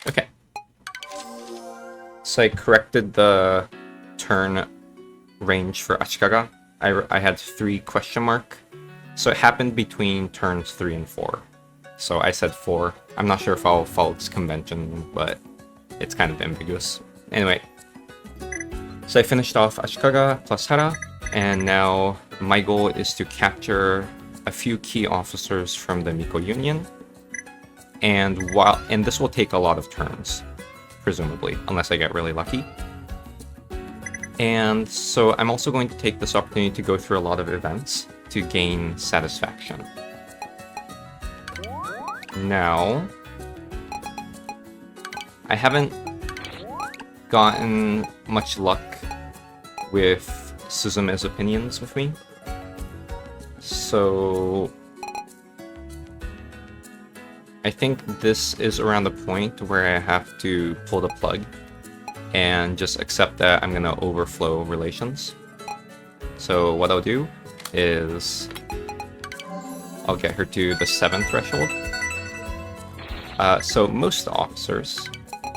Okay. So I corrected the turn range for Ashikaga. I had 3 question mark. So it happened between turns 3 and 4. So I said 4. I'm not sure if I'll follow this convention, but it's kind of ambiguous. Anyway, so I finished off Ashikaga plus Hara, and now my goal is to capture a few key officers from the Miko Union. And this will take a lot of turns, presumably, unless I get really lucky. And so I'm also going to take this opportunity to go through a lot of events to gain satisfaction. Now, I haven't gotten much luck with Suzume's opinions with me. So I think this is around the point where I have to pull the plug and just accept that I'm gonna overflow relations. So what I'll do is I'll get her to the 7 threshold. So most officers,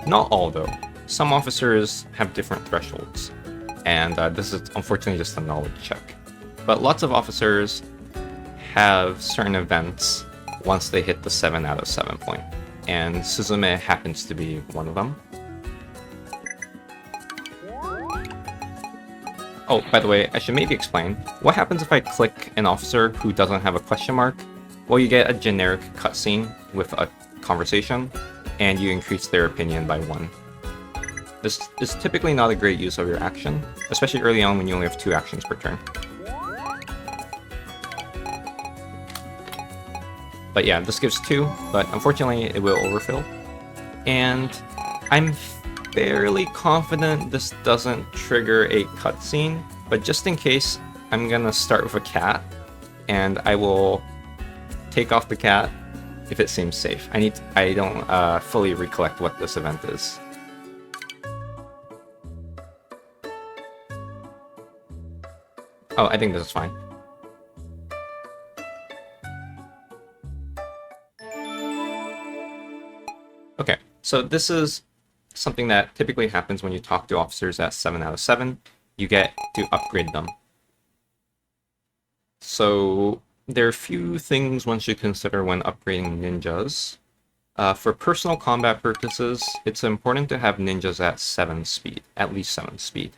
not all though, some officers have different thresholds, and this is unfortunately just a knowledge check. But lots of officers have certain events once they hit the 7 out of 7 point, and Suzume happens to be one of them. Oh, by the way, I should maybe explain, what happens if I click an officer who doesn't have a question mark? Well, you get a generic cutscene with a conversation, and you increase their opinion by 1. This is typically not a great use of your action, especially early on when you only have 2 actions per turn. But yeah, this gives 2, but unfortunately it will overfill. And I'm fairly confident this doesn't trigger a cutscene, but just in case, I'm gonna start with a cat, and I will take off the cat if it seems safe. I don't fully recollect what this event is. Oh, I think this is fine. Okay, so this is something that typically happens when you talk to officers at 7 out of 7. You get to upgrade them. So there are a few things one should consider when upgrading ninjas. For personal combat purposes, it's important to have ninjas at 7 speed, at least 7 speed.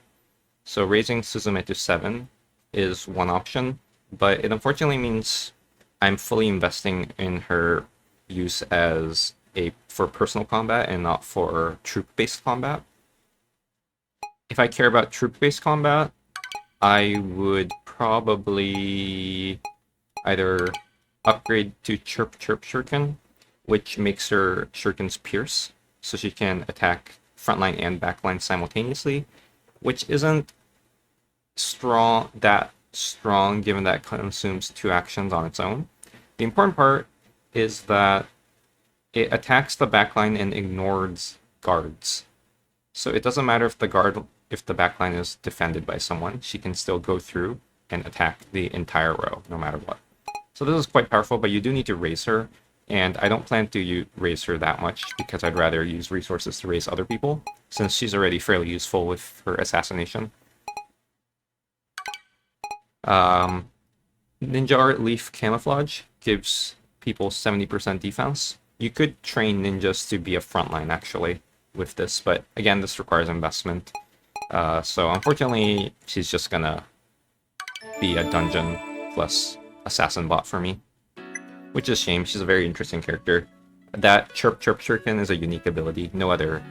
So raising Suzume to 7 is one option, but it unfortunately means I'm fully investing in her use as for personal combat and not for troop-based combat. If I care about troop-based combat, I would probably either upgrade to Chirp Chirp Shuriken, which makes her shurikens pierce, so she can attack frontline and backline simultaneously, which isn't that strong given that it consumes 2 actions on its own. The important part is that it attacks the backline and ignores guards. So it doesn't matter if the backline is defended by someone, she can still go through and attack the entire row, no matter what. So this is quite powerful, but you do need to raise her, and I don't plan to raise her that much because I'd rather use resources to raise other people, since she's already fairly useful with her assassination. Ninja Art Leaf Camouflage gives people 70% defense. You could train ninjas to be a frontline, actually, with this, but again, this requires investment. So unfortunately, she's just gonna be a dungeon plus assassin bot for me, which is a shame. She's a very interesting character. That Chirp Chirp Shuriken is a unique ability. No other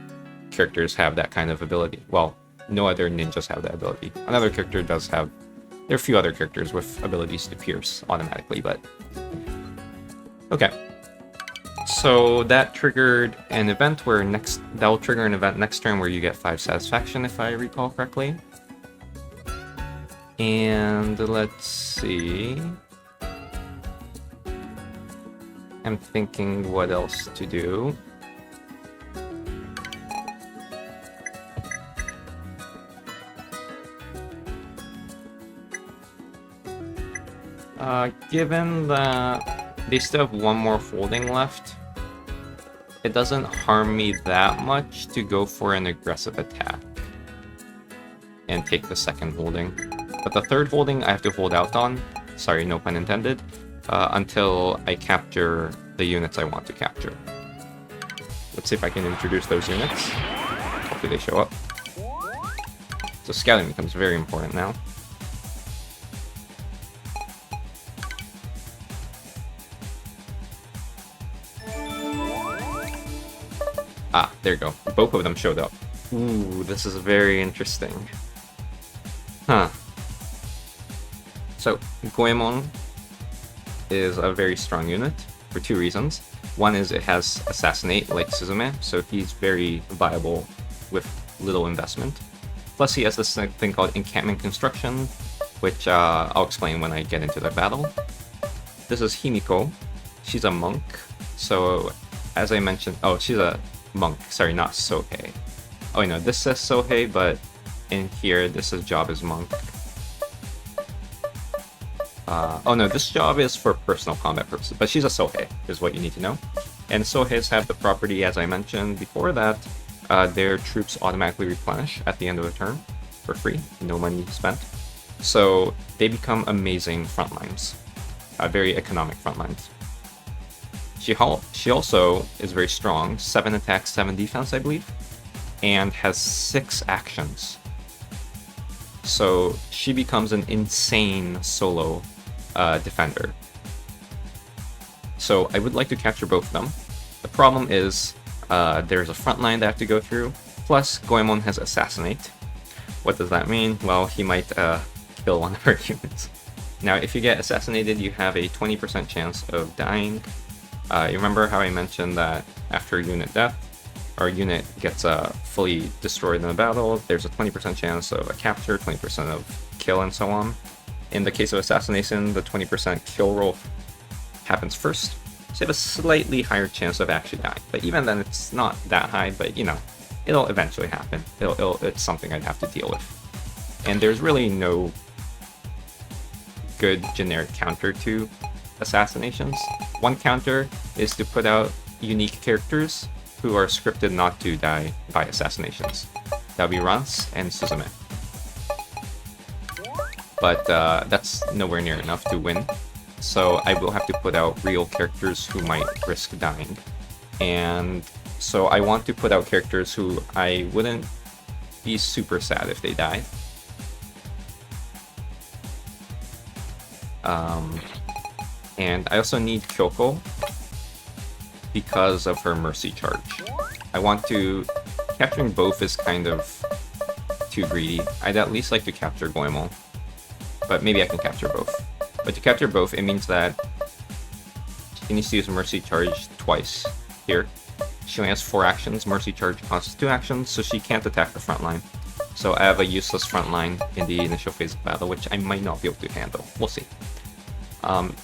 characters have that kind of ability. Well, no other ninjas have that ability. Another character does have... There are a few other characters with abilities to pierce automatically, but... Okay. So that triggered an event where that will trigger an event next turn where you get 5 satisfaction, if I recall correctly. And let's see. I'm thinking what else to do. Given that they still have 1 more folding left, it doesn't harm me that much to go for an aggressive attack and take the second holding. But the third holding I have to hold out on, sorry, no pun intended, until I capture the units I want to capture. Let's see if I can introduce those units. Hopefully they show up. So scouting becomes very important now. Ah, there you go. Both of them showed up. Ooh, this is very interesting. Huh. So, Goemon is a very strong unit for two reasons. One is it has Assassinate like Suzume, so he's very viable with little investment. Plus he has this thing called Encampment Construction, which I'll explain when I get into the battle. This is Himiko. She's a monk, so as I mentioned... Oh, she's a monk, sorry, not Sohei. Oh no, this says Sohei, but in here this says job is monk. Oh no, this job is for personal combat purposes, but she's a Sohei, is what you need to know. And Soheis have the property, as I mentioned before, that their troops automatically replenish at the end of the turn for free, no money spent. So they become amazing front lines, very economic front lines. She also is very strong, 7 attack, 7 defense, I believe, and has 6 actions. So she becomes an insane solo defender. So I would like to capture both of them. The problem is there's a front line that I have to go through, plus Goemon has Assassinate. What does that mean? Well, he might kill one of our units. Now, if you get assassinated, you have a 20% chance of dying. You remember how I mentioned that after unit death, our unit gets fully destroyed in a battle, there's a 20% chance of a capture, 20% of kill, and so on. In the case of assassination, the 20% kill roll happens first, so you have a slightly higher chance of actually dying. But even then, it's not that high, but you know, it'll eventually happen. It's something I'd have to deal with. And there's really no good generic counter to assassinations. One counter is to put out unique characters who are scripted not to die by assassinations. That would be Rance and Suzume. But that's nowhere near enough to win. So I will have to put out real characters who might risk dying. And so I want to put out characters who I wouldn't be super sad if they died. And I also need Kyoko because of her Mercy Charge. I want to... Capturing both is kind of too greedy. I'd at least like to capture Goemon, but maybe I can capture both. But to capture both, it means that she needs to use Mercy Charge twice here. She only has 4 actions, Mercy Charge costs 2 actions, so she can't attack the front line. So I have a useless front line in the initial phase of battle, which I might not be able to handle. We'll see.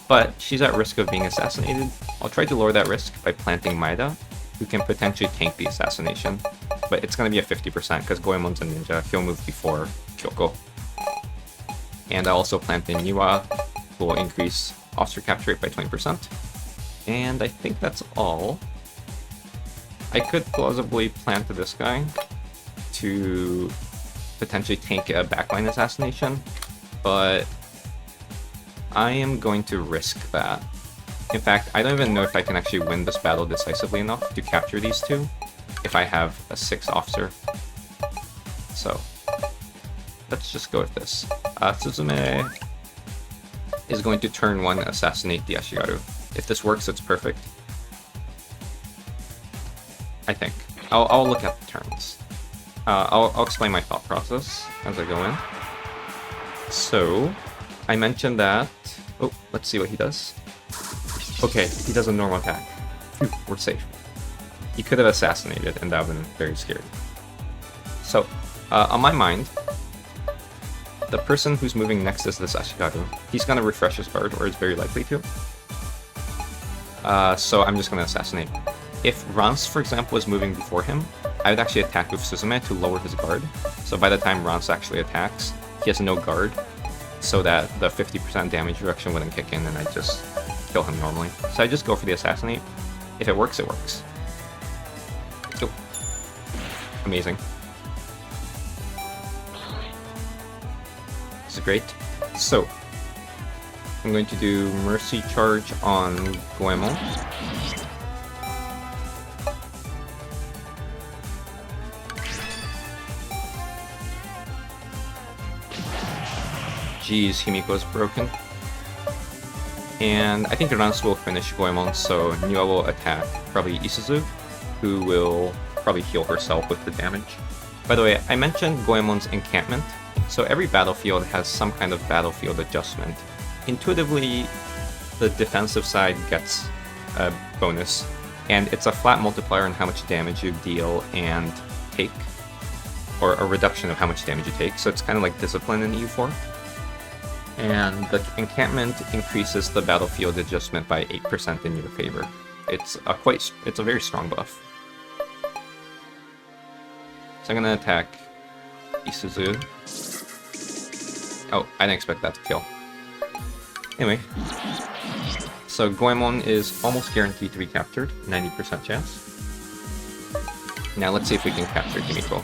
But she's at risk of being assassinated. I'll try to lower that risk by planting Maeda, who can potentially tank the assassination. But it's going to be a 50% because Goemon's a ninja. He'll move before Kyoko. And I also plant in Niwa, who will increase officer capture rate by 20%. And I think that's all. I could plausibly plant this guy to potentially tank a backline assassination, but I am going to risk that. In fact, I don't even know if I can actually win this battle decisively enough to capture these two if I have a 6th officer. So, let's just go with this. Suzume is going to turn 1 assassinate the Ashigaru. If this works, it's perfect. I think. I'll look at the turns. I'll explain my thought process as I go in. So, I mentioned that... Oh, let's see what he does. Okay, he does a normal attack. Phew, we're safe. He could have assassinated, and that would have been very scary. So, on my mind, the person who's moving next is this Ashigaru. He's going to refresh his guard, or is very likely to. So I'm just going to assassinate. If Rance, for example, was moving before him, I would actually attack with Suzume to lower his guard. So by the time Rance actually attacks, he has no guard, so that the 50% damage reduction wouldn't kick in and I'd just kill him normally. So I just go for the assassinate. If it works, it works. Amazing. This is great. So, I'm going to do Mercy Charge on Goemon. Jeez, Himiko's broken. And I think Rance will finish Goemon, so Niwa will attack probably Isuzu, who will probably heal herself with the damage. By the way, I mentioned Goemon's encampment, so every battlefield has some kind of battlefield adjustment. Intuitively, the defensive side gets a bonus, and it's a flat multiplier on how much damage you deal and take, or a reduction of how much damage you take, so it's kind of like Discipline in EU4. And the encampment increases the battlefield adjustment by 8% in your favor. It's a very strong buff. So I'm gonna attack Isuzu. Oh, I didn't expect that to kill. Anyway, so Goemon is almost guaranteed to be captured, 90% chance. Now let's see if we can capture Himiko.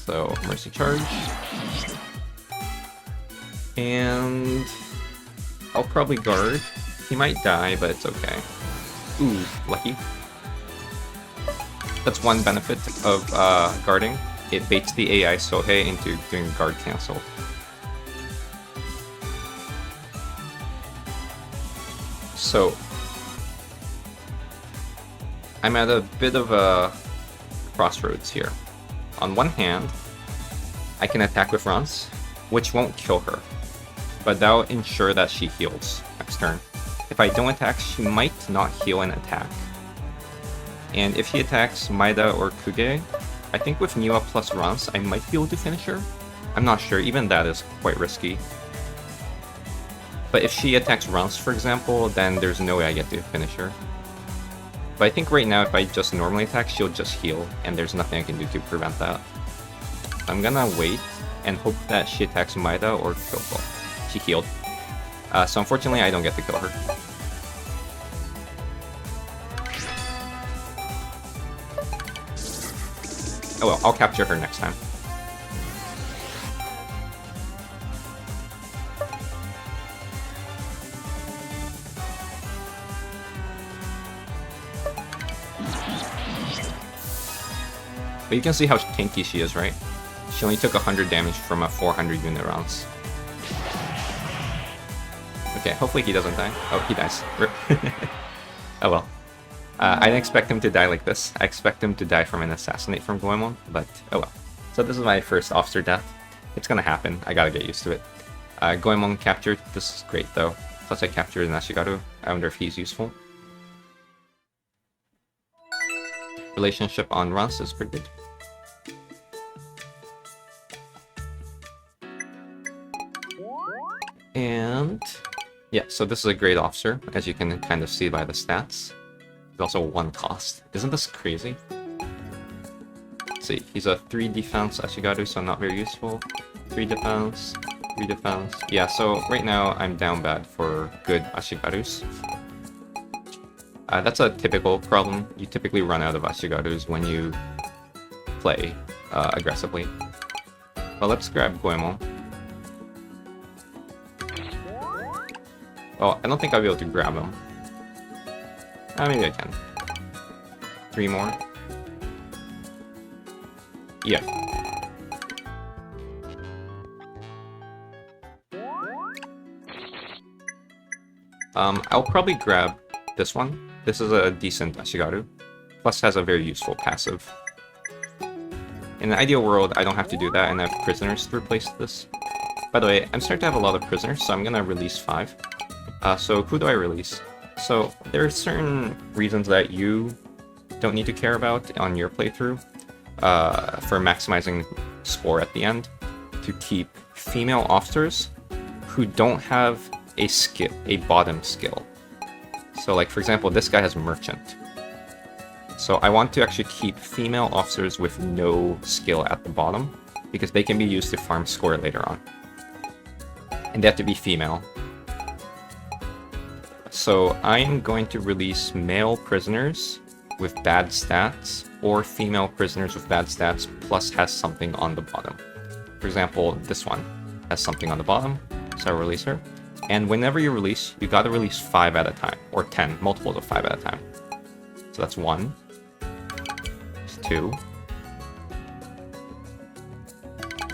So, Mercy Charge. And I'll probably guard. He might die, but it's okay. Ooh, lucky. That's one benefit of guarding. It baits the AI Sohei into doing guard cancel. So, I'm at a bit of a crossroads here. On one hand, I can attack with Rance, which won't kill her, but that'll ensure that she heals next turn. If I don't attack, she might not heal an attack. And if she attacks Maeda or Kuge, I think with Niwa plus Rance, I might be able to finish her. I'm not sure, even that is quite risky. But if she attacks Rance, for example, then there's no way I get to finish her. But I think right now, if I just normally attack, she'll just heal, and there's nothing I can do to prevent that. I'm gonna wait and hope that she attacks Maeda or Kyoko. She healed. So unfortunately, I don't get to kill her. Oh well, I'll capture her next time. But you can see how tanky she is, right? She only took 100 damage from a 400 unit Rance. Okay, hopefully he doesn't die. Oh, he dies. Oh well. I didn't expect him to die like this. I expect him to die from an assassinate from Goemon, but oh well. So this is my first officer death. It's gonna happen. I gotta get used to it. Goemon captured. This is great though. Plus I captured an Ashigaru. I wonder if he's useful. Relationship on Rance is pretty good. And yeah, so this is a great officer, as you can kind of see by the stats. It's also 1 cost. Isn't this crazy? Let's see, he's a 3 defense Ashigaru, so not very useful. 3 defense, 3 defense. Yeah, so right now I'm down bad for good Ashigarus. That's a typical problem. You typically run out of Ashigarus when you play aggressively. But let's grab Goemon. Well, I don't think I'll be able to grab him. Maybe I can. 3 more. Yeah. I'll probably grab this one. This is a decent Ashigaru. Plus has a very useful passive. In an ideal world, I don't have to do that and I have prisoners to replace this. By the way, I'm starting to have a lot of prisoners, so I'm gonna release 5. So who do I release? So there are certain reasons that you don't need to care about on your playthrough for maximizing score at the end. To keep female officers who don't have a skill, a bottom skill. So like for example, this guy has merchant. So I want to actually keep female officers with no skill at the bottom because they can be used to farm score later on. And they have to be female. So I'm going to release male prisoners with bad stats, or female prisoners with bad stats plus has something on the bottom. For example, this one has something on the bottom, so I release her. And whenever you release, you gotta release 5 at a time, or 10, multiples of 5 at a time. So that's 1, 2,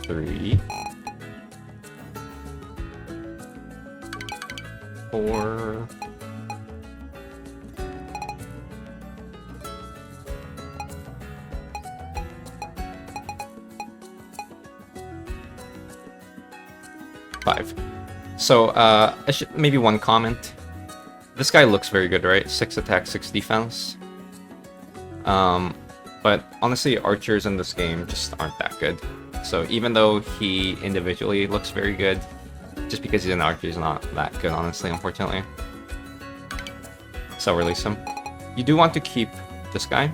3, 4, 5. So, maybe one comment. This guy looks very good, right? 6 attack, 6 defense. But honestly, archers in this game just aren't that good. So even though he individually looks very good, just because he's an archer, he's not that good, honestly, unfortunately. So release him. You do want to keep this guy,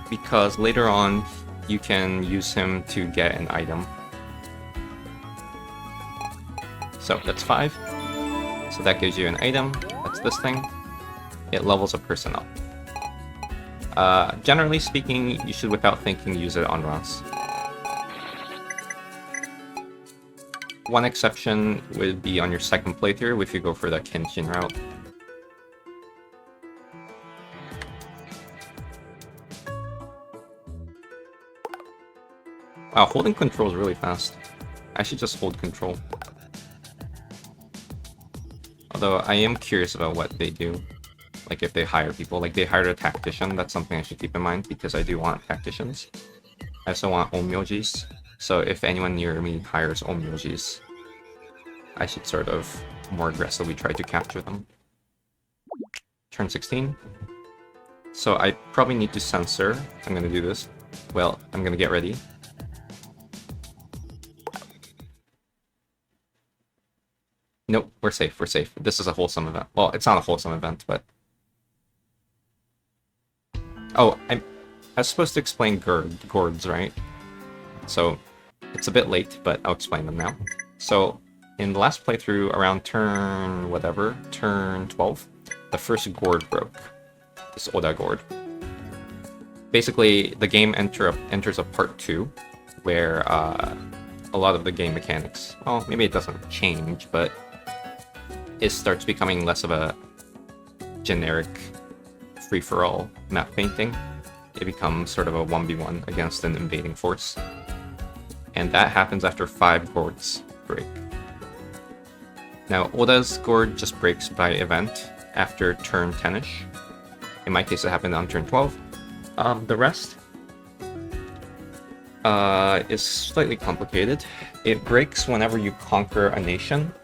because later on, you can use him to get an item. So that's 5. So that gives you an item. That's this thing. It levels a person up. Generally speaking, you should, without thinking, use it on Rance. One exception would be on your second playthrough if you go for the Kenshin route. Wow, holding control is really fast. I should just hold control. Although I am curious about what they do. Like if they hire people, like they hired a tactician, that's something I should keep in mind because I do want tacticians. I also want onmyojis, so if anyone near me hires onmyojis, I should sort of more aggressively try to capture them. Turn 16. So I probably need to censor. I'm gonna do this. Well, I'm gonna get ready. Nope, we're safe, we're safe. This is a wholesome event. Well, it's not a wholesome event, but... Oh, I was supposed to explain gourds, right? So, it's a bit late, but I'll explain them now. So, in the last playthrough, around turn... whatever, turn 12, the first gourd broke. This Oda gourd. Basically, the game enters a part 2, where a lot of the game mechanics... Well, maybe it doesn't change, but... it starts becoming less of a generic free-for-all map painting. It becomes sort of a 1v1 against an invading force. And that happens after 5 gourds break. Now, Oda's gourd just breaks by event after turn 10-ish. In my case, it happened on turn 12. The rest is slightly complicated. It breaks whenever you conquer a nation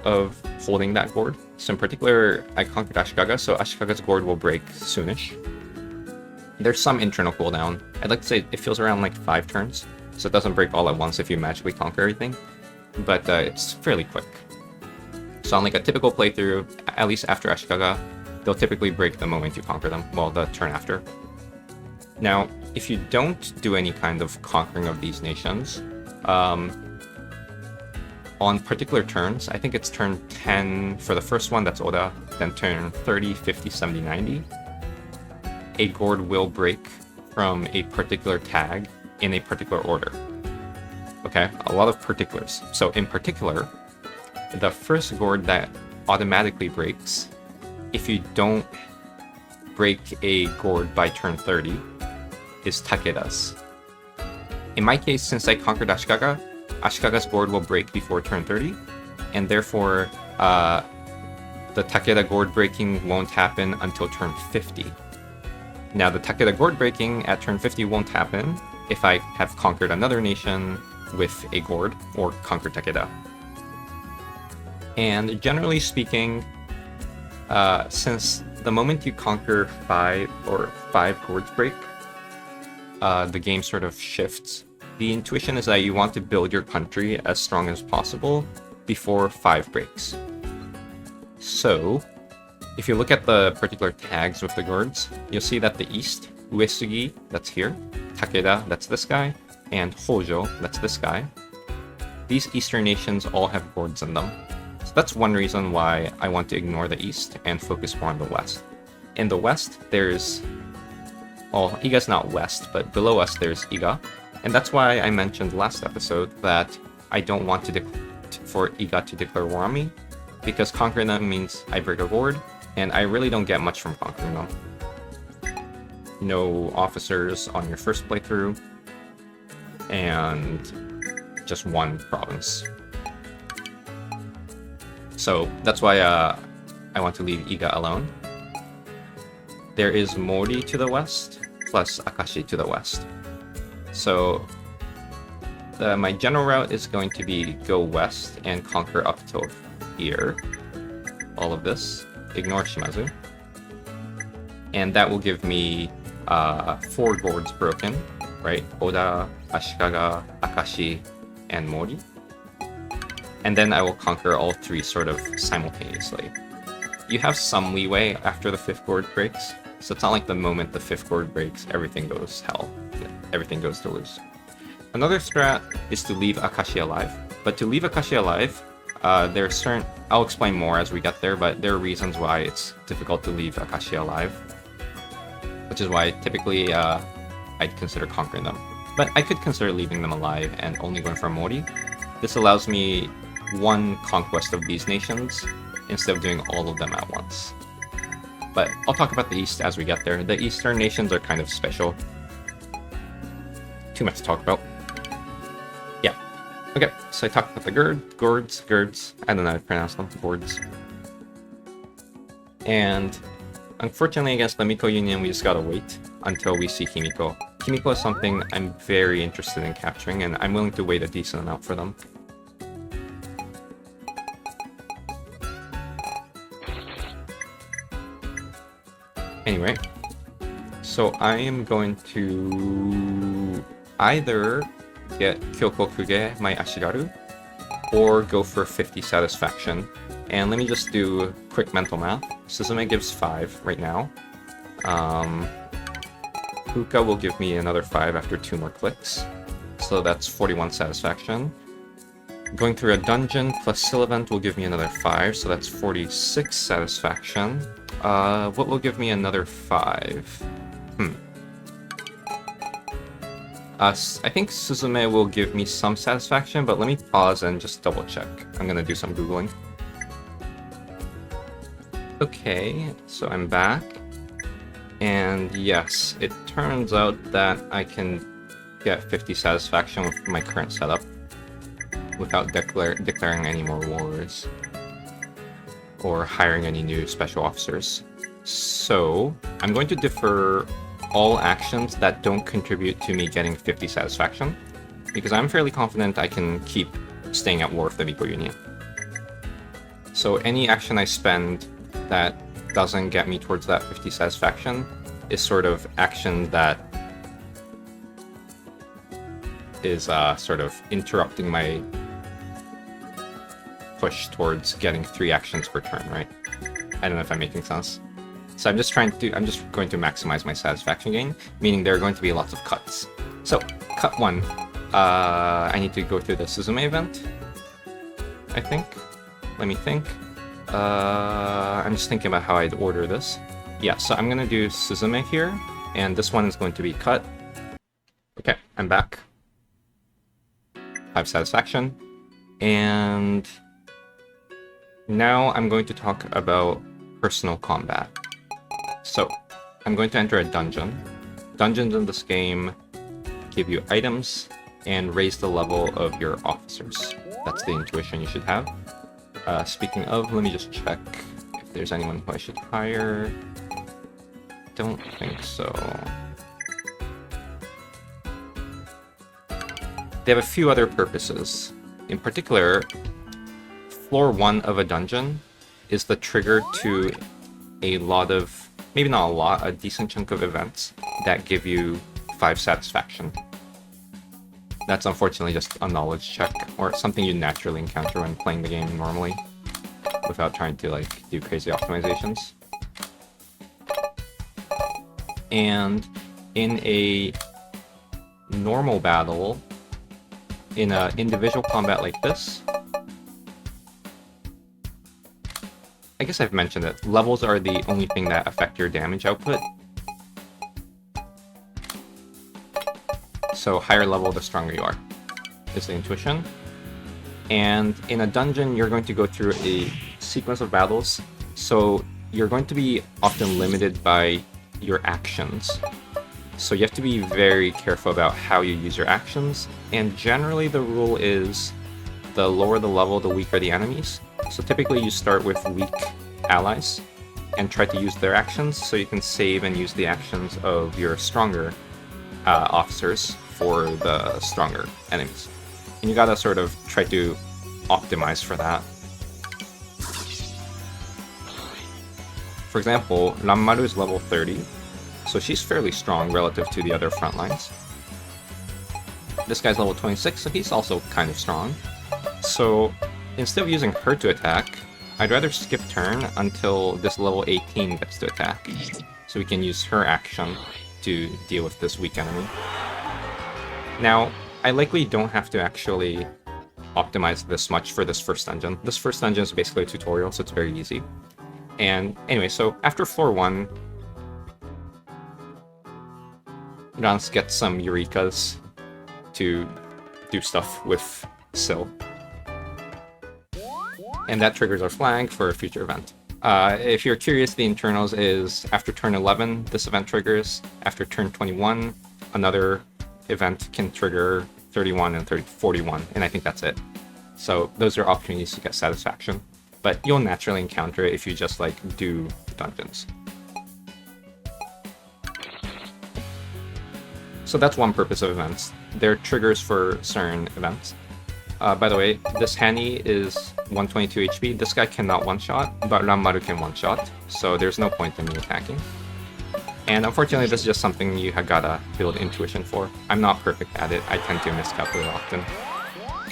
of holding that gourd. So in particular, I conquered Ashikaga, so Ashikaga's gourd will break soonish. There's some internal cooldown. I'd like to say it feels around like 5 turns, so it doesn't break all at once if you magically conquer everything, but it's fairly quick. So on like a typical playthrough, at least after Ashikaga, they'll typically break the moment you conquer them, well, the turn after. Now, if you don't do any kind of conquering of these nations, on particular turns, I think it's turn 10 for the first one, that's Oda, then turn 30, 50, 70, 90, a gourd will break from a particular tag in a particular order. Okay, a lot of particulars. So in particular, the first gourd that automatically breaks, if you don't break a gourd by turn 30, is Takeda's. In my case, since I conquered Ashikaga, Ashikaga's gourd will break before turn 30, and therefore the Takeda gourd breaking won't happen until turn 50. Now, the Takeda gourd breaking at turn 50 won't happen if I have conquered another nation with a gourd, or conquered Takeda. And generally speaking, since the moment you conquer 5 gourds break, the game sort of shifts. The intuition is that you want to build your country as strong as possible before 5 breaks. So, if you look at the particular tags with the gourds, you'll see that the east, Uesugi, that's here, Takeda, that's this guy, and Hojo, that's this guy. These eastern nations all have gourds in them. So that's one reason why I want to ignore the east and focus more on the west. In the west, there's Well, Iga's not west, but below us there's Iga. And that's why I mentioned last episode that I don't want for Iga to declare war on me, because conquering them means I break a board, and I really don't get much from conquering them. No officers on your first playthrough, and just one province. So that's why I want to leave Iga alone. There is Mori to the west, plus Akashi to the west. So my general route is going to be go west and conquer up till here. All of this. Ignore Shimazu. And that will give me 4 boards broken, right? Oda, Ashikaga, Akashi, and Mori. And then I will conquer all 3 sort of simultaneously. You have some leeway after the 5th board breaks, so it's not like the moment the 5th board breaks, everything goes hell. Everything goes to lose. Another strat is to leave Akashi alive. But to leave Akashi alive, there are certain... I'll explain more as we get there, but there are reasons why it's difficult to leave Akashi alive. Which is why typically I'd consider conquering them. But I could consider leaving them alive and only going for Mori. This allows me 1 conquest of these nations instead of doing all of them at once. But I'll talk about the East as we get there. The Eastern nations are kind of special. Too much to talk about. Yeah. Okay, so I talked about the gourds, I don't know how to pronounce them, gourds. And unfortunately against the Miko Union, we just gotta wait until we see Himiko. Himiko is something I'm very interested in capturing, and I'm willing to wait a decent amount for them. Anyway, so I am going to either get Kyokokuge, my Ashigaru, or go for 50 satisfaction. And let me just do quick mental math. Suzume gives 5 right now. Fuka will give me another 5 after 2 more clicks. So that's 41 satisfaction. Going through a dungeon plus Sylvant will give me another 5, so that's 46 satisfaction. What will give me another 5? I think Suzume will give me some satisfaction, but let me pause and just double check. I'm gonna do some Googling. Okay, so I'm back. And yes, it turns out that I can get 50 satisfaction with my current setup without declaring any more wars or hiring any new special officers. So I'm going to defer all actions that don't contribute to me getting 50 satisfaction, because I'm fairly confident I can keep staying at war with the Miko Union. So any action I spend that doesn't get me towards that 50 satisfaction is sort of action that is sort of interrupting my push towards getting 3 actions per turn, right? I don't know if I'm making sense. So I'm just going to maximize my satisfaction gain, meaning there are going to be lots of cuts. So, cut 1. I need to go through the Suzume event, I think. Let me think. I'm just thinking about how I'd order this. Yeah, so I'm gonna do Suzume here, and this one is going to be cut. Okay, I'm back. 5 satisfaction. And now I'm going to talk about personal combat. So, I'm going to enter a dungeon. Dungeons in this game give you items and raise the level of your officers. That's the intuition you should have. Speaking of, let me just check if there's anyone who I should hire. Don't think so. They have a few other purposes. In particular, floor 1 of a dungeon is the trigger to a lot of, maybe not a lot, a decent chunk of events that give you 5 satisfaction. That's unfortunately just a knowledge check, or something you naturally encounter when playing the game normally, without trying to like do crazy optimizations. And in a normal battle, in an individual combat like this, I guess I've mentioned it, levels are the only thing that affect your damage output. So higher level, the stronger you are, is the intuition. And in a dungeon, you're going to go through a sequence of battles, so you're going to be often limited by your actions. So you have to be very careful about how you use your actions, and generally the rule is the lower the level, the weaker the enemies. So typically you start with weak allies and try to use their actions, so you can save and use the actions of your stronger officers for the stronger enemies. And you gotta sort of try to optimize for that. For example, Ranmaru is level 30, so she's fairly strong relative to the other front lines. This guy's level 26, so he's also kind of strong. So instead of using her to attack, I'd rather skip turn until this level 18 gets to attack, so we can use her action to deal with this weak enemy. Now, I likely don't have to actually optimize this much for this first dungeon. This first dungeon is basically a tutorial, so it's very easy. And anyway, so after floor 1, Rance gets some Eurekas to do stuff with Syl. And that triggers our flag for a future event. If you're curious, the internals is after turn 11, this event triggers. After turn 21, another event can trigger 31 and 41, and I think that's it. So those are opportunities to get satisfaction, but you'll naturally encounter it if you just like do dungeons. So that's one purpose of events. They're triggers for certain events. By the way, this Hani is 122 HP. This guy cannot one-shot, but Ranmaru can one-shot, so there's no point in me attacking. And unfortunately, this is just something you have gotta build intuition for. I'm not perfect at it. I tend to miscalculate often.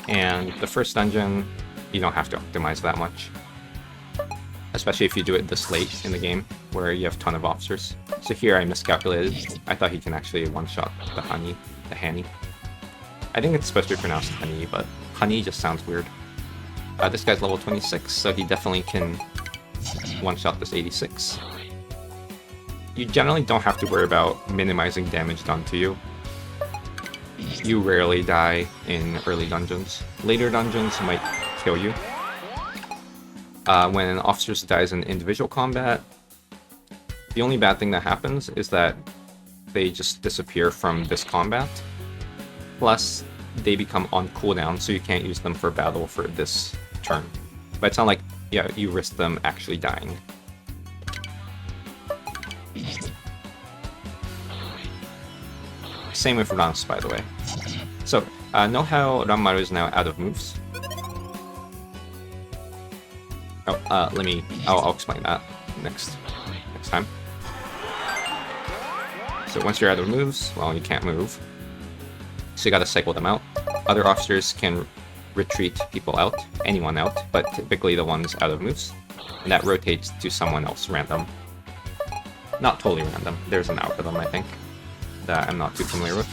And the first dungeon, you don't have to optimize that much. Especially if you do it this late in the game, where you have a ton of officers. So here I miscalculated. I thought he can actually one-shot the Hani. I think it's supposed to be pronounced Hani, but Hani just sounds weird. This guy's level 26, so he definitely can one-shot this 86. You generally don't have to worry about minimizing damage done to you. You rarely die in early dungeons. Later dungeons might kill you. When an officer dies in individual combat, the only bad thing that happens is that they just disappear from this combat. Plus, they become on cooldown, so you can't use them for battle for this turn. But it's not like, yeah, you risk them actually dying. Same with Rance, by the way. So, know how Ranmaru is now out of moves? Oh, I'll explain that next time. So once you're out of moves, well, you can't move. So you gotta cycle them out. Other officers can retreat people out, anyone out, but typically the ones out of moves. And that rotates to someone else random. Not totally random. There's an algorithm, I think, that I'm not too familiar with.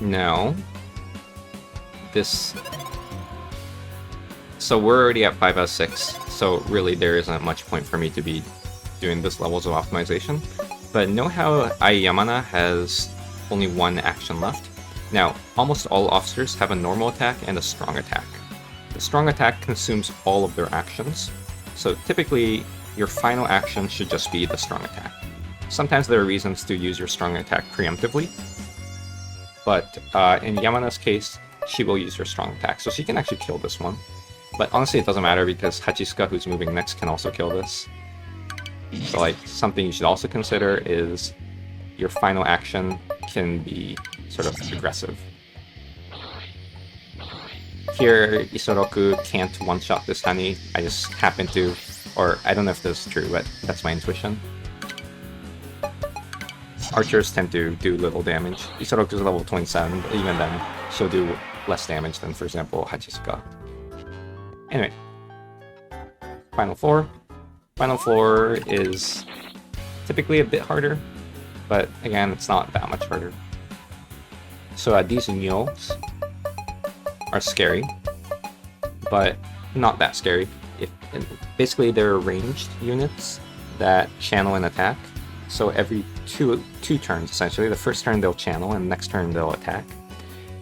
Now, so we're already at 5 out of 6, so really there isn't much point for me to be doing this levels of optimization. But know how Aiyamana has only one action left? Now, almost all officers have a normal attack and a strong attack. The strong attack consumes all of their actions, so typically your final action should just be the strong attack. Sometimes there are reasons to use your strong attack preemptively, but in Yamana's case, she will use her strong attack, so she can actually kill this one. But honestly, it doesn't matter because Hachisuka, who's moving next, can also kill this. So like, something you should also consider is your final action can be sort of aggressive. Here, Isoroku can't one-shot this Hani. I just happen to, or I don't know if this is true, but that's my intuition. Archers tend to do little damage. Isoroku's level 27, but even then, she'll do less damage than, for example, Hachisuka. Anyway, final floor. Final floor is typically a bit harder, but again, it's not that much harder. So these Nyos are scary, but not that scary. Basically, they're ranged units that channel an attack, So every two turns, essentially, the first turn they'll channel, and the next turn they'll attack.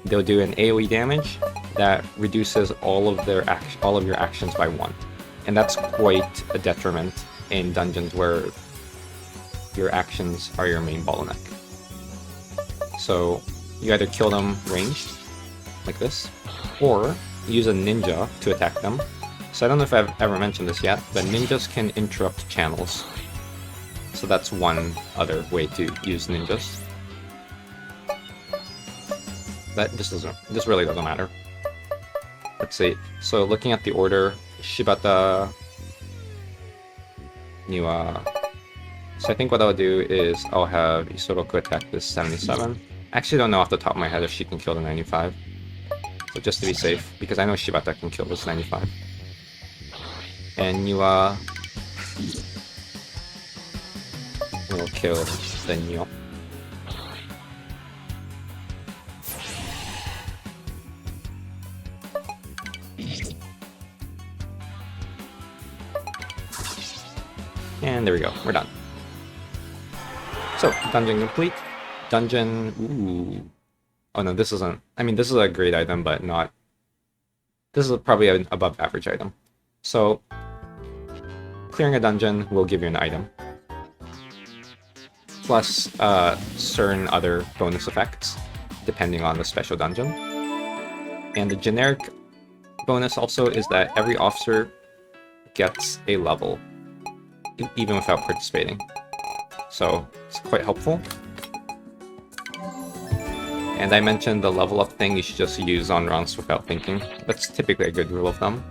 They'll do an AoE damage that reduces all of your actions by 1, and that's quite a detriment in dungeons where your actions are your main bottleneck. So you either kill them ranged, like this, or use a ninja to attack them. So I don't know if I've ever mentioned this yet, but ninjas can interrupt channels. So that's one other way to use ninjas. This really doesn't matter. Let's see. So looking at the order, Shibata, Niwa. So I think what I'll do is I'll have Isoroku attack this 77. I actually don't know off the top of my head if she can kill the 95. So just to be safe, because I know Shibata can kill this 95. And Niwa will kill the Neo. And there we go, we're done. So, dungeon complete. Dungeon, ooh. Oh no, this isn't, I mean, this is a great item, but not, this is probably an above average item. So, clearing a dungeon will give you an item. Plus, certain other bonus effects, depending on the special dungeon. And the generic bonus also is that every officer gets a level, even without participating. So, it's quite helpful. And I mentioned the level up thing you should just use on Rance without thinking. That's typically a good rule of thumb.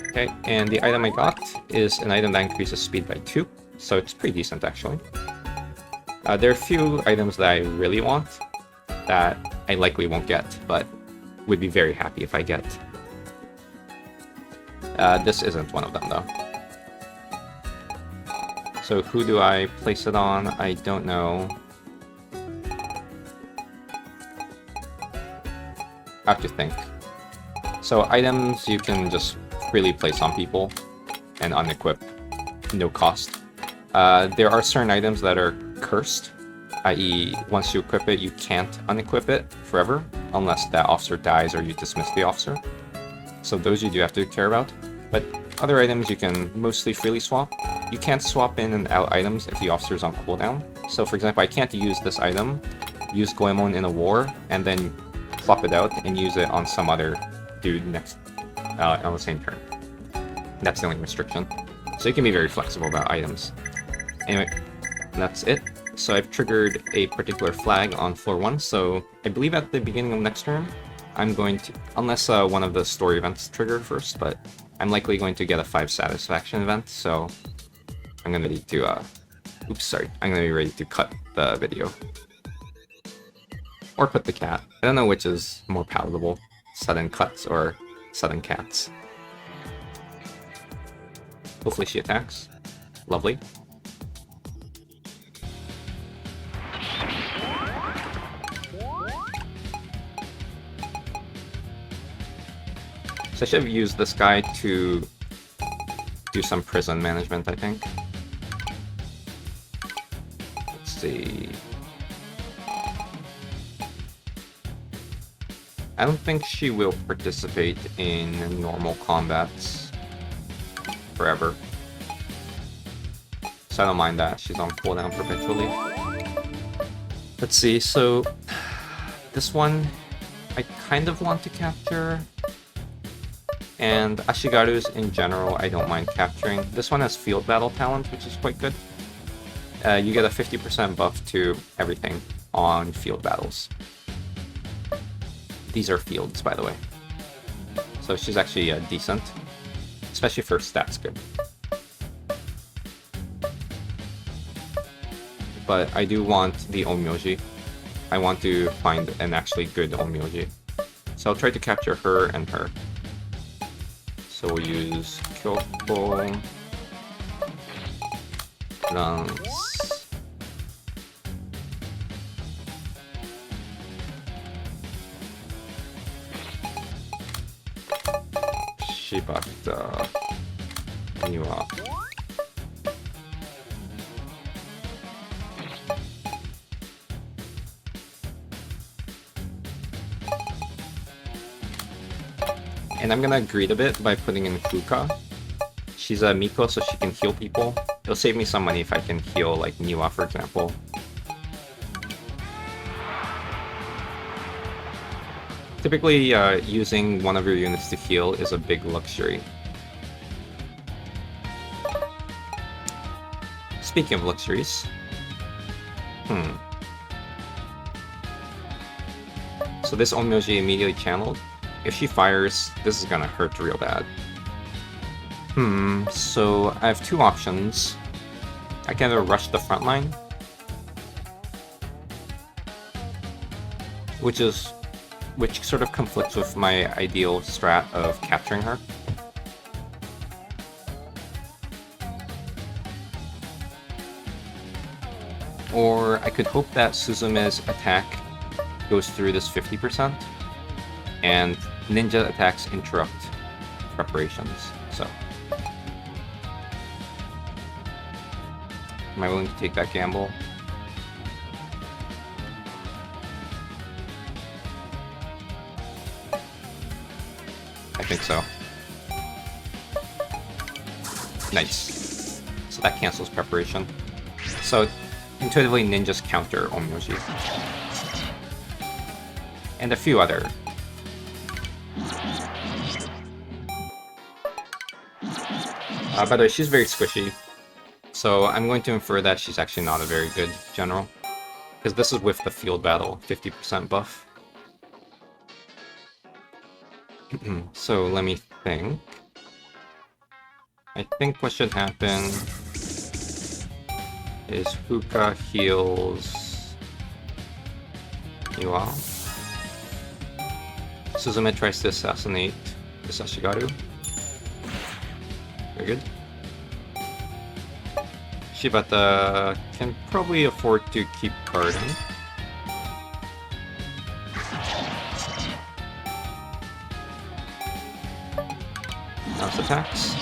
Okay, and the item I got is an item that increases speed by 2, so it's pretty decent actually. There are a few items that I really want that I likely won't get, but would be very happy if I get. This isn't one of them though. So who do I place it on? I don't know. I have to think. So items you can just freely place on people and unequip, no cost. There are certain items that are cursed, i.e. once you equip it, you can't unequip it forever, unless that officer dies or you dismiss the officer. So those you do have to care about. But other items you can mostly freely swap. You can't swap in and out items if the officer is on cooldown. So for example, I can't use this item, use Goemon in a war, and then flop it out and use it on some other dude next on the same turn. That's the only restriction. So you can be very flexible about items. Anyway, that's it. So I've triggered a particular flag on floor 1, so I believe at the beginning of next turn, I'm going to, unless one of the story events trigger first, but I'm likely going to get a 5 satisfaction event, so I'm going to need to, I'm going to be ready to cut the video. Or put the cat. I don't know which is more palatable, sudden cuts or sudden cats. Hopefully she attacks. Lovely. So I should have used this guy to do some prison management, I think. Let's see. I don't think she will participate in normal combats forever. So I don't mind that. She's on cooldown perpetually. Let's see, so this one I kind of want to capture. And Ashigaru's in general I don't mind capturing. This one has field battle talent, which is quite good. You get a 50% buff to everything on field battles. These are fields, by the way. So she's actually decent, especially for stats good. But I do want the Onmyoji. I want to find an actually good Onmyoji. So I'll try to capture her and her. So we'll use Kyoko, Rance, Shibata, Niwa. And I'm gonna greed a bit by putting in Fuka. She's a Miko, so she can heal people. It'll save me some money if I can heal, like, Miwa, for example. Typically, using one of your units to heal is a big luxury. Speaking of luxuries... So this Onmyoji immediately channeled. If she fires, this is gonna hurt real bad. So I have two options. I can either rush the front line, which sort of conflicts with my ideal strat of capturing her. Or I could hope that Suzume's attack goes through this 50%, and ninja attacks interrupt preparations, so... Am I willing to take that gamble? I think so. Nice. So that cancels preparation. So, intuitively, ninjas counter Onmyoji. And a few other. By the way, she's very squishy. So I'm going to infer that she's actually not a very good general. Because this is with the field battle, 50% buff. So let me think. I think what should happen is Fuka heals Miwa. Suzume tries to assassinate the Sashigaru. Very good. Shibata can probably afford to keep guarding. Mouse attacks.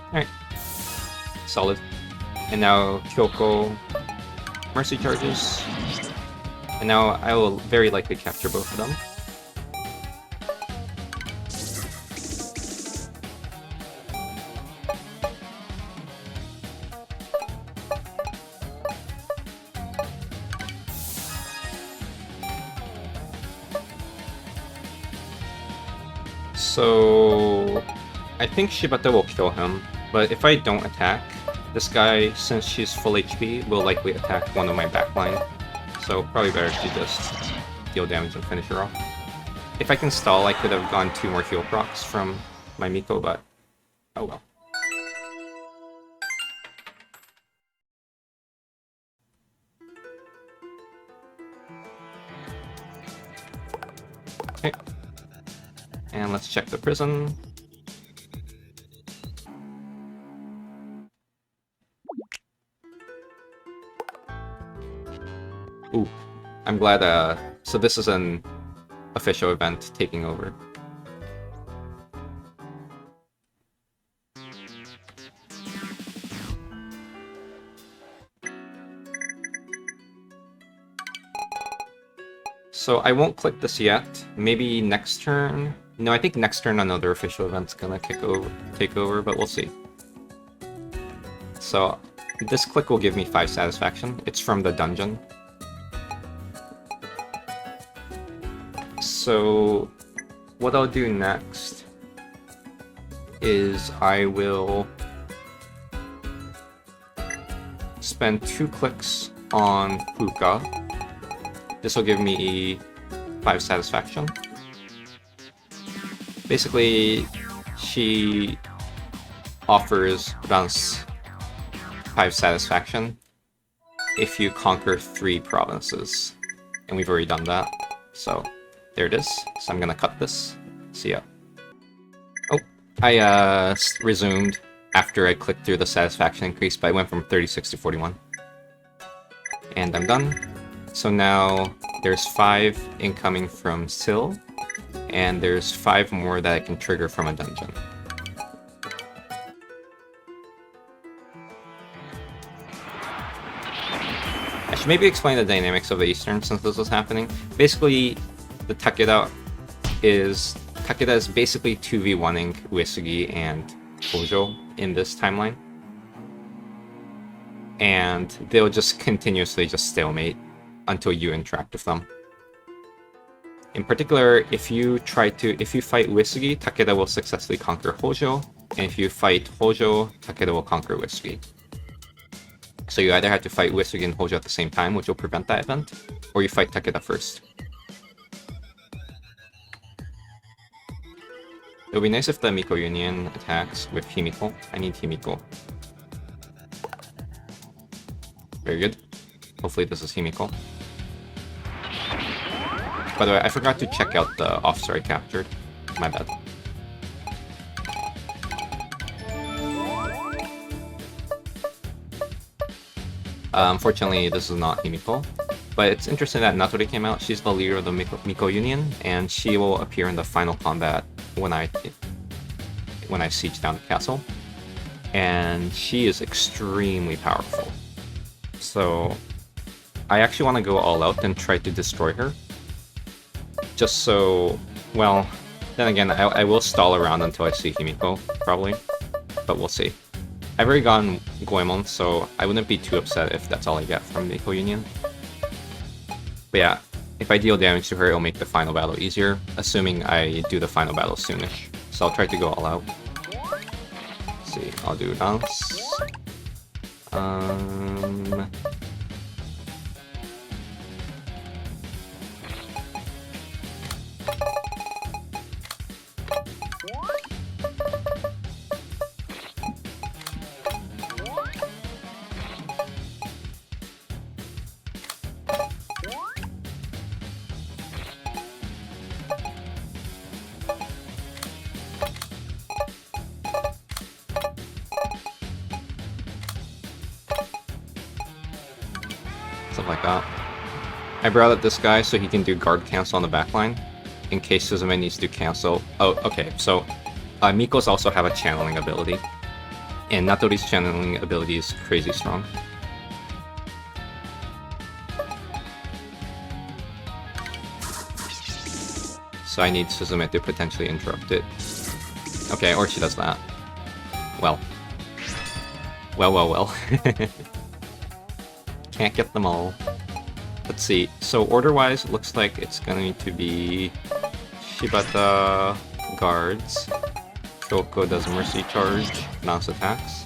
Alright. Solid. And now Kyoko mercy charges. And now I will very likely capture both of them. So I think Shibata will kill him, but if I don't attack, this guy, since she's full HP, will likely attack one of my backline. So probably better to just deal damage and finish her off. If I can stall, I could have gone 2 more heal procs from my Miko, but oh well. Okay. And let's check the prison. Ooh, I'm glad, so this is an official event taking over. So I won't click this yet. Maybe next turn. No, I think next turn another official event's gonna take over, but we'll see. So this click will give me 5 satisfaction. It's from the dungeon. So what I'll do next is I will spend 2 clicks on Fuka. This will give me 5 satisfaction. Basically, she offers Rance 5 satisfaction if you conquer 3 provinces. And we've already done that, so there it is. So I'm gonna cut this. See ya. Oh, I resumed after I clicked through the satisfaction increase, but I went from 36 to 41. And I'm done. So now there's 5 incoming from Syl, and there's 5 more that I can trigger from a dungeon. I should maybe explain the dynamics of the Eastern since this was happening. Basically, the Takeda is Takeda is basically 2v1ing Uesugi and Hojo in this timeline. And they'll just continuously just stalemate until you interact with them. In particular, if you fight Uesugi, Takeda will successfully conquer Hojo, and if you fight Hojo, Takeda will conquer Uesugi. So you either have to fight Uesugi and Hojo at the same time, which will prevent that event, or you fight Takeda first. It would be nice if the Miko Union attacks with Himiko. I need Himiko. Very good. Hopefully this is Himiko. By the way, I forgot to check out the officer I captured. My bad. Unfortunately, this is not Himiko. But it's interesting that Natori came out. She's the leader of the Miko Union, and she will appear in the final combat when I siege down the castle. And she is extremely powerful. So I actually want to go all out and try to destroy her. Just so, well, then again, I will stall around until I see Himiko, probably. But we'll see. I've already gotten Goemon, so I wouldn't be too upset if that's all I get from Miko Union. But yeah, if I deal damage to her, it'll make the final battle easier, assuming I do the final battle soonish. So I'll try to go all out. Let's see, I'll do Dance. Stuff like that. I brought up this guy so he can do guard cancel on the backline, in case Suzume needs to cancel. Oh, okay, so Miko's also have a channeling ability, and Natori's channeling ability is crazy strong. So I need Suzume to potentially interrupt it. Okay, or she does that. Well. Well. Can't get them all. Let's see. So order-wise, it looks like it's going to be Shibata guards. Kyoko does mercy charge, mouse attacks.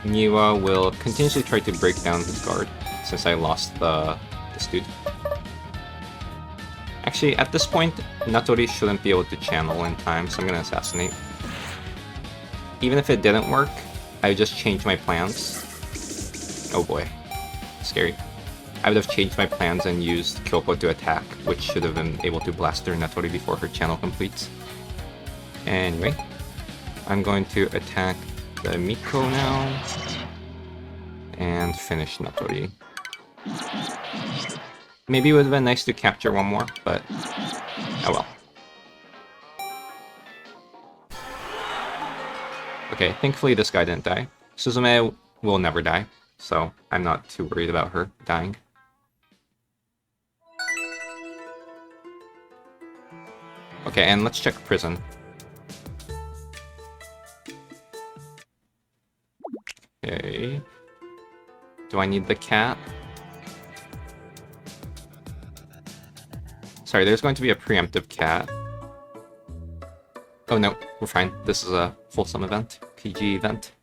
Niwa will continuously try to break down his guard, since I lost this dude. Actually, at this point, Natori shouldn't be able to channel in time, so I'm gonna assassinate. Even if it didn't work, I would just change my plans. Oh boy. Scary. I would have changed my plans and used Kyoko to attack, which should have been able to blast through Natori before her channel completes. Anyway, I'm going to attack the Miko now, and finish Natori. Maybe it would have been nice to capture one more, but oh well. Okay, thankfully this guy didn't die. Suzume will never die, so I'm not too worried about her dying. Okay, and let's check prison. Okay. Do I need the cat? Sorry, there's going to be a preemptive cat. Oh no, we're fine. This is a fulsome event. PG event.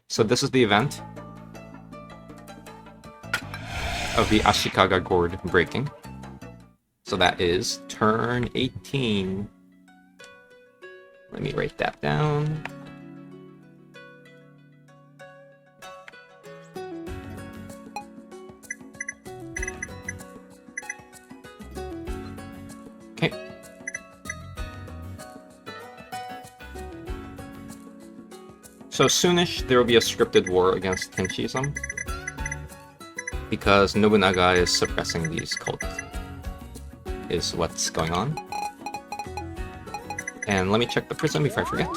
So this is the event of the Ashikaga gourd breaking. So that is turn 18. Let me write that down. Okay. So soonish there will be a scripted war against Tenchism, because Nobunaga is suppressing these cults, is what's going on. And let me check the prison before I forget.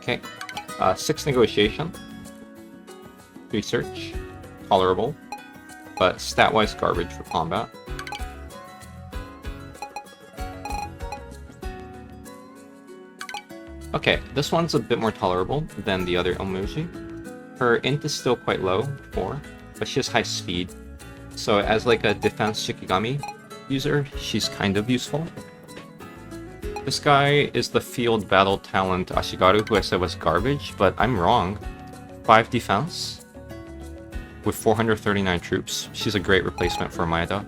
Okay. 6 negotiation. 3 search. Tolerable. But stat-wise garbage for combat. Okay, this one's a bit more tolerable than the other emoji. Her int is still quite low, 4, but she has high speed. So as like a defense Shikigami user, she's kind of useful. This guy is the field battle talent Ashigaru, who I said was garbage, but I'm wrong. 5 defense with 439 troops. She's a great replacement for Maeda,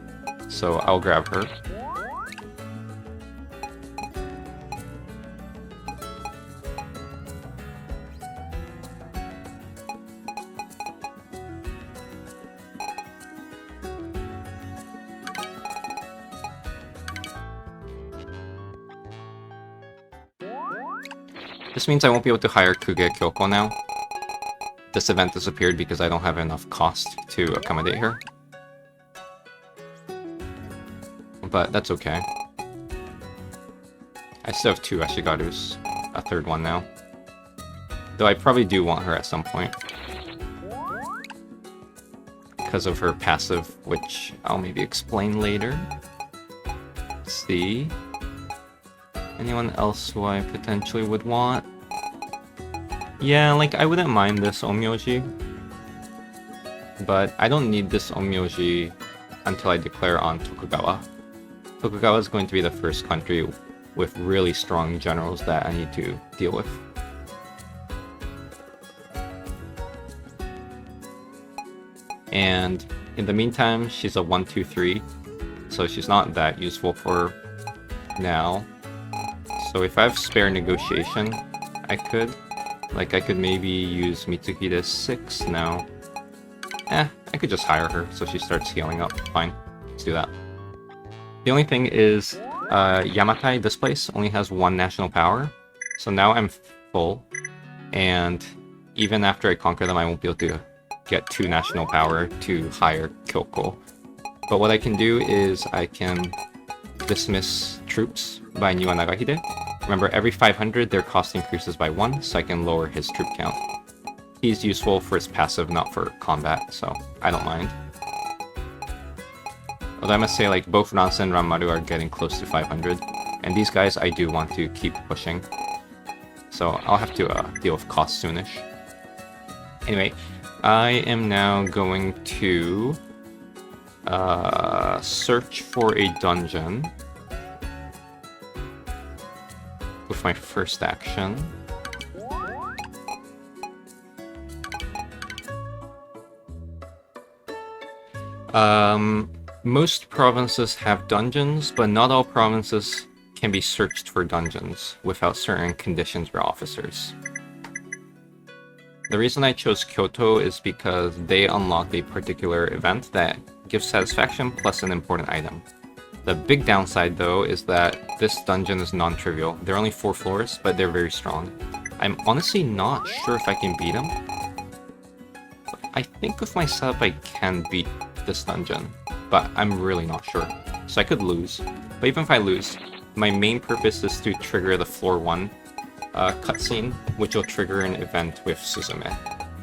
so I'll grab her. This means I won't be able to hire Kuge Kyoko now. This event disappeared because I don't have enough cost to accommodate her. But that's okay. I still have 2 Ashigarus, a 3rd one now. Though I probably do want her at some point. Because of her passive, which I'll maybe explain later. Let's see. Anyone else who I potentially would want? Yeah, like, I wouldn't mind this Onmyoji. But I don't need this Onmyoji until I declare on Tokugawa. Tokugawa is going to be the first country with really strong generals that I need to deal with. And in the meantime, she's a 1-2-3, so she's not that useful for now. So if I have spare negotiation, I could maybe use Mitsuhide's 6 now. I could just hire her so she starts healing up. Fine, let's do that. The only thing is, Yamatai, this place, only has 1 national power. So now I'm full, and even after I conquer them, I won't be able to get 2 national power to hire Kyoko. But what I can do is I can dismiss troops by Niwa Nagahide. Remember, every 500 their cost increases by 1, so I can lower his troop count. He's useful for his passive, not for combat, so I don't mind. Although I must say, like, both Rance and Ranmaru are getting close to 500, and these guys I do want to keep pushing. So I'll have to deal with cost soonish. Anyway, I am now going to search for a dungeon with my first action. Most provinces have dungeons, but not all provinces can be searched for dungeons without certain conditions or officers. The reason I chose Kyoto is because they unlock a particular event that gives satisfaction plus an important item. The big downside, though, is that this dungeon is non-trivial. There are only 4 floors, but they're very strong. I'm honestly not sure if I can beat them. I think with my setup I can beat this dungeon, but I'm really not sure. So I could lose. But even if I lose, my main purpose is to trigger the floor 1 cutscene, which will trigger an event with Suzume.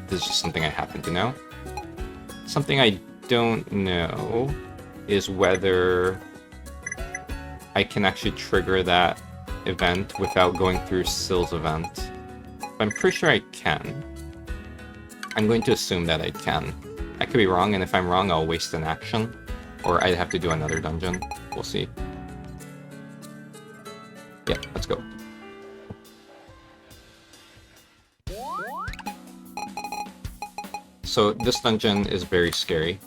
This is just something I happen to know. Something I don't know is whether I can actually trigger that event without going through Sill's event. I'm pretty sure I can. I'm going to assume that I can. I could be wrong, and if I'm wrong, I'll waste an action. Or I'd have to do another dungeon. We'll see. Yeah, let's go. So this dungeon is very scary.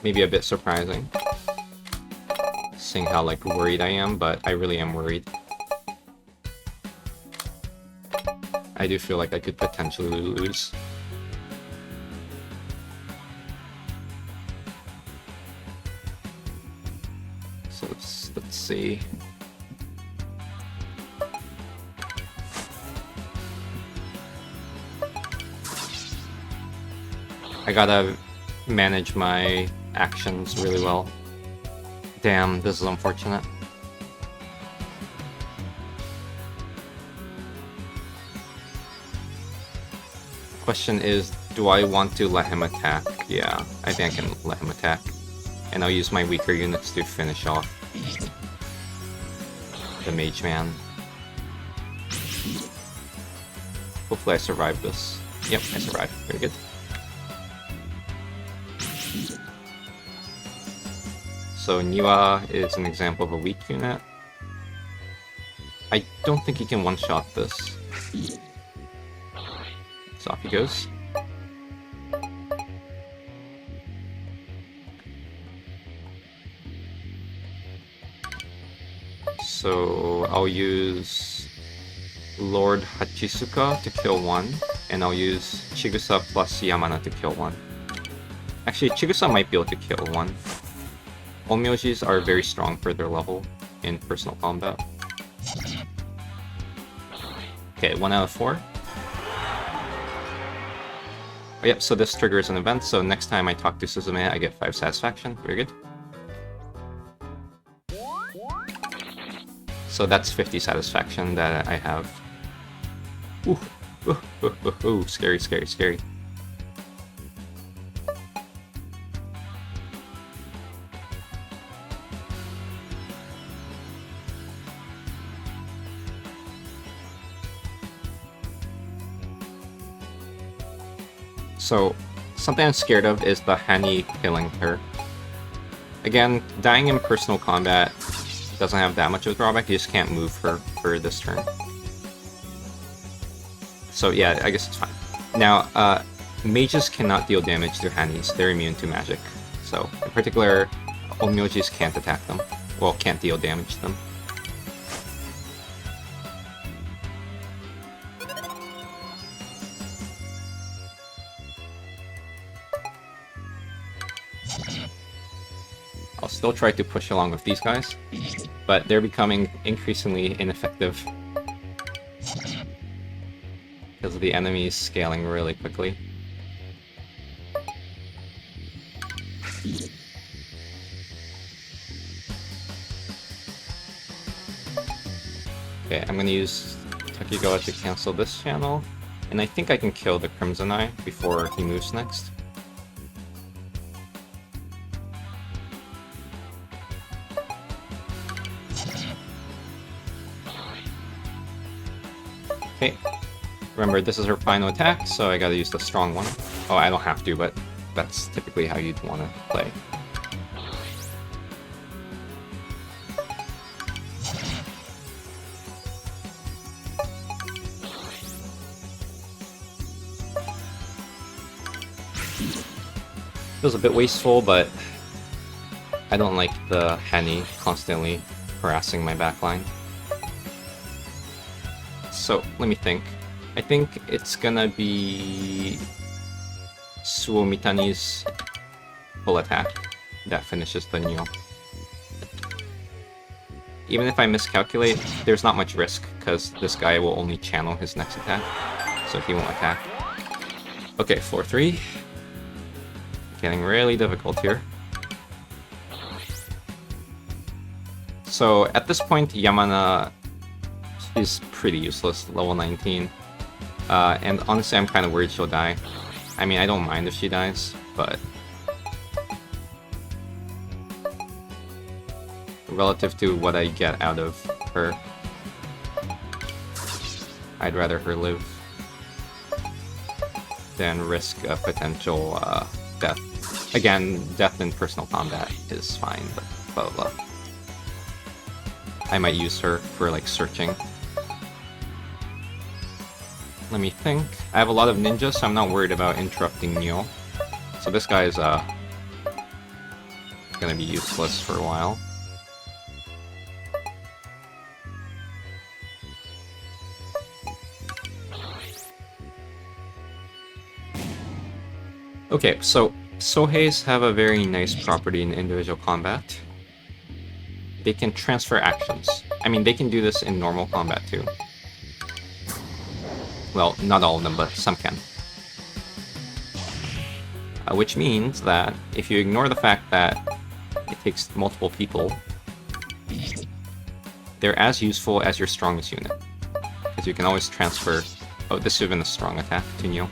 Maybe a bit surprising, seeing how like worried I am, but I really am worried. I do feel like I could potentially lose. So let's see. I gotta manage my actions really well. Damn, this is unfortunate. Question is, do I want to let him attack? Yeah, I think I can let him attack. And I'll use my weaker units to finish off the Mage Man. Hopefully I survive this. Yep, I survived. Very good. So Niwa is an example of a weak unit. I don't think he can one-shot this. So off he goes. So I'll use Lord Hachisuka to kill one, and I'll use Chigusa plus Yamana to kill one. Actually, Chigusa might be able to kill one. Onmyojis are very strong for their level in personal combat. Okay, 1 out of 4. Oh, yep, so this triggers an event, so next time I talk to Suzume, I get 5 satisfaction. Very good. So that's 50 satisfaction that I have. Ooh, ooh, ooh, ooh, ooh. Scary, scary, scary. So, something I'm scared of is the Hani killing her. Again, dying in personal combat doesn't have that much of a drawback, you just can't move her for this turn. So yeah, I guess it's fine. Now, mages cannot deal damage to Hanis, they're immune to magic. So, in particular, Onmyojis can't attack them. Well, can't deal damage to them. I'll still try to push along with these guys, but they're becoming increasingly ineffective because of the enemies scaling really quickly. Okay, I'm gonna use Takigawa to cancel this channel, and I think I can kill the Crimson Eye before he moves next. Okay, remember this is her final attack, so I gotta use the strong one. Oh, I don't have to, but that's typically how you'd want to play. Feels a bit wasteful, but I don't like the Hani constantly harassing my backline. So, let me think. I think it's gonna be Suomitani's full attack that finishes the Neo. Even if I miscalculate, there's not much risk, because this guy will only channel his next attack, so he won't attack. Okay, 4-3. Getting really difficult here. So, at this point, Yamana is pretty useless, level 19. And honestly, I'm kind of worried she'll die. I mean, I don't mind if she dies, but relative to what I get out of her, I'd rather her live than risk a potential death. Again, death in personal combat is fine, but blah blah blah. I might use her for like searching. Let me think. I have a lot of ninjas, so I'm not worried about interrupting Neo. So this guy is gonna be useless for a while. Okay, so Soheis have a very nice property in individual combat. They can transfer actions. I mean, they can do this in normal combat too. Well, not all of them, but some can. Which means that if you ignore the fact that it takes multiple people, they're as useful as your strongest unit. Because you can always transfer... Oh, this should have been a strong attack to Neo.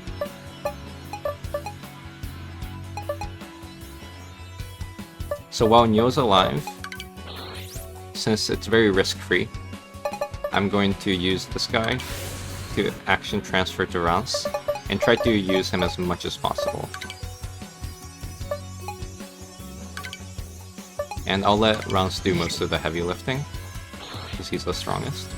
So while Neo's alive, since it's very risk-free, I'm going to use this guy to action transfer to Rance, and try to use him as much as possible. And I'll let Rance do most of the heavy lifting, because he's the strongest.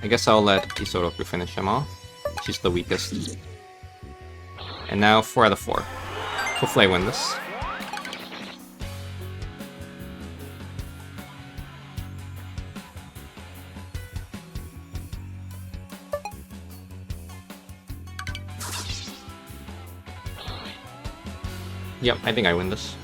I guess I'll let Isoroku finish him off. She's the weakest. And now 4 out of 4. Hopefully I win this. Yep, I think I win this.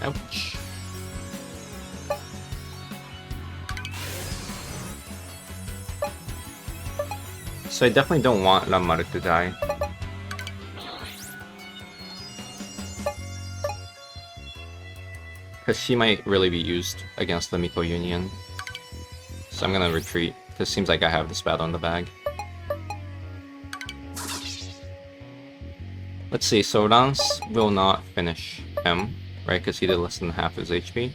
Ouch. So I definitely don't want Ranmaru to die. Because she might really be used against the Miko Union. So I'm gonna retreat, because it seems like I have this battle in the bag. Let's see, so Rance will not finish him, right? Because he did less than half his HP.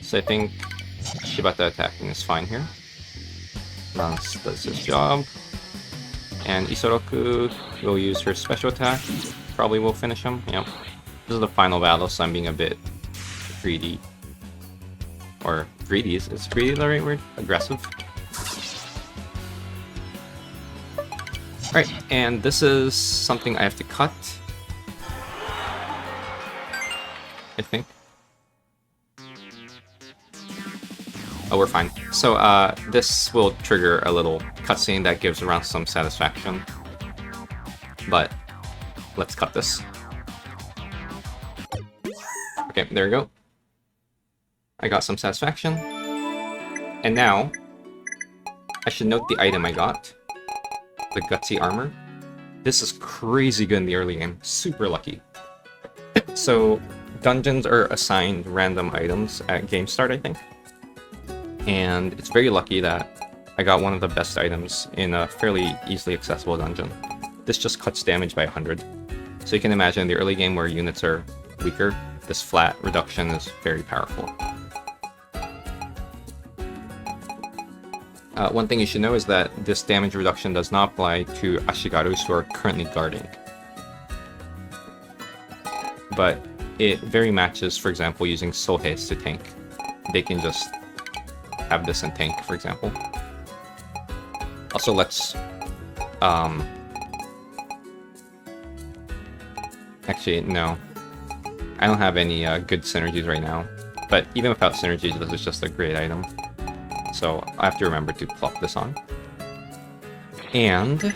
So I think Shibata attacking is fine here. Rance does his job. And Isoroku will use her special attack. Probably will finish him. Yep. This is the final battle, so I'm being a bit greedy. Or greedy, is greedy the right word? Aggressive. Alright, and this is something I have to cut. I think. Oh, we're fine. So, this will trigger a little cutscene that gives Rance some satisfaction. But, let's cut this. Okay, there we go. I got some satisfaction. And now, I should note the item I got. The Gutsy Armor. This is crazy good in the early game. Super lucky. So, dungeons are assigned random items at game start, I think. And it's very lucky that I got one of the best items in a fairly easily accessible dungeon. This just cuts damage by 100. So you can imagine in the early game where units are weaker, this flat reduction is very powerful. One thing you should know is that this damage reduction does not apply to Ashigarus who are currently guarding. But it very matches, for example, using Soheis to tank. They can just have this in tank, for example. Also, let's... Actually, no. I don't have any good synergies right now. But even without synergies, this is just a great item. So I have to remember to plop this on. And...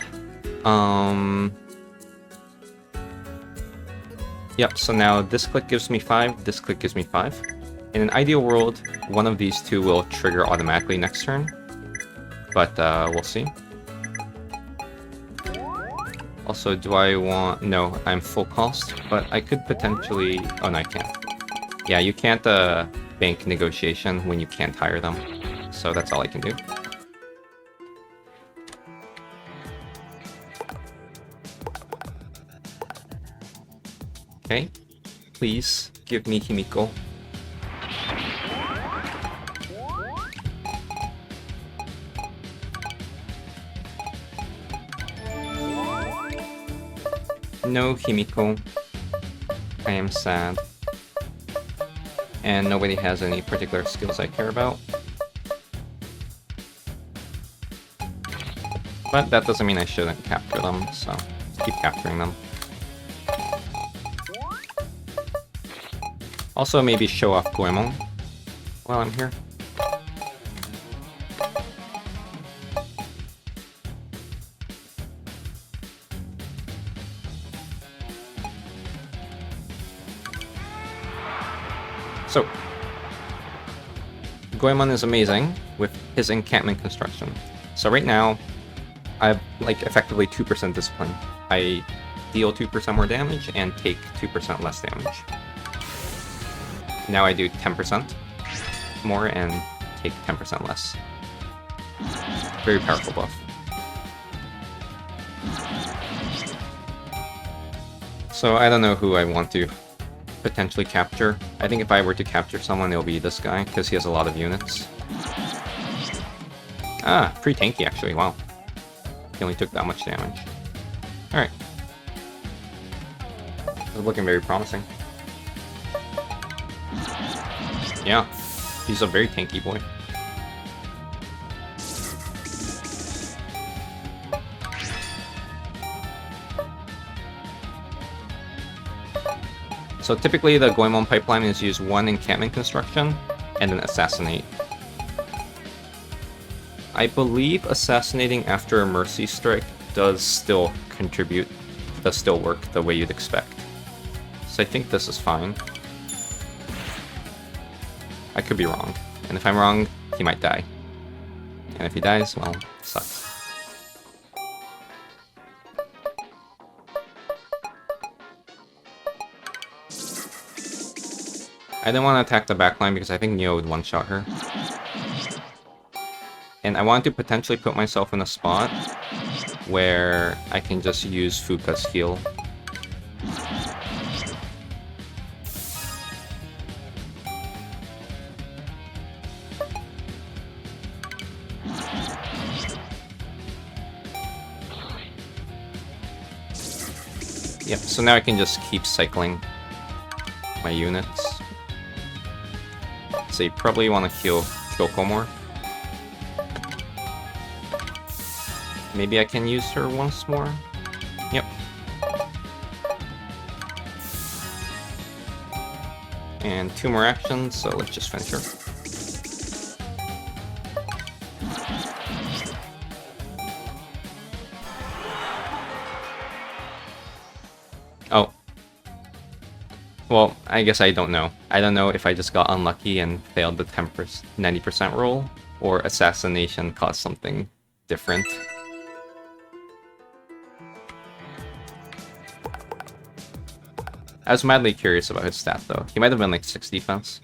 Yep, so now this click gives me 5, this click gives me 5. In an ideal world, one of these two will trigger automatically next turn. But we'll see. Also, do I want... No, I'm full cost, but I could potentially... Oh, no, I can't. Yeah, you can't bank negotiation when you can't hire them. So that's all I can do. Okay. Please, give me Himiko. No Himiko. I am sad. And nobody has any particular skills I care about. But that doesn't mean I shouldn't capture them, so keep capturing them. Also, maybe show off Goemon while I'm here. So, Goemon is amazing with his encampment construction. So right now, I have like effectively 2% discipline. I deal 2% more damage and take 2% less damage. Now I do 10% more and take 10% less. Very powerful buff. So I don't know who I want to potentially capture. I think if I were to capture someone, it'll be this guy, because he has a lot of units. Ah, pretty tanky actually, wow. He only took that much damage. Alright. This is looking very promising. Yeah, he's a very tanky boy. So typically the Goemon pipeline is use 1 encampment construction and then assassinate. I believe assassinating after a mercy strike does still contribute, does still work the way you'd expect. So I think this is fine. I could be wrong, and if I'm wrong, he might die. And if he dies, well, sucks. I didn't want to attack the backline because I think Neo would one-shot her. And I wanted to potentially put myself in a spot where I can just use Fuka's heal. Yep, so now I can just keep cycling my units. So you probably want to heal Kyoko more. Maybe I can use her once more. Yep. And 2 more actions, so let's just finish her. Oh. Well, I guess I don't know. I don't know if I just got unlucky and failed the 90% roll, or assassination caused something different. I was madly curious about his stat though. He might have been like 6 defense.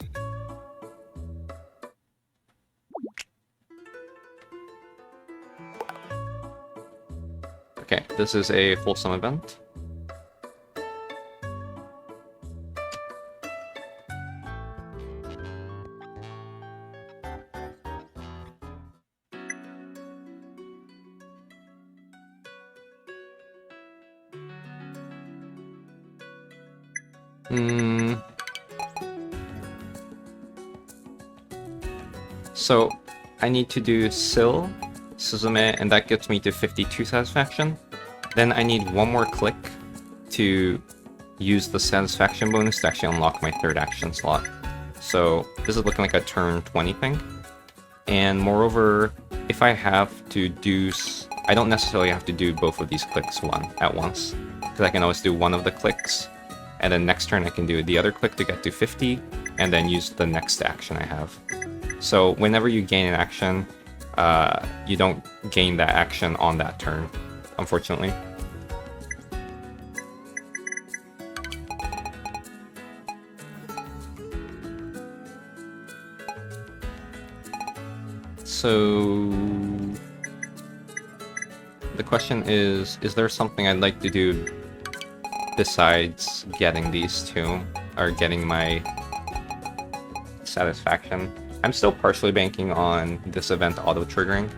Okay, this is a wholesome event. So I need to do Syl, Suzume, and that gets me to 52 satisfaction. Then I need 1 more click to use the satisfaction bonus to actually unlock my 3rd action slot. So this is looking like a turn 20 thing. And moreover, if I have to do... I don't necessarily have to do both of these clicks at once, because I can always do 1 of the clicks, and then next turn I can do the other click to get to 50, and then use the next action I have. So whenever you gain an action, you don't gain that action on that turn, unfortunately. So the question is there something I'd like to do besides getting these 2, or getting my satisfaction? I'm still partially banking on this event auto-triggering.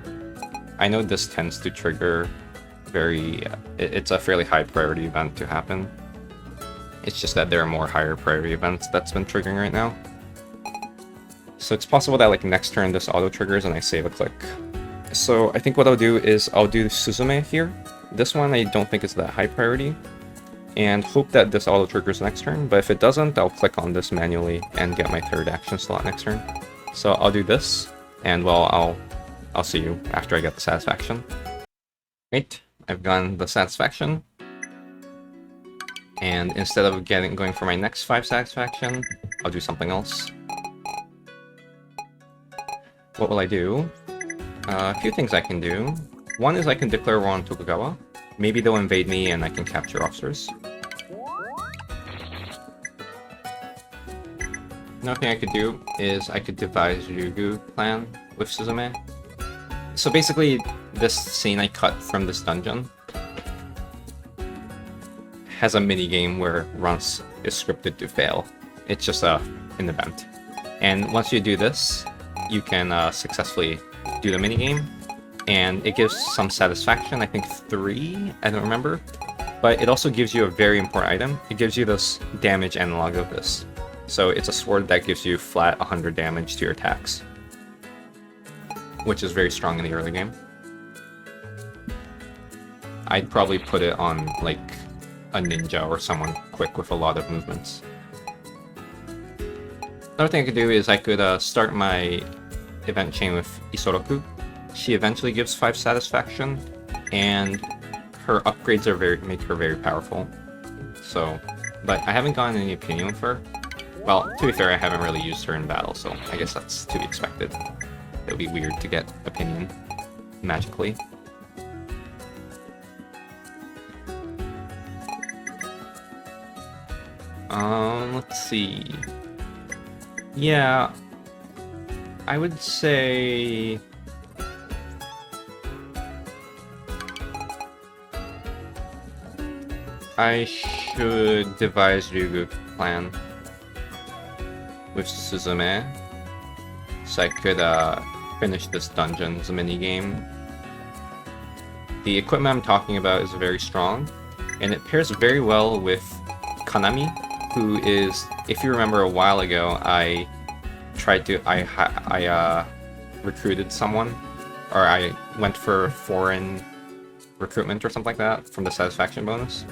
I know this tends to trigger it's a fairly high priority event to happen. It's just that there are more higher priority events that's been triggering right now. So it's possible that like next turn this auto-triggers and I save a click. So I think what I'll do is I'll do Suzume here. This one I don't think is that high priority, and hope that this auto triggers next turn, but if it doesn't, I'll click on this manually and get my third action slot next turn. So I'll do this, and well, I'll see you after I get the satisfaction. Right, I've gotten the satisfaction, and instead of going for my next 5 satisfaction, I'll do something else. What will I do? A few things I can do. One is I can declare war on Tokugawa. Maybe they'll invade me and I can capture officers. Another thing I could do is I could devise Ryugu plan with Suzume. So basically, this scene I cut from this dungeon has a mini-game where Rance is scripted to fail. It's just an event. And once you do this, you can successfully do the minigame, and it gives some satisfaction, I think 3, I don't remember, but it also gives you a very important item. It gives you this damage analog of this. So it's a sword that gives you flat 100 damage to your attacks, which is very strong in the early game. I'd probably put it on, like, a ninja or someone quick with a lot of movements. Another thing I could do is I could start my event chain with Isoroku. She eventually gives 5 satisfaction, and her upgrades make her very powerful. So, but I haven't gotten any opinion with her. Well, to be fair, I haven't really used her in battle, so I guess that's to be expected. It would be weird to get opinion magically. Let's see. Yeah, I would say I should devise Ryugu plan with Suzume, so I could finish this dungeon's minigame. The equipment I'm talking about is very strong, and it pairs very well with Kanami, who is, if you remember a while ago, I recruited someone, or I went for foreign recruitment or something like that from the satisfaction bonus.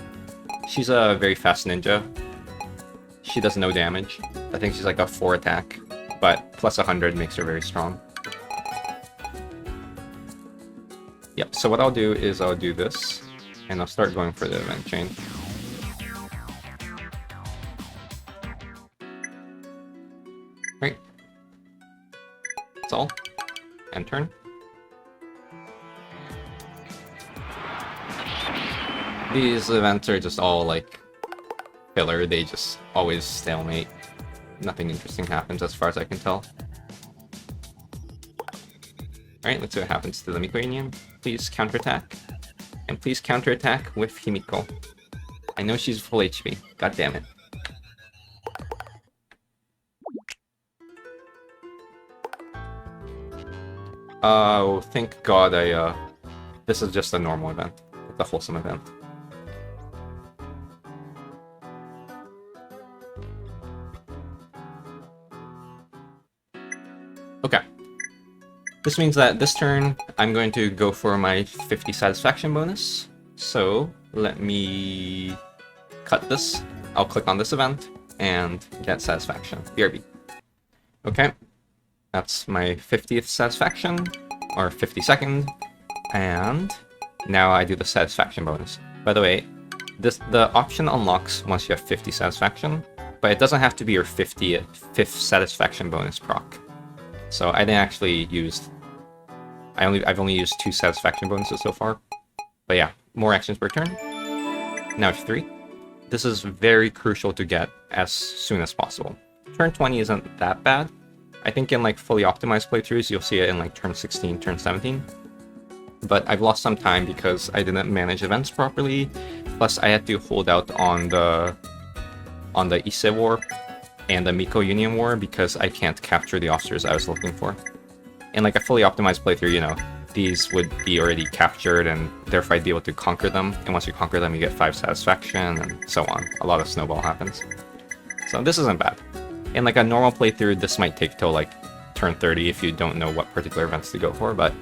She's a very fast ninja. She does no damage. I think she's like a 4 attack, but plus 100 makes her very strong. Yep, so what I'll do is I'll do this, and I'll start going for the event chain. Right. That's all. End turn. These events are just all like filler, they just always stalemate. Nothing interesting happens as far as I can tell. Alright, let's see what happens to the Miko Union. Please counterattack. And please counterattack with Himiko. I know she's full HP. God damn it. Oh, thank God this is just a normal event. It's a wholesome event. Okay. This means that this turn, I'm going to go for my 50 satisfaction bonus. So, let me cut this. I'll click on this event and get satisfaction. BRB. Okay. That's my 50th satisfaction, or 52nd, and now I do the satisfaction bonus. By the way, the option unlocks once you have 50 satisfaction, but it doesn't have to be your 55th satisfaction bonus proc. So I didn't actually use... I've only used 2 satisfaction bonuses so far. But yeah, more actions per turn. Now it's 3. This is very crucial to get as soon as possible. Turn 20 isn't that bad. I think in like fully optimized playthroughs, you'll see it in like turn 16, turn 17. But I've lost some time because I didn't manage events properly. Plus, I had to hold out on the Ise War and the Miko Union War because I can't capture the officers I was looking for. In like a fully optimized playthrough, you know, these would be already captured and therefore I'd be able to conquer them. And once you conquer them, you get 5 satisfaction and so on. A lot of snowball happens. So this isn't bad. In like a normal playthrough, this might take till like turn 30 if you don't know what particular events to go for, but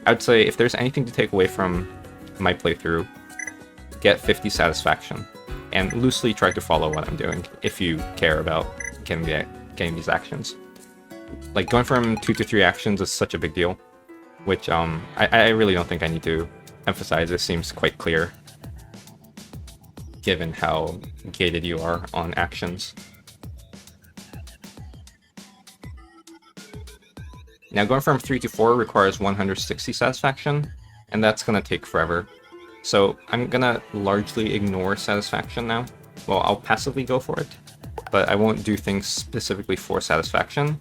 I'd say if there's anything to take away from my playthrough, get 50 satisfaction, and loosely try to follow what I'm doing if you care about getting these actions. Like, going from 2 to 3 actions is such a big deal, which I really don't think I need to emphasize. It seems quite clear, given how gated you are on actions. Now, going from 3 to 4 requires 160 satisfaction, and that's gonna take forever. So I'm gonna largely ignore satisfaction now. Well, I'll passively go for it, but I won't do things specifically for satisfaction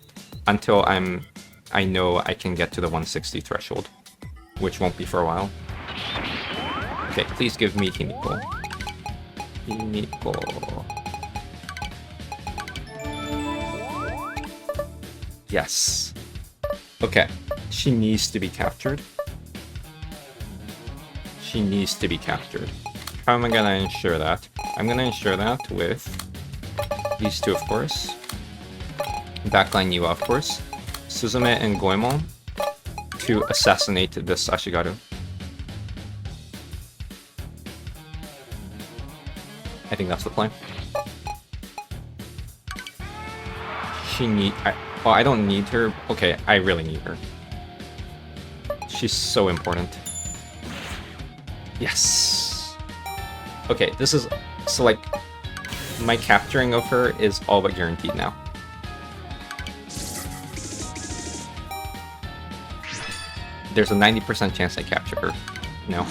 until I know I can get to the 160 threshold, which won't be for a while. Okay, please give me Himiko. Himiko. Yes. Okay, she needs to be captured. She needs to be captured. How am I gonna ensure that? I'm gonna ensure that with these two, of course. Backline Yua, of course. Suzume and Goemon to assassinate this Ashigaru. I think that's the plan. I don't need her. Okay, I really need her. She's so important. Yes! Okay, this is... So, like, my capturing of her is all but guaranteed now. There's a 90% chance I capture her. No.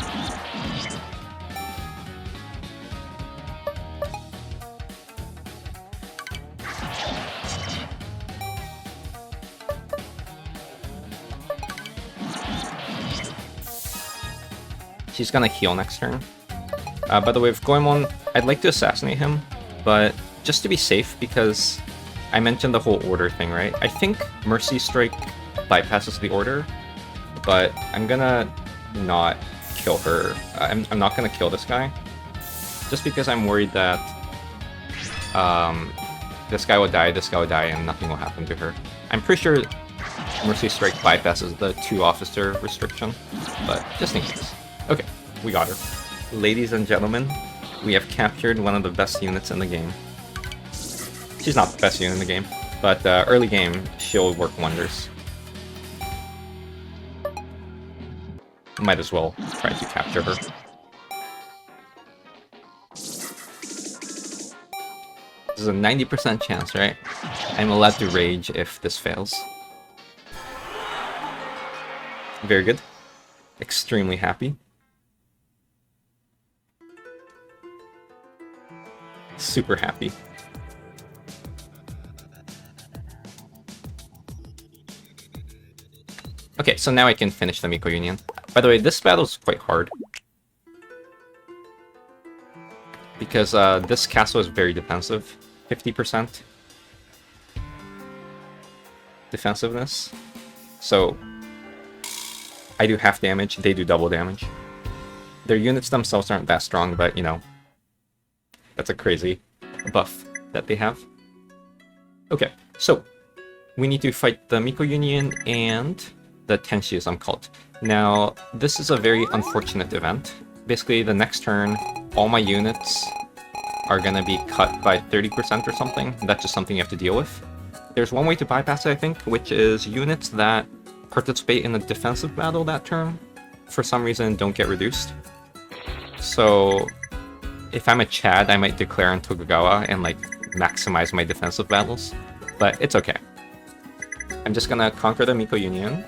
She's gonna heal next turn. By the way, with Goemon, I'd like to assassinate him, but just to be safe, because I mentioned the whole order thing, right? I think Mercy Strike bypasses the order, but I'm gonna not kill her. I'm not gonna kill this guy, just because I'm worried that this guy will die, and nothing will happen to her. I'm pretty sure Mercy Strike bypasses the 2-officer restriction, but just in case. Okay, we got her. Ladies and gentlemen, we have captured one of the best units in the game. She's not the best unit in the game, but early game, she'll work wonders. Might as well try to capture her. This is a 90% chance, right? I'm allowed to rage if this fails. Very good. Extremely happy. Super happy. Okay, so now I can finish the Miko Union. By the way, this battle is quite hard, because this castle is very defensive. 50% defensiveness. So I do half damage, they do double damage. Their units themselves aren't that strong, but you know, that's a crazy buff that they have. Okay, so we need to fight the Miko Union and the Tenshism cult. Now, this is a very unfortunate event. Basically, the next turn, all my units are gonna be cut by 30% or something. That's just something you have to deal with. There's one way to bypass it, I think, which is units that participate in a defensive battle that turn, for some reason, don't get reduced. So, if I'm a Chad, I might declare on Tokugawa and, like, maximize my defensive battles. But it's okay. I'm just gonna conquer the Miko Union.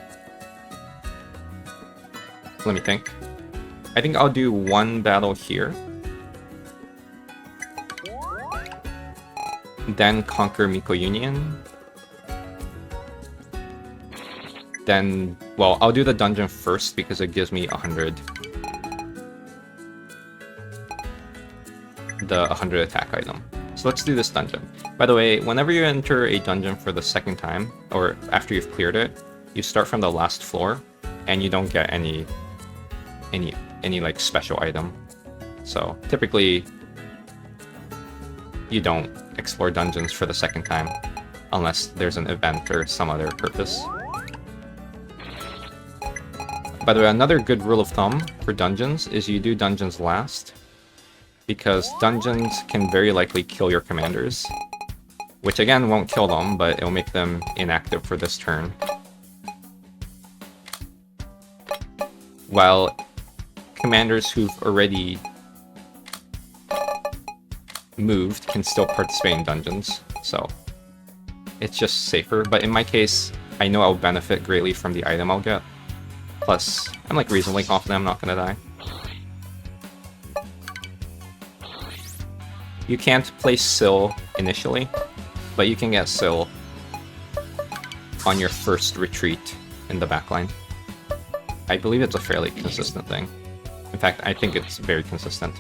Let me think. I think I'll do one battle here. Then conquer Miko Union. Then, well, I'll do the dungeon first because it gives me 100. The 100 attack item. So let's do this dungeon. By the way, whenever you enter a dungeon for the second time, or after you've cleared it, you start from the last floor, and you don't get any like special item. So typically, you don't explore dungeons for the second time unless there's an event or some other purpose. By the way, another good rule of thumb for dungeons is you do dungeons last, because dungeons can very likely kill your commanders, which again won't kill them, but it'll make them inactive for this turn. While commanders who've already moved can still participate in dungeons, so it's just safer. But in my case, I know I'll benefit greatly from the item I'll get. Plus, I'm like reasonably confident I'm not gonna die. You can't place Syl initially, but you can get Syl on your first retreat in the backline. I believe it's a fairly consistent thing. In fact, I think it's very consistent.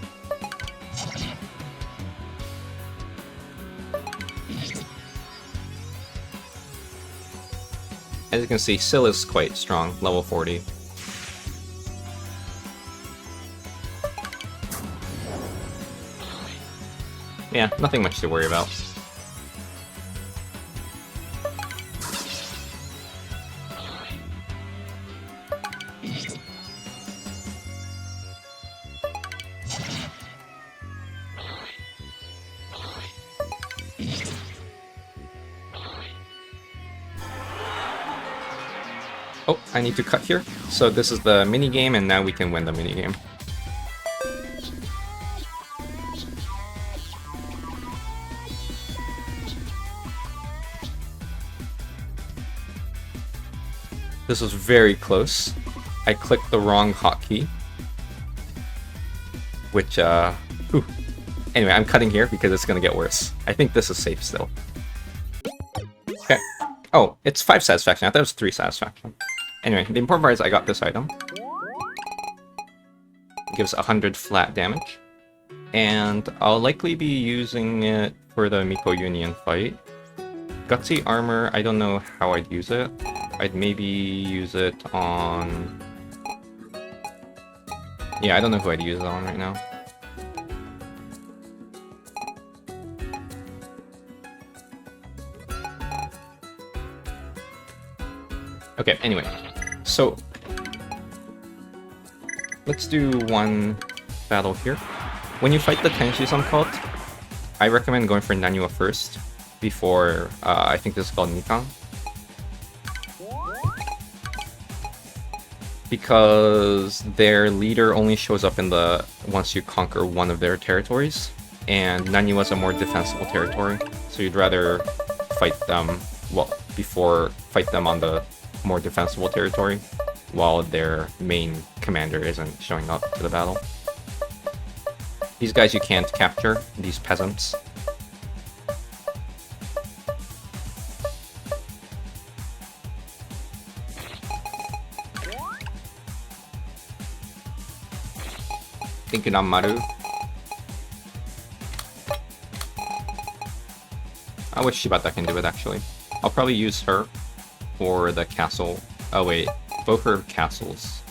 As you can see, Syl is quite strong, level 40. Yeah, nothing much to worry about. Oh, I need to cut here. So this is the minigame, and now we can win the minigame. This was very close. I clicked the wrong hotkey. Which, whew. Anyway, I'm cutting here because it's gonna get worse. I think this is safe still. Okay. Oh, it's 5 satisfaction. I thought it was 3 satisfaction. Anyway, the important part is I got this item. It gives 100 flat damage. And I'll likely be using it for the Miko Union fight. Gutsy armor, I don't know how I'd use it. I'd maybe use it on... Yeah, I don't know who I'd use it on right now. Okay, anyway. So, let's do one battle here. When you fight the Tenshi-san cult, I recommend going for Naniwa first, before, I think this is called Nikan. Because their leader only shows up in the once you conquer one of their territories, and Naniwa's a more defensible territory, so you'd rather fight them, well, before fight them on the more defensible territory, while their main commander isn't showing up to the battle. These guys you can't capture, these peasants. Thinking on Maru. I wish Shibata can do it actually. I'll probably use her for the castle. Oh wait, both her castles.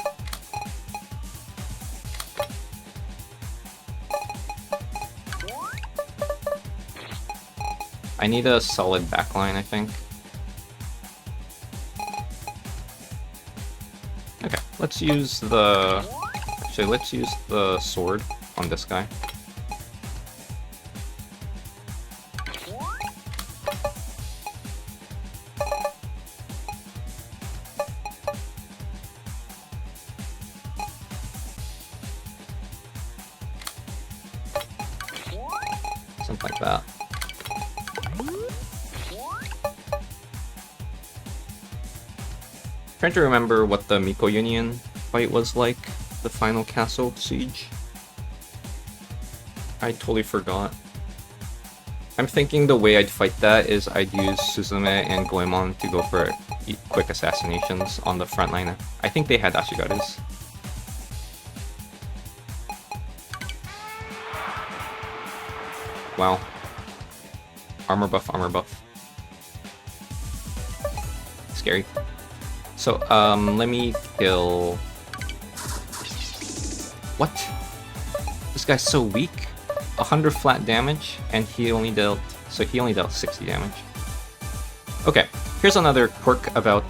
I need a solid backline, I think. Okay, let's use the... Actually, let's use the sword on this guy. Something like that. Trying to remember what the Miko Union fight was like. The final castle siege. I totally forgot. I'm thinking the way I'd fight that is I'd use Suzume and Goemon to go for quick assassinations on the front line. I think they had Ashigaras. Wow. Armor buff, armor buff. Scary. So, let me kill... What? This guy's so weak. 100 flat damage, and he only dealt... So he only dealt 60 damage. Okay, here's another quirk about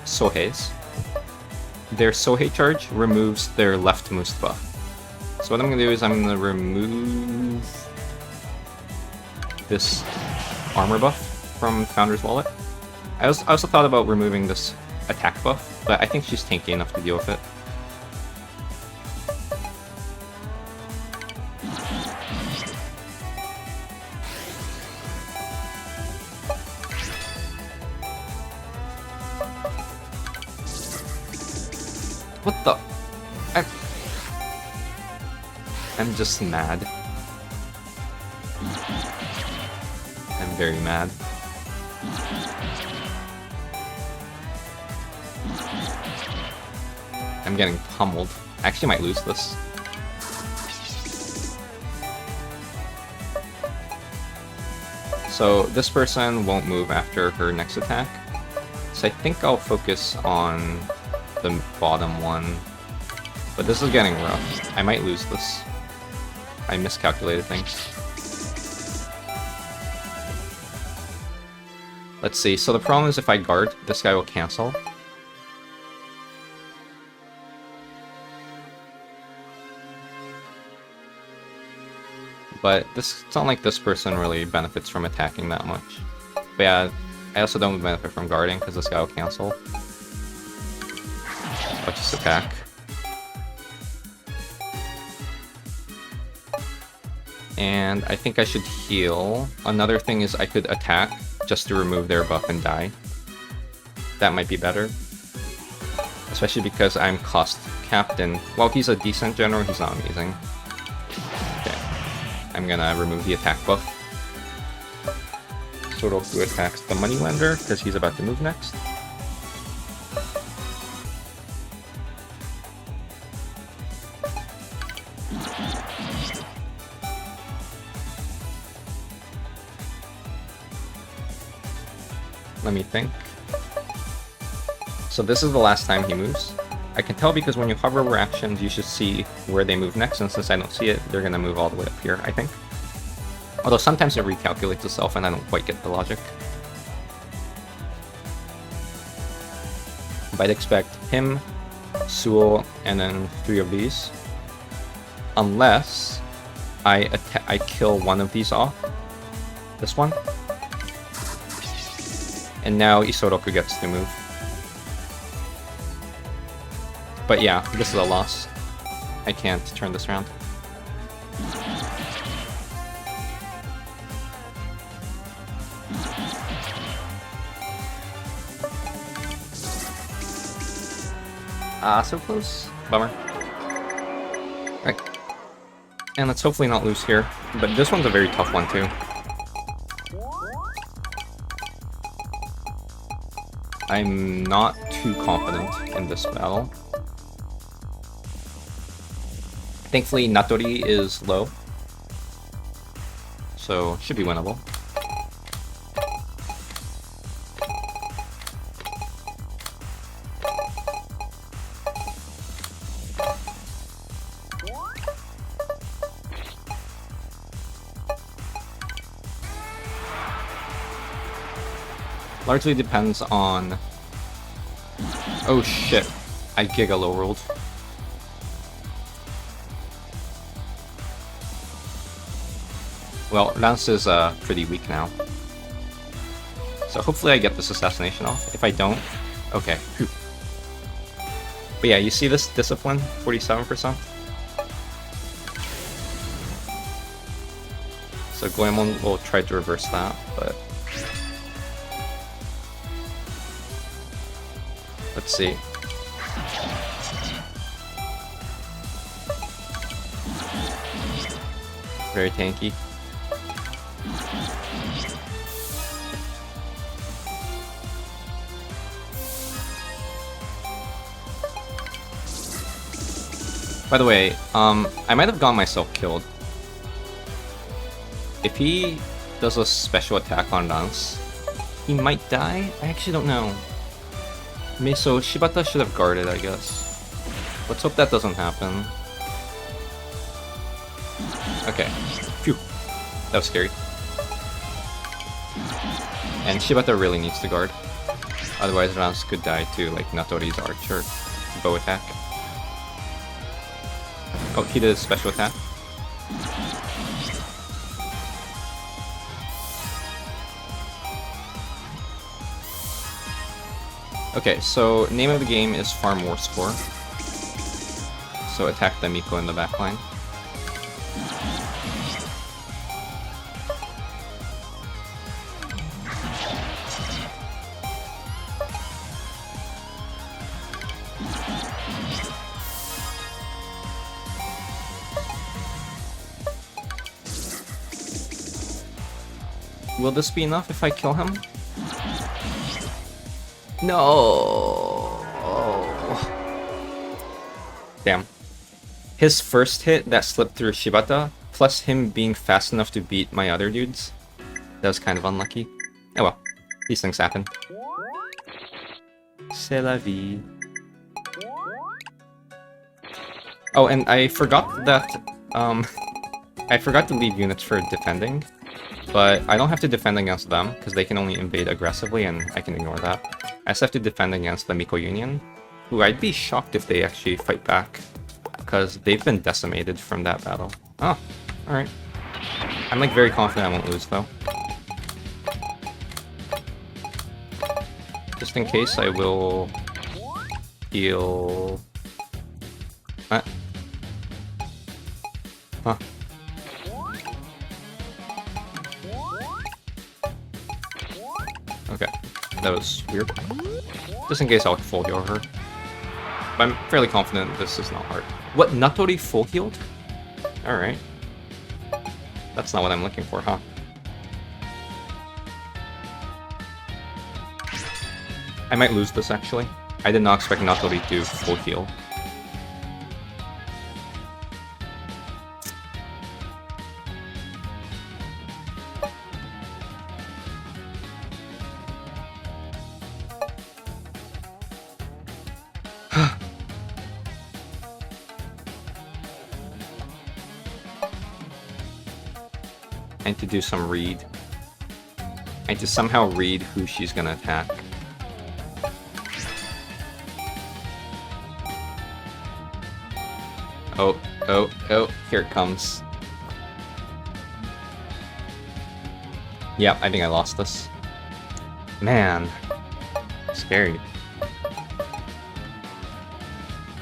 Soheis. their Sohei charge removes their leftmost buff. So what I'm going to do is I'm going to remove this armor buff from Founder's Wallet. I also thought about removing this attack buff, but I think she's tanky enough to deal with it. What the? I'm just mad. I'm very mad. I'm getting pummeled. I actually might lose this. So this person won't move after her next attack. So I think I'll focus on the bottom one. But this is getting rough. I might lose this. I miscalculated things. Let's see. So the problem is if I guard, this guy will cancel. But it's not like this person really benefits from attacking that much. But yeah, I also don't benefit from guarding because this guy will cancel. Let's just attack. And I think I should heal. Another thing is I could attack just to remove their buff and die. That might be better. Especially because I'm cost capped and while he's a decent general, he's not amazing. Okay. I'm gonna remove the attack buff. Sengoku attacks the moneylender because he's about to move next. Let me think. So this is the last time he moves. I can tell because when you hover over actions, you should see where they move next, and since I don't see it, they're gonna move all the way up here, I think. Although sometimes it recalculates itself and I don't quite get the logic. But I'd expect him, Suol, and then 3 of these. Unless I kill one of these off. This one. And now Isoroku gets to move. But yeah, this is a loss. I can't turn this around. So close. Bummer. Right. And let's hopefully not lose here. But this one's a very tough one too. I'm not too confident in this battle. Thankfully, Natori is low, so should be winnable. Largely depends on... Oh shit, I giga low rolled. Well, Rance is pretty weak now. So hopefully I get this assassination off. If I don't, okay. Whew. But yeah, you see this discipline? 47%? So Goemon will try to reverse that, but... Let's see. Very tanky. By the way, I might have gotten myself killed. If he does a special attack on Rance, he might die? I actually don't know. So Shibata should have guarded, I guess. Let's hope that doesn't happen. Okay. Phew. That was scary. And Shibata really needs to guard. Otherwise Rance could die to like Natori's archer. bow attack. Oh, he did a special attack. Okay, so name of the game is Farm War Score. So attack the Miko in the backline. Will this be enough if I kill him? No. Oh. Damn. His first hit that slipped through Shibata, plus him being fast enough to beat my other dudes, that was kind of unlucky. Oh well, these things happen. C'est la vie. Oh, and I forgot that, I forgot to leave units for defending. But I don't have to defend against them, because they can only invade aggressively, and I can ignore that. I just have to defend against the Miko Union, who I'd be shocked if they actually fight back, because they've been decimated from that battle. Oh, alright. I'm like very confident I won't lose, though. Just in case, I will heal... What? Huh. Okay, that was weird. Just in case I'll full heal her. But I'm fairly confident this is not hard. What, Natori full healed? Alright. That's not what I'm looking for, huh? I might lose this, actually. I did not expect Natori to full heal. I need to do some read. I need to somehow read who she's gonna attack. Oh, oh, oh, here it comes. Yeah, I think I lost this. Man. Scary.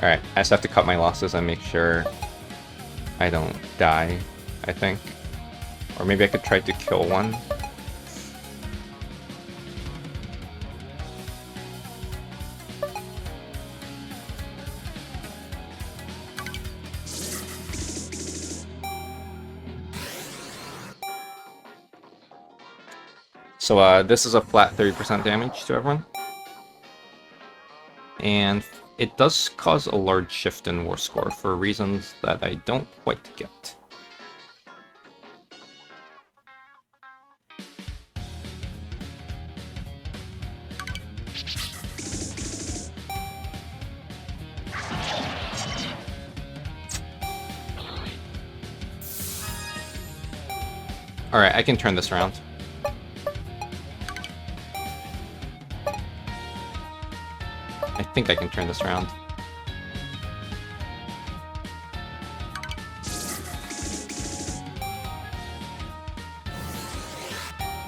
Alright, I just have to cut my losses and make sure I don't die, I think. Or maybe I could try to kill one. So this is a flat 30% damage to everyone. And it does cause a large shift in war score for reasons that I don't quite get. Alright, I can turn this around. I think I can turn this around.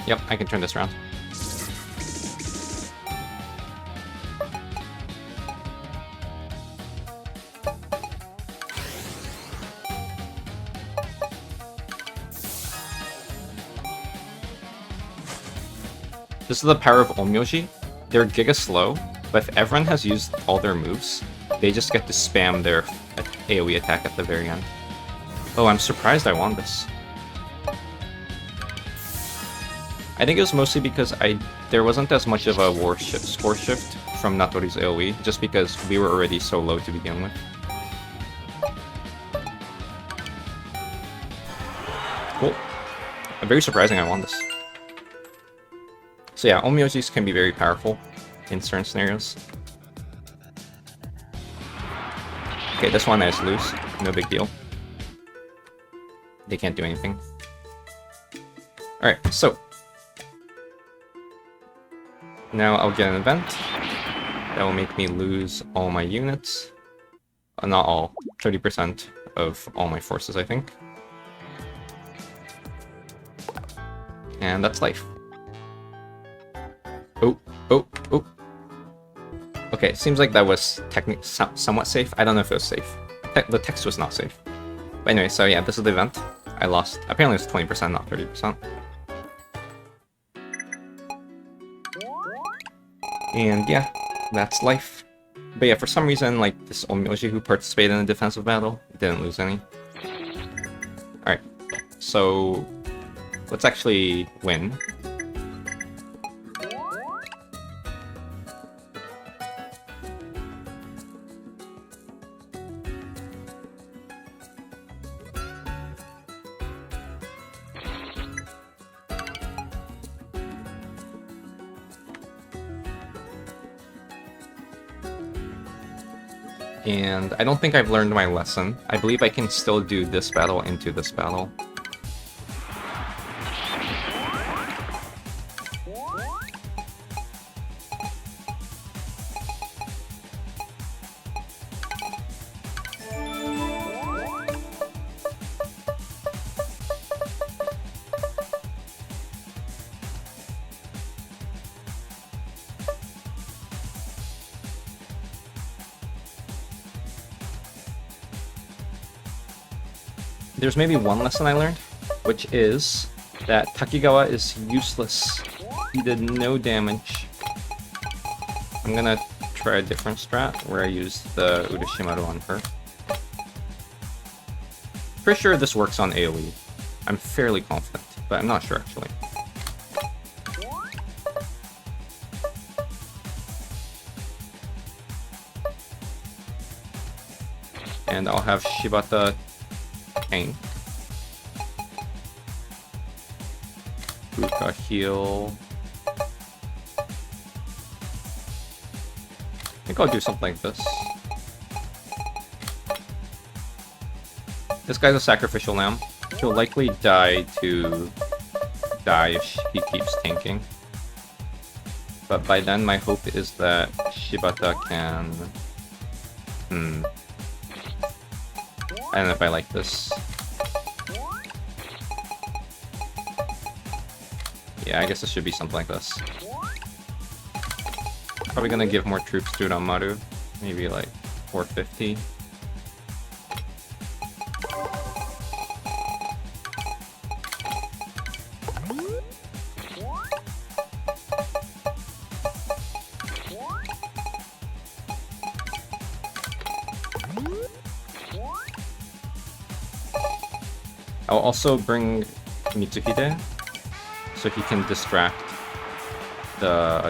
Yep, I can turn this around. This is the power of Onmyoji. They're giga slow, but if everyone has used all their moves, they just get to spam their AoE attack at the very end. Oh, I'm surprised I won this. I think it was mostly because there wasn't as much of a score shift from Natori's AoE, just because we were already so low to begin with. Cool. Very surprising I won this. So yeah, Onmyojis can be very powerful in certain scenarios. Okay, this one I just lose. No big deal. They can't do anything. Alright, so now I'll get an event That will make me lose all my units. Not all, 30% of all my forces, I think. And that's life. Oh, oh, oh. Okay, seems like that was somewhat safe. I don't know if it was safe. The text was not safe. But anyway, so yeah, this is the event. I lost. Apparently it's 20%, not 30%. And yeah, that's life. But yeah, for some reason, like, this Onmyoji who participated in a defensive battle didn't lose any. Alright, so let's actually win. And I don't think I've learned my lesson. I believe I can still do this battle into this battle. There's maybe one lesson I learned, which is that Takigawa is useless. He did no damage. I'm gonna try a different strat where I use the Urushimaru on her. Pretty sure this works on AoE. I'm fairly confident, but I'm not sure actually. And I'll have Shibata tank. Fuka heal. I think I'll do something like this. This guy's a sacrificial lamb. He'll likely die if he keeps tanking. But by then my hope is that Shibata can... I don't know if I like this. Yeah, I guess it should be something like this. Probably gonna give more troops to Ranmaru. Maybe like 450. I'll also bring Mitsuhide, so he can distract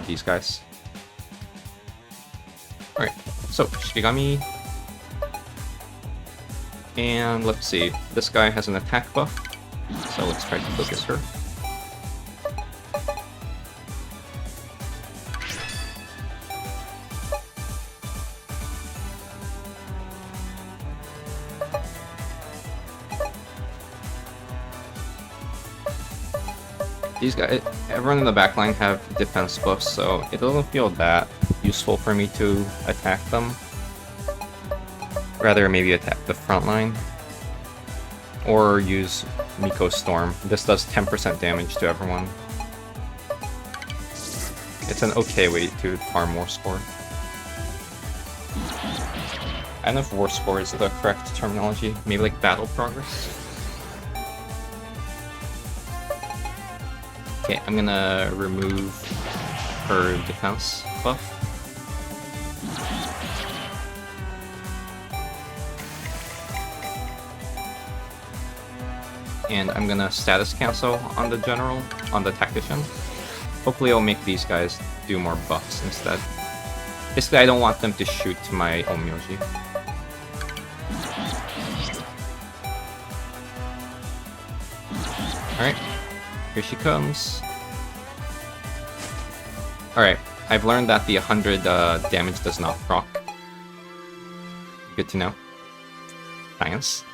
these guys. Alright, so Shigami. And let's see, this guy has an attack buff, so let's try to focus her. These guys, everyone in the backline have defense buffs, so it doesn't feel that useful for me to attack them. Rather, maybe attack the front line. Or use Miko's Storm. This does 10% damage to everyone. It's an okay way to farm War Score. I don't know if War Score is the correct terminology. Maybe like Battle Progress? Okay, I'm gonna remove her defense buff. And I'm gonna status cancel on the general, on the tactician. Hopefully it'll make these guys do more buffs instead. Basically, I don't want them to shoot my Onmyoji. Alright. Here she comes. Alright, I've learned that the 100 damage does not proc. Good to know. Science.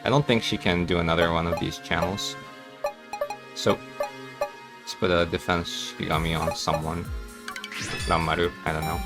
I don't think she can do another one of these channels. So, let's put a defense Shigami on someone. Ranmaru, I don't know.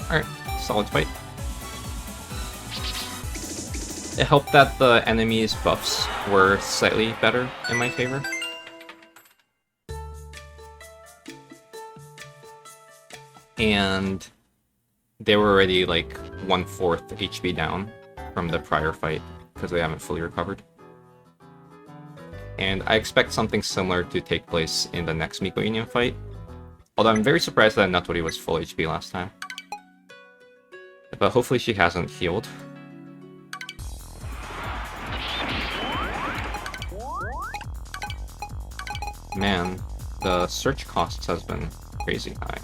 Alright, solid fight. It helped that the enemy's buffs were slightly better in my favor. And they were already like 1/4 HP down from the prior fight because they haven't fully recovered. And I expect something similar to take place in the next Miko Union fight. Although I'm very surprised that Natori was full HP last time. But hopefully she hasn't healed. Man, the search costs has been crazy high.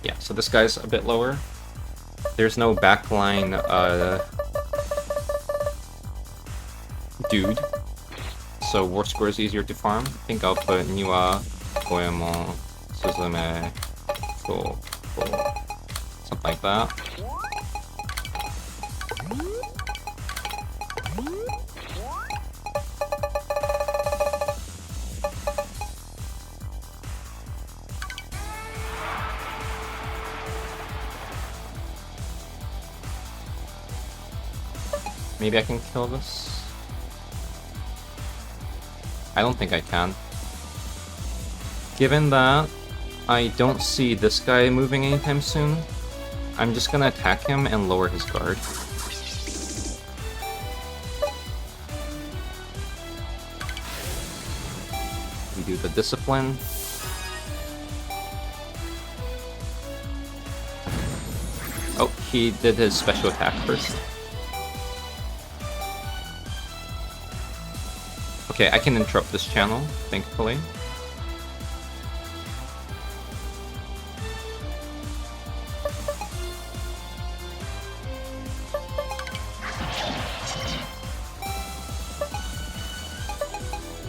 Yeah, so this guy's a bit lower. There's no backline dude, so war score is easier to farm. I think I'll put Niwa, Goemon, Suzume, Go, something like that. Maybe I can kill this? I don't think I can. Given that I don't see this guy moving anytime soon, I'm just gonna attack him and lower his guard. We do the discipline. Oh, he did his special attack first. Okay, I can interrupt this channel, thankfully.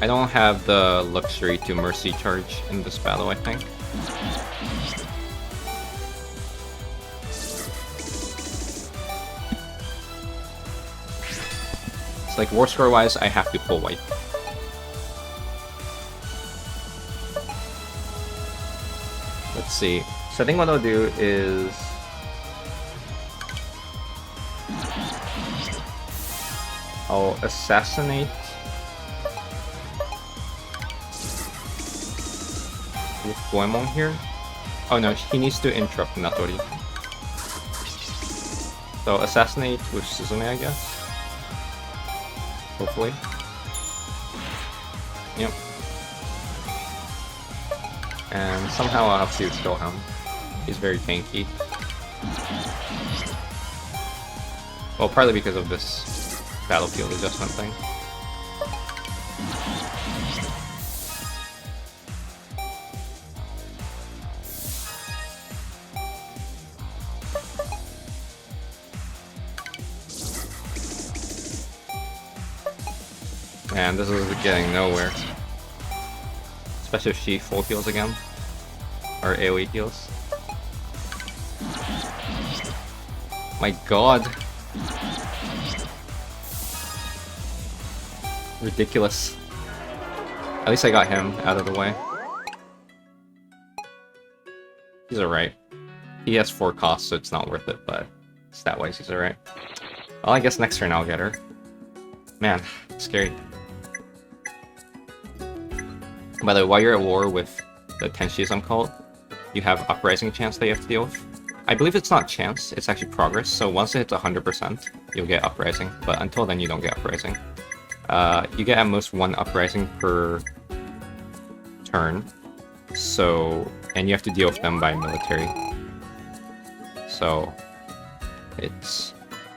I don't have the luxury to mercy charge in this battle, I think. It's like war score wise, I have to full wipe. Let's see. So I think what I'll do is I'll assassinate with Goemon here. Oh no, he needs to interrupt Natori. So assassinate with Suzume, I guess. Hopefully. Yep. And somehow I'll have to kill him. He's very tanky. Well, partly because of this battlefield adjustment thing. Man, this is getting nowhere. Especially if she full heals again. Or AoE heals. My god. Ridiculous. At least I got him out of the way. He's alright. He has 4 costs, so it's not worth it, but stat-wise he's alright. Well, I guess next turn I'll get her. Man, scary. By the way, while you're at war with the Tenshism cult, you have Uprising chance that you have to deal with. I believe it's not chance, it's actually progress, so once it hits 100%, you'll get Uprising, but until then you don't get Uprising. You get at most 1 Uprising per turn, so, and you have to deal with them by military. So,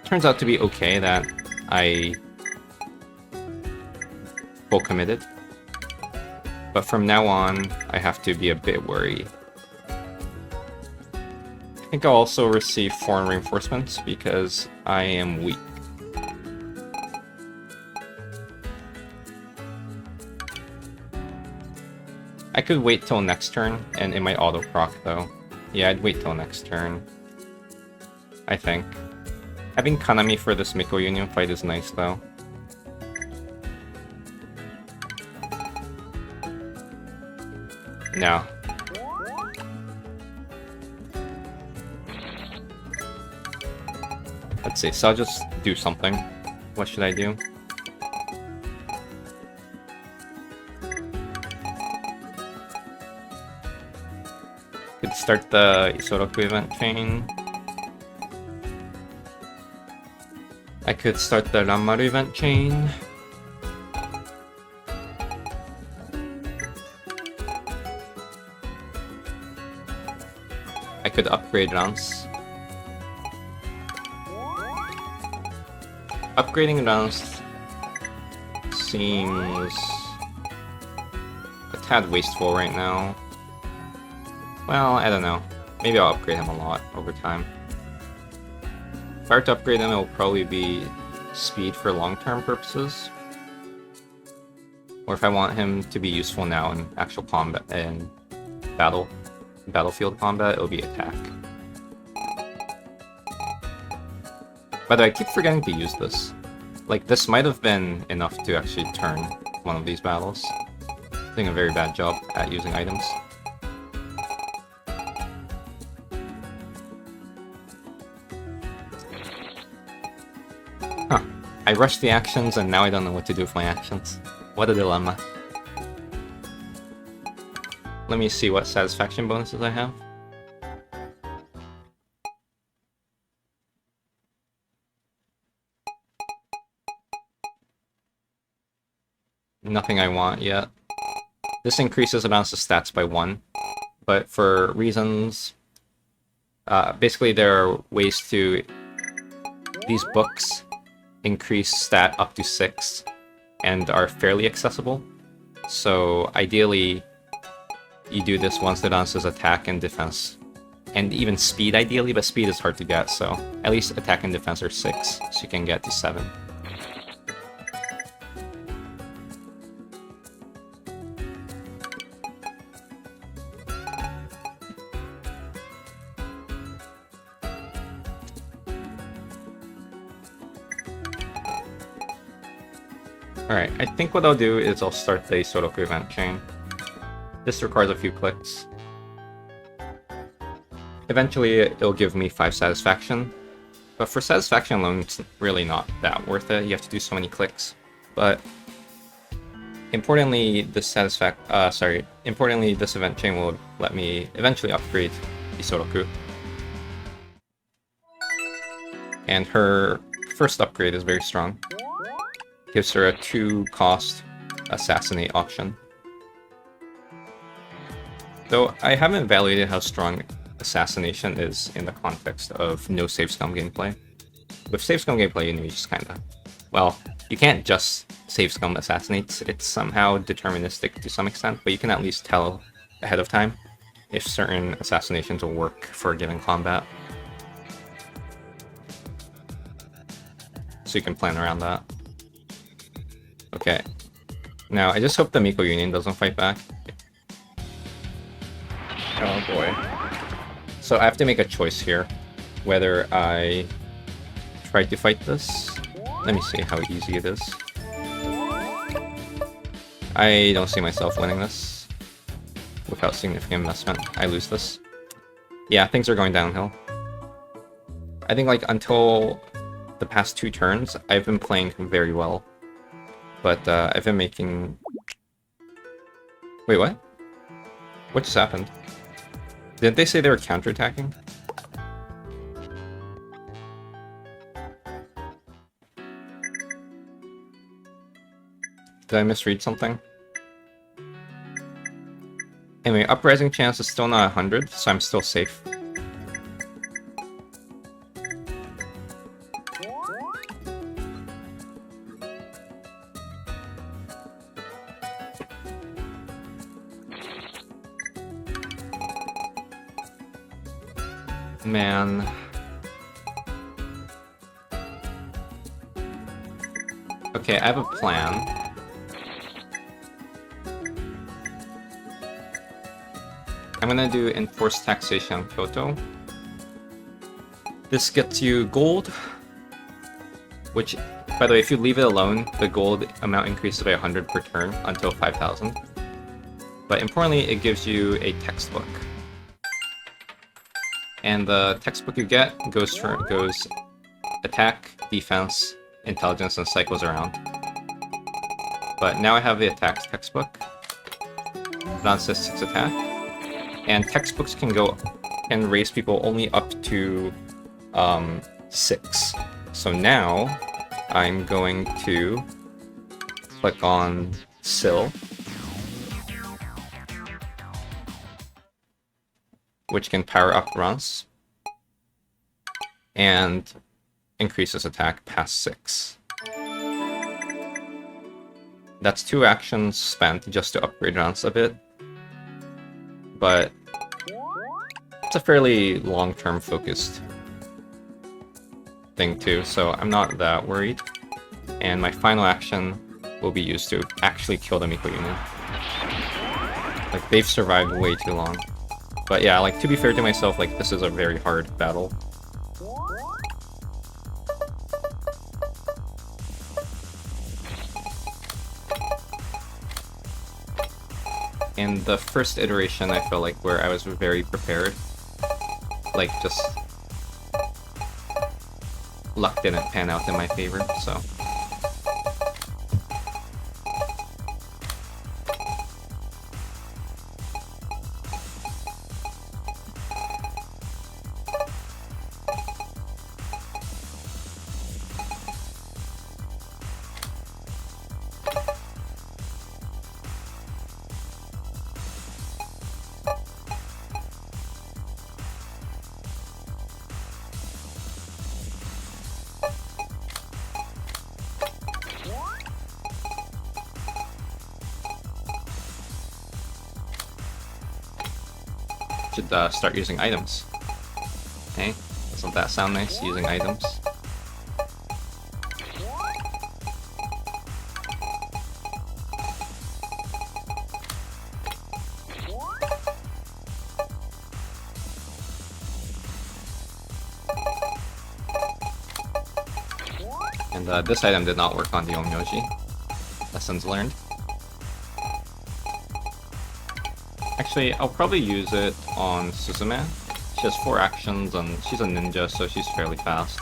turns out to be okay that I full committed. But from now on, I have to be a bit wary. I think I'll also receive foreign reinforcements because I am weak. I could wait till next turn, and it might auto-proc though. Yeah, I'd wait till next turn. I think. Having Kanami for this Miko Union fight is nice though. No. Let's see, so I'll just do something. What should I do? Could start the Isoroku event chain. I could start the Ranmaru event chain. I could upgrade Rance. Upgrading Rance seems a tad wasteful right now. Well, I don't know. Maybe I'll upgrade him a lot over time. If I were to upgrade him, it will probably be speed for long-term purposes. Or if I want him to be useful now in actual combat and battlefield combat, it'll be attack. By the way, I keep forgetting to use this. Like, this might have been enough to actually turn one of these battles. Doing a very bad job at using items. Huh. I rushed the actions and now I don't know what to do with my actions. What a dilemma. Let me see what satisfaction bonuses I have. Nothing I want yet. This increases Amounts' stats by 1, but for reasons... basically there are ways to... These books increase stat up to 6 and are fairly accessible. So ideally, you do this once it announces attack and defense. And even speed ideally, but speed is hard to get, so at least attack and defense are 6, so you can get to 7. Alright, I think what I'll do is I'll start the Sodoku event chain. This requires a few clicks. Eventually, it'll give me 5 satisfaction. But for satisfaction alone, it's really not that worth it. You have to do so many clicks. But importantly, this event chain will let me eventually upgrade Isoroku. And her first upgrade is very strong. Gives her a 2-cost assassinate option. Though I haven't evaluated how strong assassination is in the context of no savescum gameplay. With savescum gameplay, you just kinda... Well, you can't just savescum assassinates, it's somehow deterministic to some extent, but you can at least tell ahead of time if certain assassinations will work for a given combat. So you can plan around that. Okay. Now, I just hope the Miko Union doesn't fight back. Oh boy. So I have to make a choice here. Whether I try to fight this. Let me see how easy it is. I don't see myself winning this. Without significant investment. I lose this. Yeah, things are going downhill. I think like until the past 2 turns, I've been playing very well. But I've been making... Wait, what? What just happened? Didn't they say they were counterattacking? Did I misread something? Anyway, uprising chance is still not 100, so I'm still safe. Man. Okay, I have a plan. I'm gonna do enforced taxation on Kyoto. This gets you gold, which, by the way, if you leave it alone, the gold amount increases by 100 per turn until 5,000. But importantly, it gives you a textbook. And the textbook you get goes attack, defense, intelligence, and cycles around. But now I have the attack textbook. Now it says 6 attack. And textbooks can raise people only up to 6. So now I'm going to click on Sill, which can power up Rance and increases attack past 6. That's 2 actions spent just to upgrade Rance a bit, but it's a fairly long-term focused thing too, so I'm not that worried. And my final action will be used to actually kill the Miko unit. Like, they've survived way too long. But yeah, like, to be fair to myself, like, this is a very hard battle. In the first iteration, I felt like where I was very prepared. Like, just luck didn't pan out in my favor, so. Should start using items. Hey, doesn't that sound nice, using items? And this item did not work on the Onmyoji. Lessons learned. Actually, I'll probably use it on Suzume. She has 4 actions and she's a ninja, so she's fairly fast.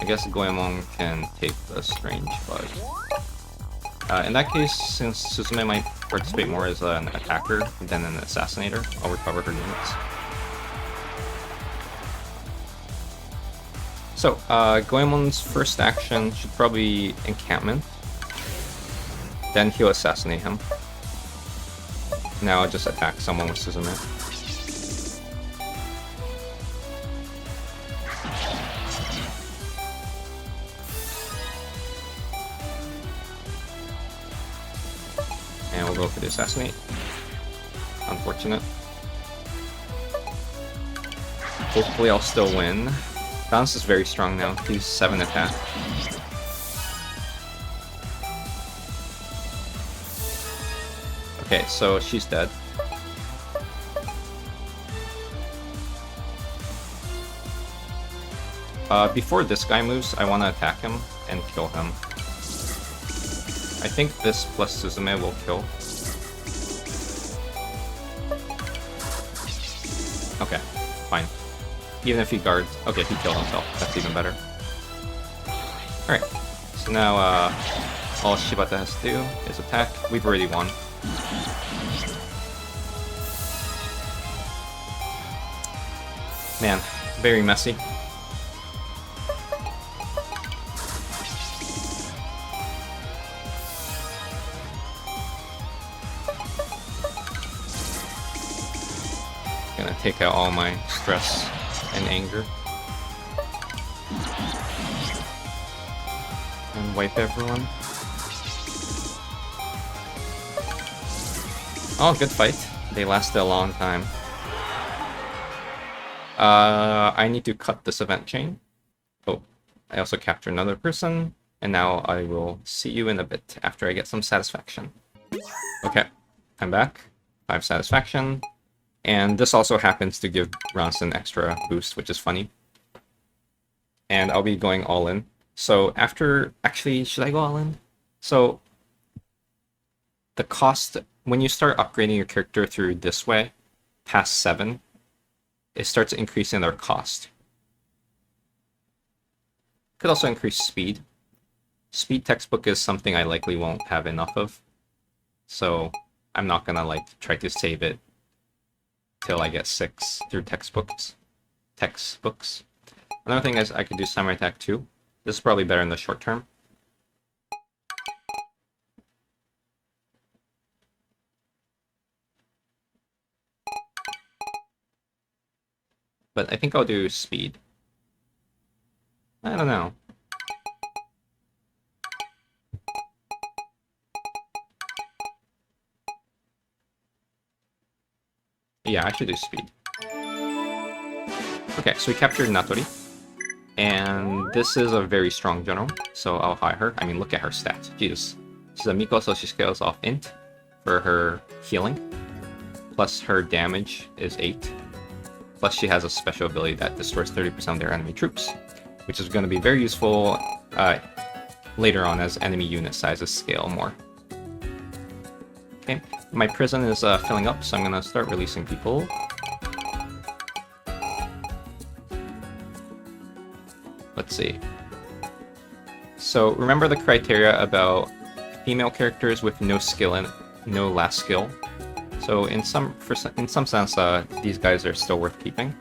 I guess Goemon can take the strange, but in that case, since Suzume might participate more as an attacker than an assassinator, I'll recover her units. So, Goemon's first action should probably be encampment. Then he'll assassinate him. Now I'll just attack someone with Suzume. And we'll go for the assassinate. Unfortunate. Hopefully I'll still win. Balance is very strong now. He's 7 attack. Okay, so she's dead. Before this guy moves, I want to attack him and kill him. I think this plus Suzume will kill. Okay, fine. Even if he guards... Okay, he killed himself. That's even better. Alright, so now all Shibata has to do is attack. We've already won. Man, very messy. Gonna take out all my stress and anger. And wipe everyone. Oh, good fight. They lasted a long time. I need to cut this event chain. Oh, I also captured another person, and now I will see you in a bit after I get some satisfaction. Okay, I'm back. 5 satisfaction. And this also happens to give Rance an extra boost, which is funny. And I'll be going all in. So after... Actually, should I go all in? So the cost... When you start upgrading your character through this way, past 7, it starts increasing their cost. Could also increase speed. Speed textbook is something I likely won't have enough of. So I'm not gonna like try to save it till I get 6 through textbooks. Another thing is I could do Samurai Attack 2. This is probably better in the short term. But I think I'll do speed. I don't know. Yeah, I should do speed. Okay, so we captured Natori. And this is a very strong general, so I'll hire her. I mean, look at her stats. Jesus. She's a Miko, so she scales off int for her healing. Plus her damage is 8. Plus she has a special ability that destroys 30% of their enemy troops, which is going to be very useful later on as enemy unit sizes scale more. Okay, my prison is filling up, so I'm going to start releasing people. Let's see. So remember the criteria about female characters with no skill and no last skill. So in some sense, these guys are still worth keeping.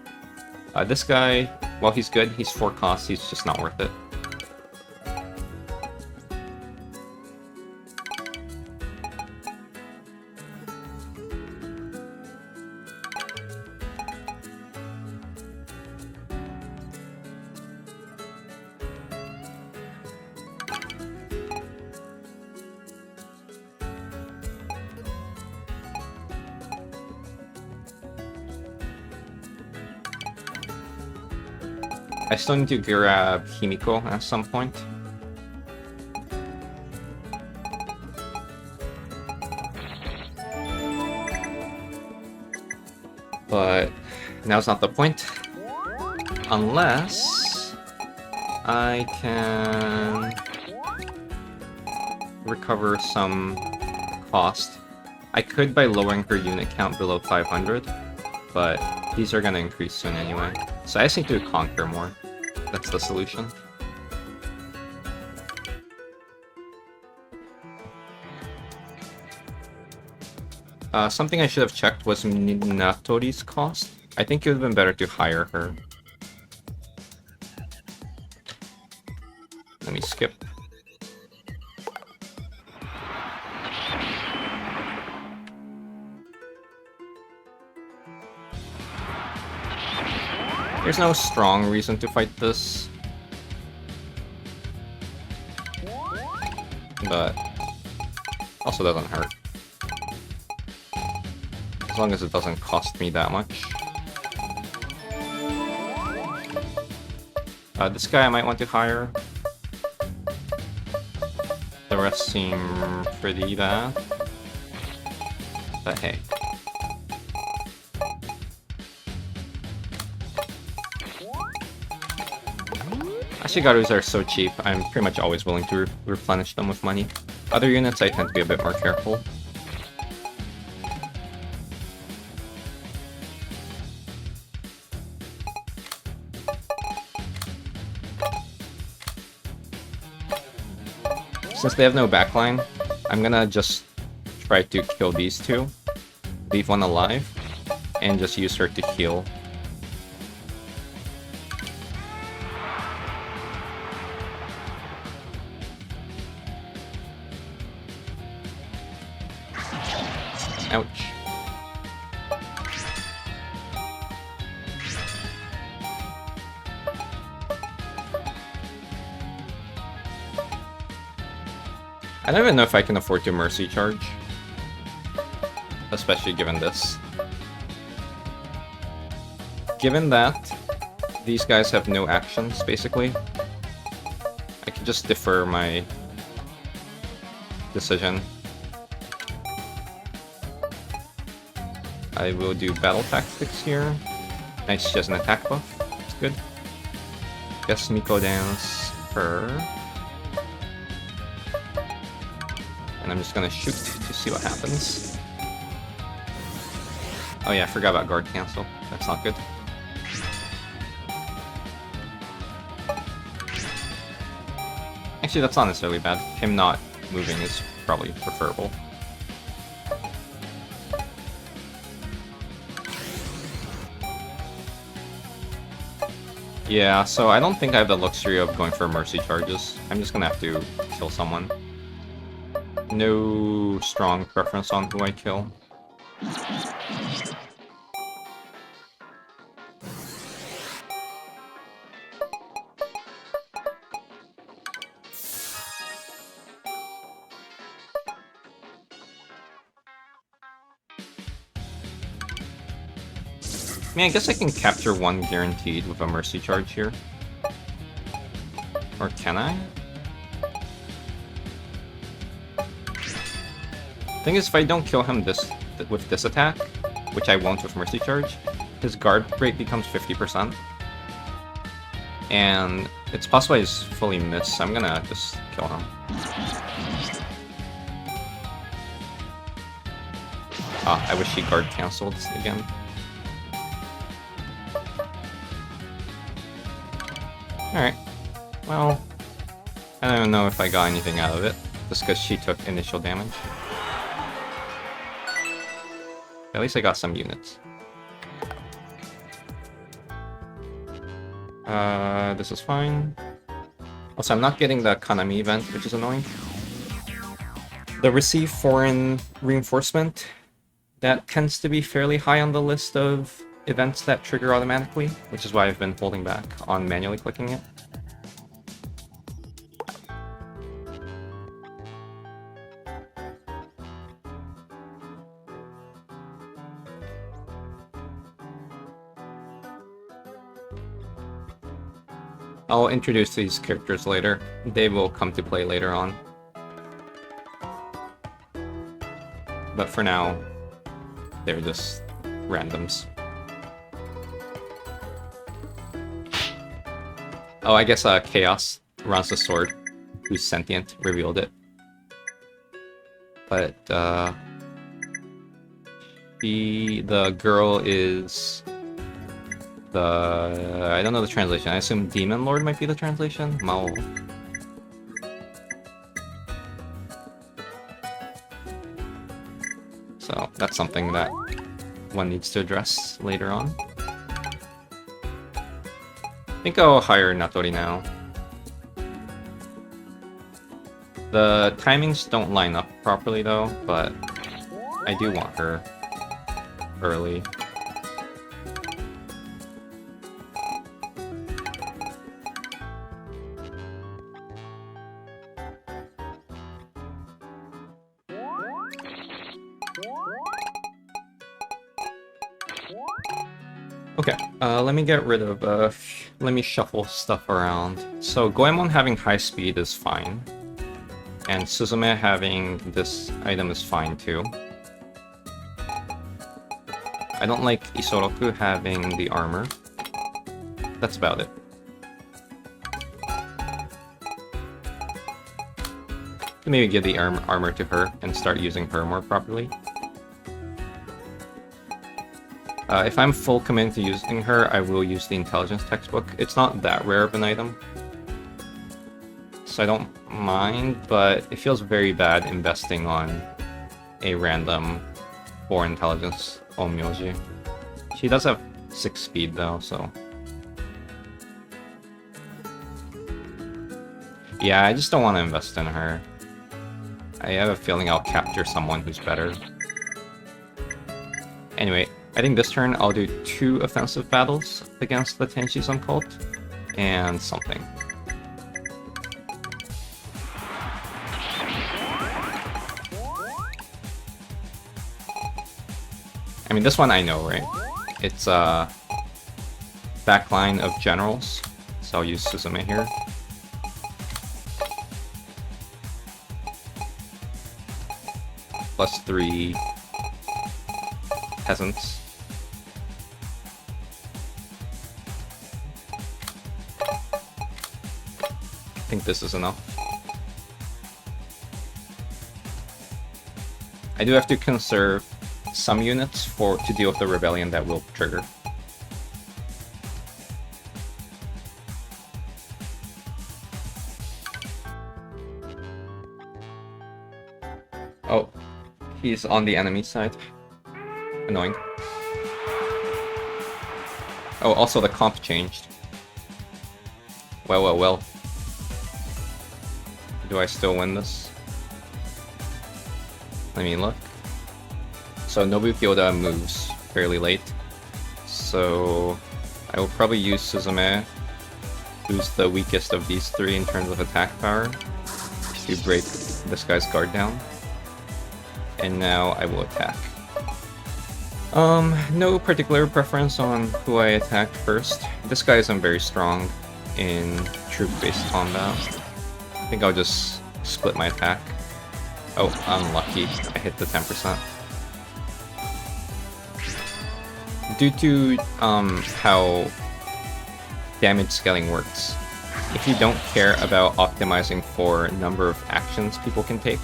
This guy, while he's good, he's 4 costs. He's just not worth it. I still need to grab Himiko at some point. But now's not the point. Unless I can recover some cost. I could by lowering her unit count below 500, but these are going to increase soon anyway. So I just need to conquer more. That's the solution. Something I should have checked was Minatori's cost. I think it would have been better to hire her. Let me skip. There's no strong reason to fight this. But also doesn't hurt. As long as it doesn't cost me that much. This guy I might want to hire. The rest seem pretty bad. But hey. Ashigarus are so cheap, I'm pretty much always willing to replenish them with money. Other units I tend to be a bit more careful. Since they have no backline, I'm gonna just try to kill these two, leave one alive, and just use her to heal. Ouch. I don't even know if I can afford to mercy charge. Especially given this. given that these guys have no actions, basically, I can just defer my decision. I will do battle tactics here. Nice, she has an attack buff. That's good. Guess Miko dance her. And I'm just gonna shoot to see what happens. Oh yeah, I forgot about guard cancel. That's not good. Actually, that's not necessarily bad. Him not moving is probably preferable. Yeah, so I don't think I have the luxury of going for mercy charges. I'm just gonna have to kill someone. No strong preference on who I kill. I mean, I guess I can capture one guaranteed with a mercy charge here. Or can I? Thing is, if I don't kill him with this attack, which I won't with mercy charge, his guard rate becomes 50%. And it's possible I just fully miss, so I'm gonna just kill him. Ah, I wish he guard cancelled again. Alright. Well, I don't know if I got anything out of it, just because she took initial damage. At least I got some units. This is fine. Also, I'm not getting the Kanami event, which is annoying. The receive foreign reinforcement, that tends to be fairly high on the list of events that trigger automatically, which is why I've been holding back on manually clicking it. I'll introduce these characters later. They will come to play later on. But for now, they're just randoms. Oh, I guess Chaos runs the sword, who's sentient, revealed it. But the girl is I don't know the translation. I assume Demon Lord might be the translation. Mao. So that's something that one needs to address later on. I think I'll hire Natori now. The timings don't line up properly though, but I do want her early. Okay, let me get rid of, let me shuffle stuff around. So Goemon having high speed is fine. And Suzume having this item is fine too. I don't like Isoroku having the armor. That's about it. Maybe give the armor to her and start using her more properly. If I'm full committed to using her, I will use the intelligence textbook. It's not that rare of an item, so I don't mind, but it feels very bad investing on a random 4 intelligence Onmyoji. She does have 6 speed though, so... Yeah, I just don't want to invest in her. I have a feeling I'll capture someone who's better. Anyway, I think this turn I'll do 2 offensive battles against the Tenshi-san cult, and something. I mean, this one I know, right? It's backline of generals, so I'll use Suzume here. +3 peasants. I think this is enough. I do have to conserve some units to deal with the rebellion that will trigger. Oh, he's on the enemy side. Annoying. Oh, also the comp changed. Well, well, well. Do I still win this? Let me look. So Nobuki Oda moves fairly late. So I will probably use Suzume, who's the weakest of these three in terms of attack power, to break this guy's guard down. And now I will attack. No particular preference on who I attack first. This guy isn't very strong in troop-based combat. I think I'll just split my attack. Oh, unlucky. I hit the 10%. Due to how damage scaling works, if you don't care about optimizing for number of actions people can take,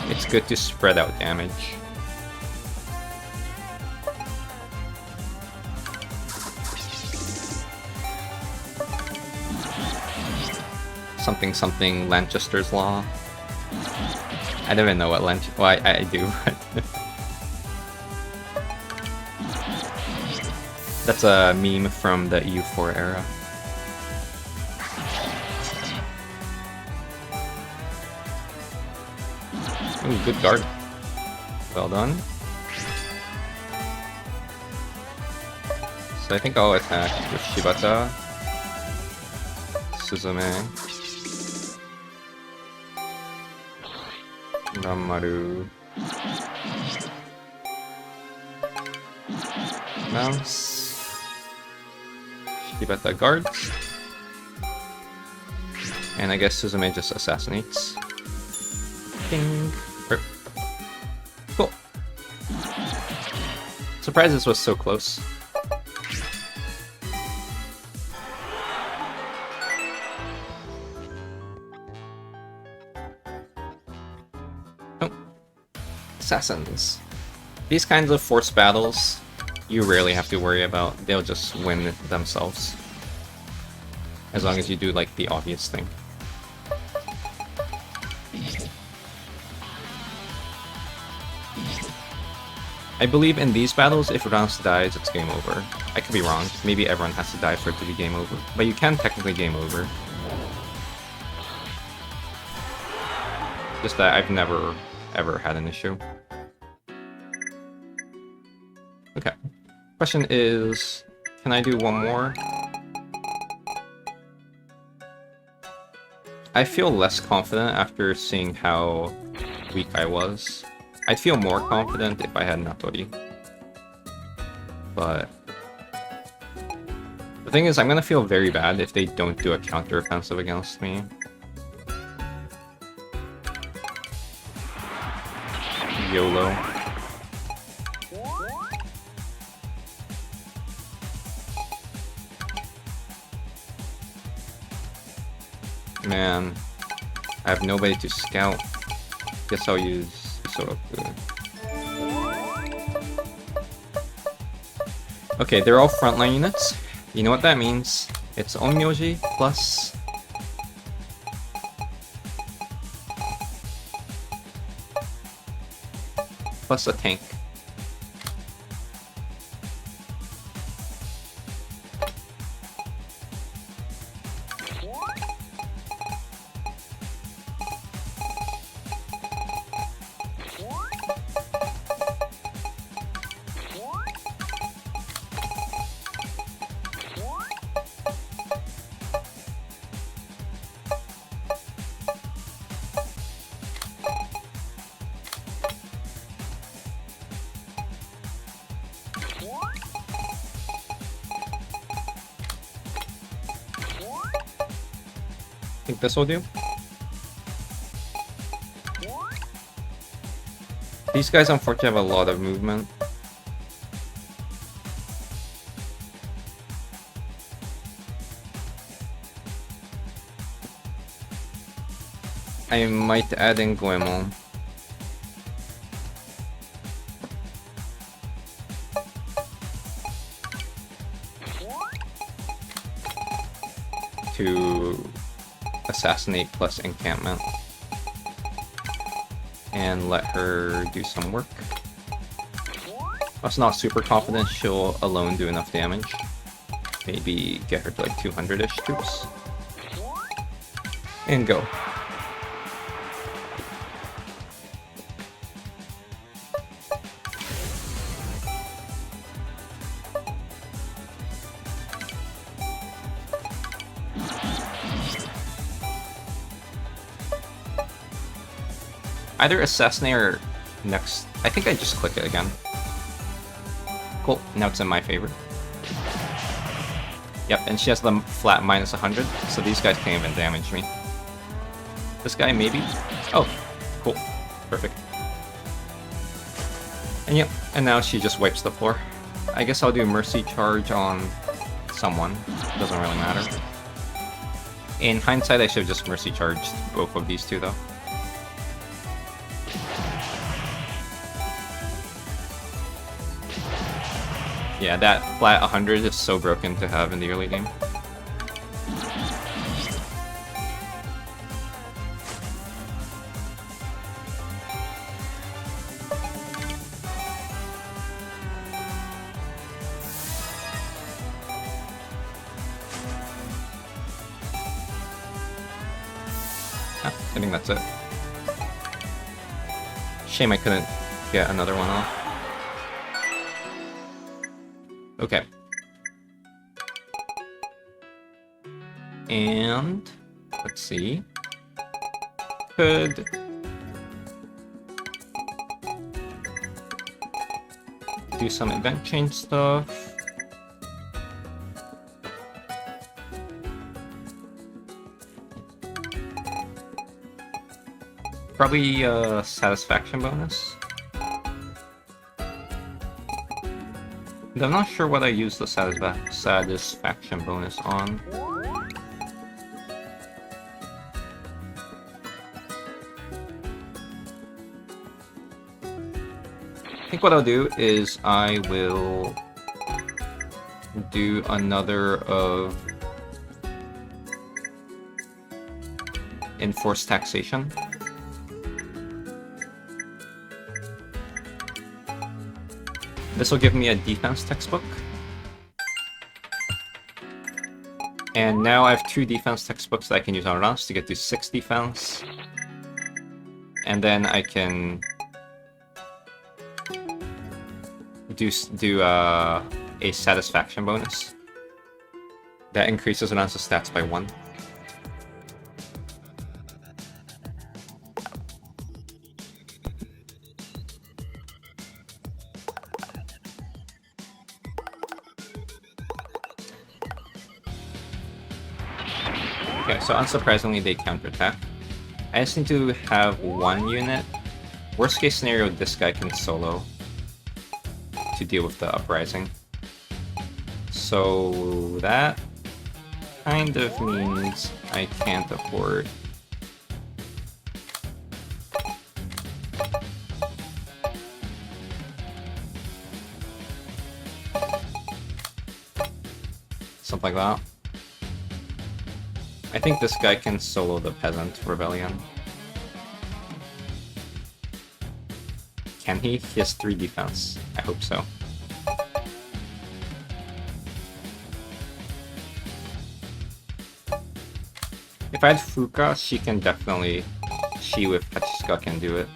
it's good to spread out damage. Something something Lanchester's Law. I don't even know what well, I do, but that's a meme from the EU4 era. Ooh, good guard. Well done. So I think I'll attack with Shibata, Suzume, Ranmaru, Mouse, Shibata guards, and I guess Suzume just assassinates. Ding. Cool. Surprised this was so close. Oh. Assassins. These kinds of forced battles, you rarely have to worry about. They'll just win themselves. As long as you do, like, the obvious thing. I believe in these battles, if Rance dies, it's game over. I could be wrong. Maybe everyone has to die for it to be game over. But you can technically game over. Just that I've never, ever had an issue. Okay. Question is, can I do one more? I feel less confident after seeing how weak I was. I'd feel more confident if I had Natori. But the thing is, I'm gonna feel very bad if they don't do a counter-offensive against me. YOLO. Man, I have nobody to scout. Guess I'll use Sengoku. Okay, they're all frontline units. You know what that means? It's Onmyoji plus a tank. think this will do. These guys unfortunately have a lot of movement. I might add in Goemon. To assassinate plus encampment. And let her do some work. I was not super confident she'll alone do enough damage. Maybe get her to like 200-ish troops. And go. Either assassinate or next. I think I just click it again. Cool, now it's in my favor. Yep, and she has the flat minus 100, so these guys can't even damage me. This guy, maybe? Oh, cool. Perfect. And yep, and now she just wipes the floor. I guess I'll do Mercy Charge on someone. Doesn't really matter. In hindsight, I should have just Mercy Charged both of these two, though. Yeah, that flat 100 is so broken to have in the early game. I think that's it. Shame I couldn't get another one off. Okay. And let's see. Could do some event change stuff. Probably a satisfaction bonus. I'm not sure what I use the satisfaction bonus on. I think what I'll do is I will do another of enforced taxation. This will give me a defense textbook. And now I have 2 defense textbooks that I can use on Rance to get to 6 defense. And then I can do a satisfaction bonus. That increases Rance's stats by 1. Okay, so unsurprisingly they counterattack. I just need to have 1 unit. Worst case scenario, this guy can solo to deal with the uprising. So that kind of means I can't afford something like that. I think this guy can solo the Peasant Rebellion. Can he? He has 3 defense. I hope so. If I had Fuka, she can definitely... She with Pachishka can do it.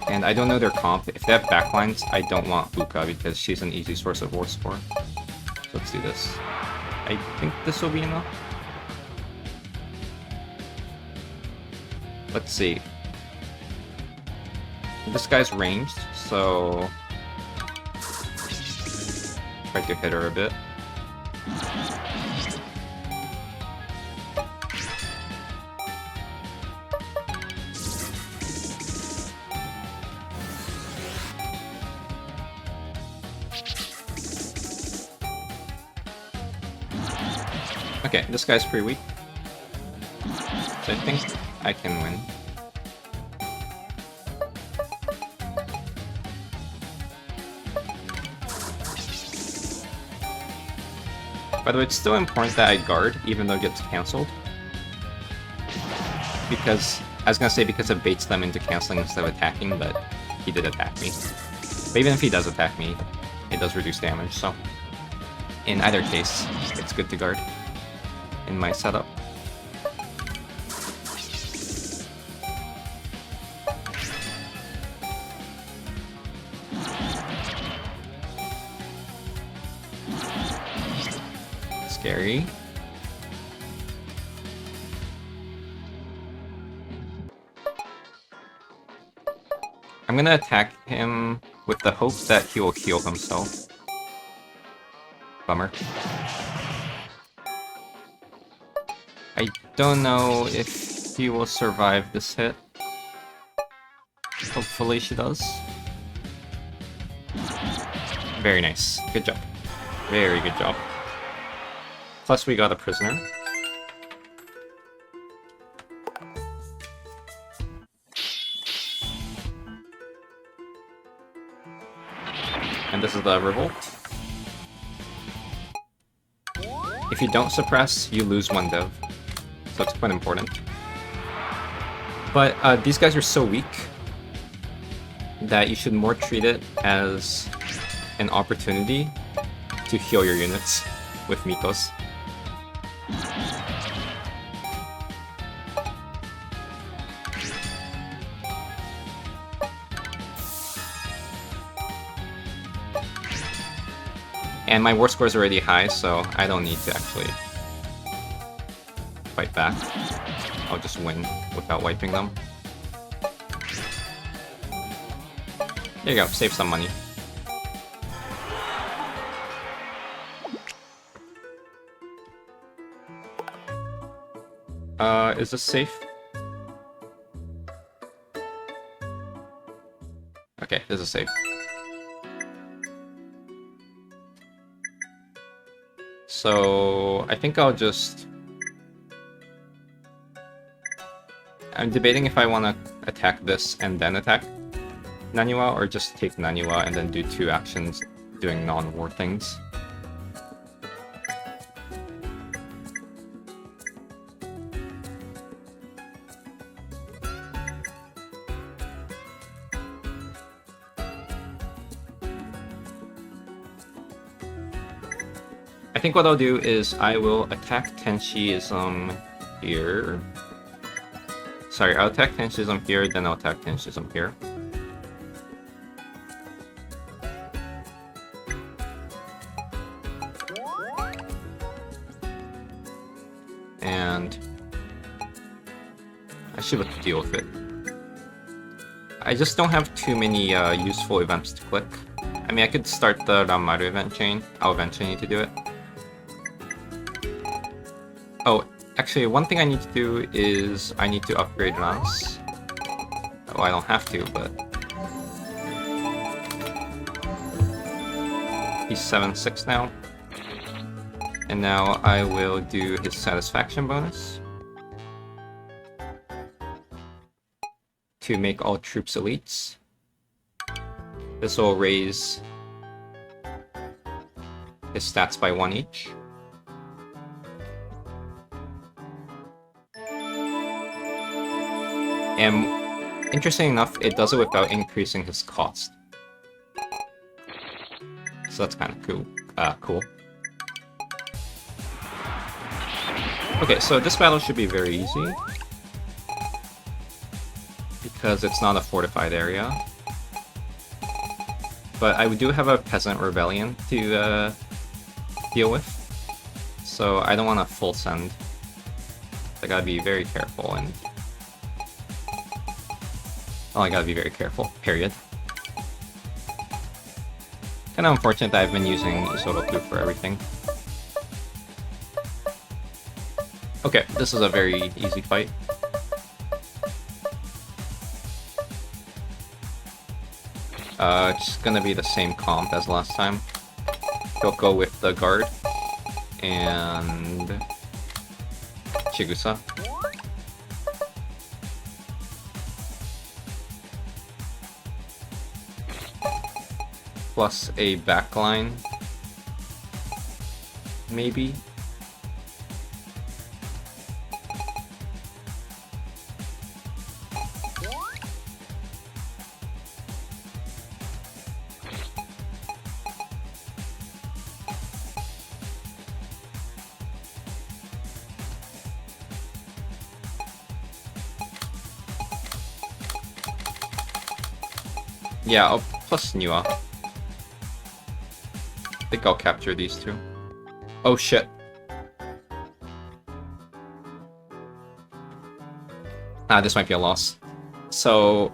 And I don't know their comp. If they have backlines, I don't want Fuka because she's an easy source of war score. So let's do this. I think this will be enough. Let's see. This guy's ranged, so try to hit her a bit. Okay, this guy's pretty weak. So I think I can win. By the way, it's still important that I guard, even though it gets cancelled. Because, I was gonna say because it baits them into cancelling instead of attacking, but he did attack me. But even if he does attack me, it does reduce damage, so... in either case, it's good to guard in my setup. Scary. I'm gonna attack him with the hope that he will heal himself. Bummer. I don't know if he will survive this hit. Hopefully she does. Very nice. Good job. Very good job. Plus we got a prisoner. And this is the revolt. If you don't suppress, you lose one dev. So it's quite important. But these guys are so weak that you should more treat it as an opportunity to heal your units with Mikos. And my war score is already high, so I don't need to actually fight back. I'll just win without wiping them. There you go, save some money. Is this safe? Okay, this is safe. So I think I'll just... I'm debating if I want to attack this and then attack Naniwa, or just take Naniwa and then do 2 actions doing non-war things. I think what I'll do is I will attack Tenshiism here. Sorry, I'll attack Tenshiism here, then I'll attack Tenshiism here. And I should be able to deal with it. I just don't have too many useful events to click. I mean, I could start the Ranmaru event chain. I'll eventually need to do it. Oh, actually, one thing I need to do is I need to upgrade Rance. Oh, I don't have to, but... he's 7-6 now. And now I will do his satisfaction bonus. To make all troops elites. This will raise his stats by 1 each. And interesting enough, it does it without increasing his cost. So that's kind of cool. Cool. Okay, so this battle should be very easy. Because it's not a fortified area. But I do have a peasant rebellion to deal with. So I don't want to full send. I gotta be very careful and... oh, I gotta be very careful, period. Kinda unfortunate that I've been using Isoroku for everything. Okay, this is a very easy fight. It's gonna be the same comp as last time. He'll go with the guard, and Chigusa. Plus a backline. Maybe. Yeah, oh, plus Nua. I think I'll capture these two. Oh shit. This might be a loss. So,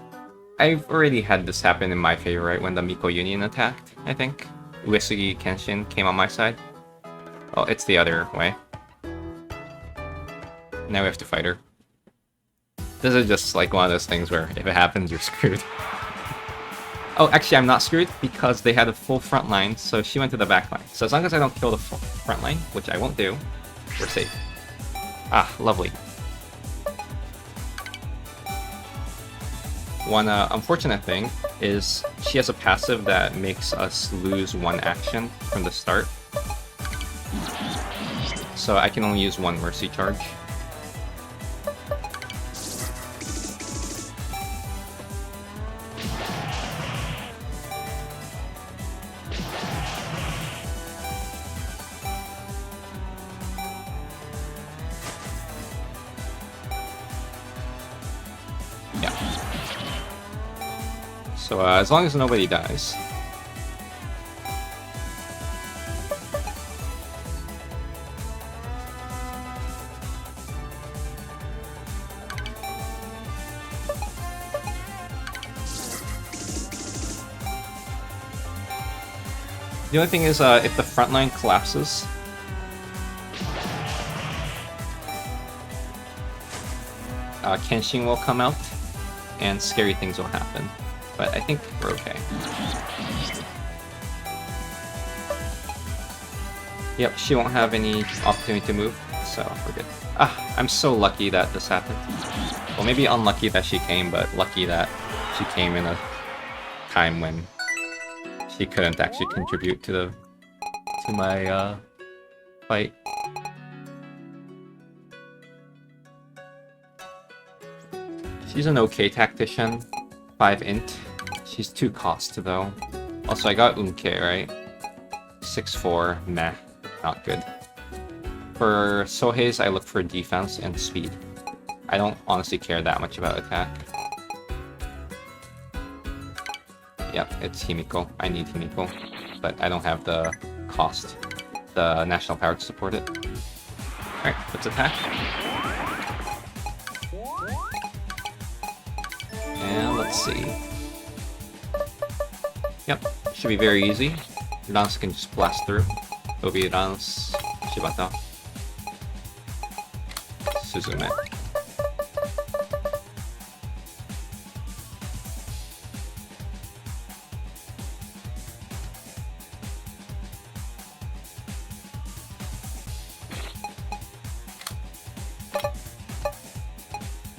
I've already had this happen in my favor, right? When the Miko Union attacked, I think. Uesugi Kenshin came on my side. Oh, it's the other way. Now we have to fight her. This is just like one of those things where if it happens, you're screwed. Oh, actually, I'm not screwed because they had a full front line, so she went to the back line. So as long as I don't kill the full front line, which I won't do, we're safe. Ah, lovely. One unfortunate thing is she has a passive that makes us lose one action from the start. So I can only use one Mercy charge. So as long as nobody dies. The only thing is if the front line collapses, Kenshin will come out and scary things will happen. But I think we're okay. Yep, she won't have any opportunity to move, so we're good. Ah, I'm so lucky that this happened. Well, maybe unlucky that she came, but lucky that she came in a time when she couldn't actually contribute to my fight. She's an okay tactician. 5 int. She's 2 cost though. Also, I got Unke, right? 6-4, meh, not good. For Sohei's, I look for defense and speed. I don't honestly care that much about attack. Yep, it's Himiko. I need Himiko, but I don't have the cost, the national power to support it. Alright, let's attack. And let's see. Yep, should be very easy. Rance can just blast through. Obi, Rance, Shibata, Suzume.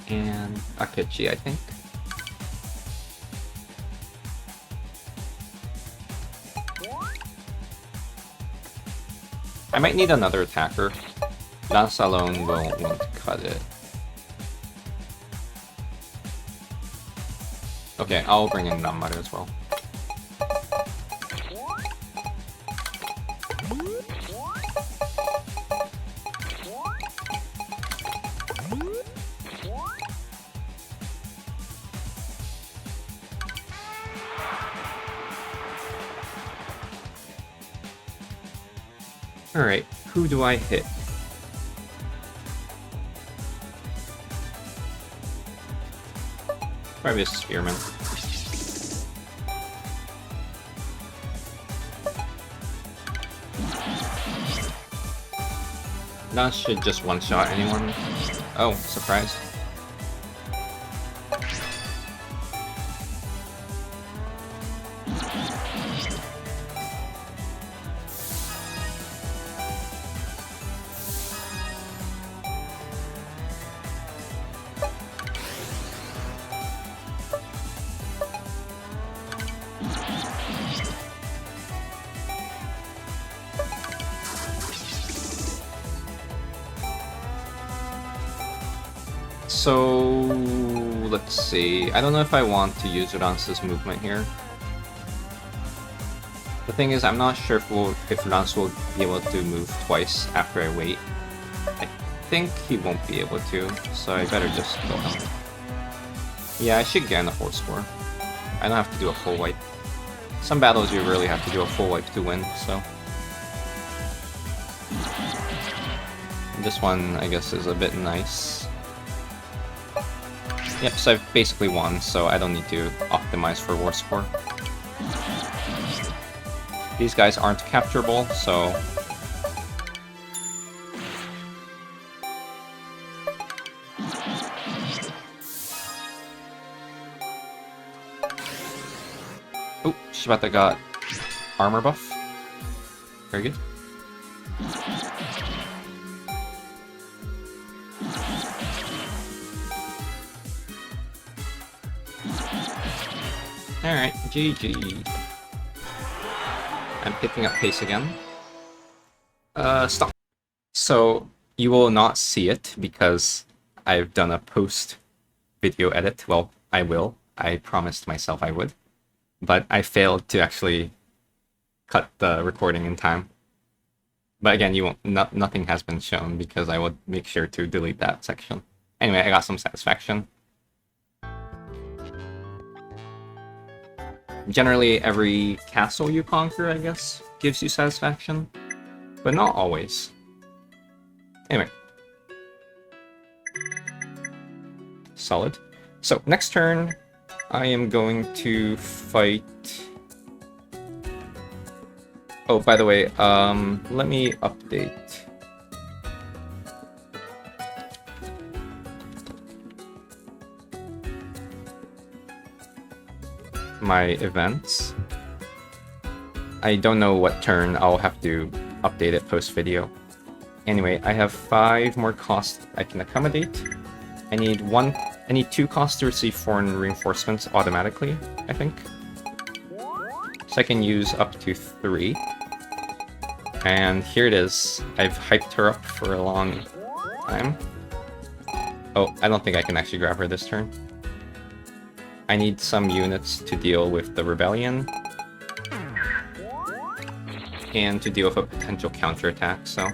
And Akechi, I think. I might need another attacker. Rance alone won't cut it. Okay, I'll bring in Nanmaru as well. Alright, who do I hit? Probably a Spearman. That should just one-shot anyone. Oh, surprise. So let's see. I don't know if I want to use Rance's movement here. The thing is, I'm not sure if Rance will be able to move twice after I wait. I think he won't be able to, so I better just kill him. Yeah, I should get a force score. I don't have to do a full wipe. Some battles you really have to do a full wipe to win, so... This one, I guess, is a bit nice. Yep, so I've basically won, so I don't need to optimize for war score. These guys aren't capturable, so... Oh, Shibata got armor buff. Very good. Alright, GG. I'm picking up pace again. Stop. So, you will not see it because I've done a post-video edit. Well, I will. I promised myself I would. But I failed to actually cut the recording in time. But again, you won't. Nothing has been shown because I would make sure to delete that section. Anyway, I got some satisfaction. Generally, every castle you conquer, I guess, gives you satisfaction, but not always. Anyway. Solid. So, next turn, I am going to fight... Oh, by the way, let me update. My events. I don't know what turn. I'll have to update it post-video. Anyway, I have 5 more costs I can accommodate. I need 2 costs to receive foreign reinforcements automatically, I think. So I can use up to 3. And here it is. I've hyped her up for a long time. Oh, I don't think I can actually grab her this turn. I need some units to deal with the rebellion. And to deal with a potential counterattack, so...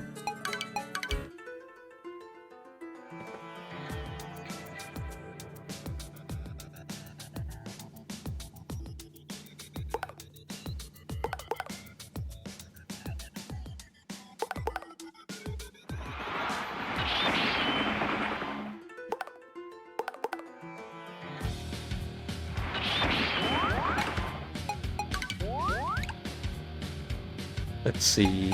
Let's see.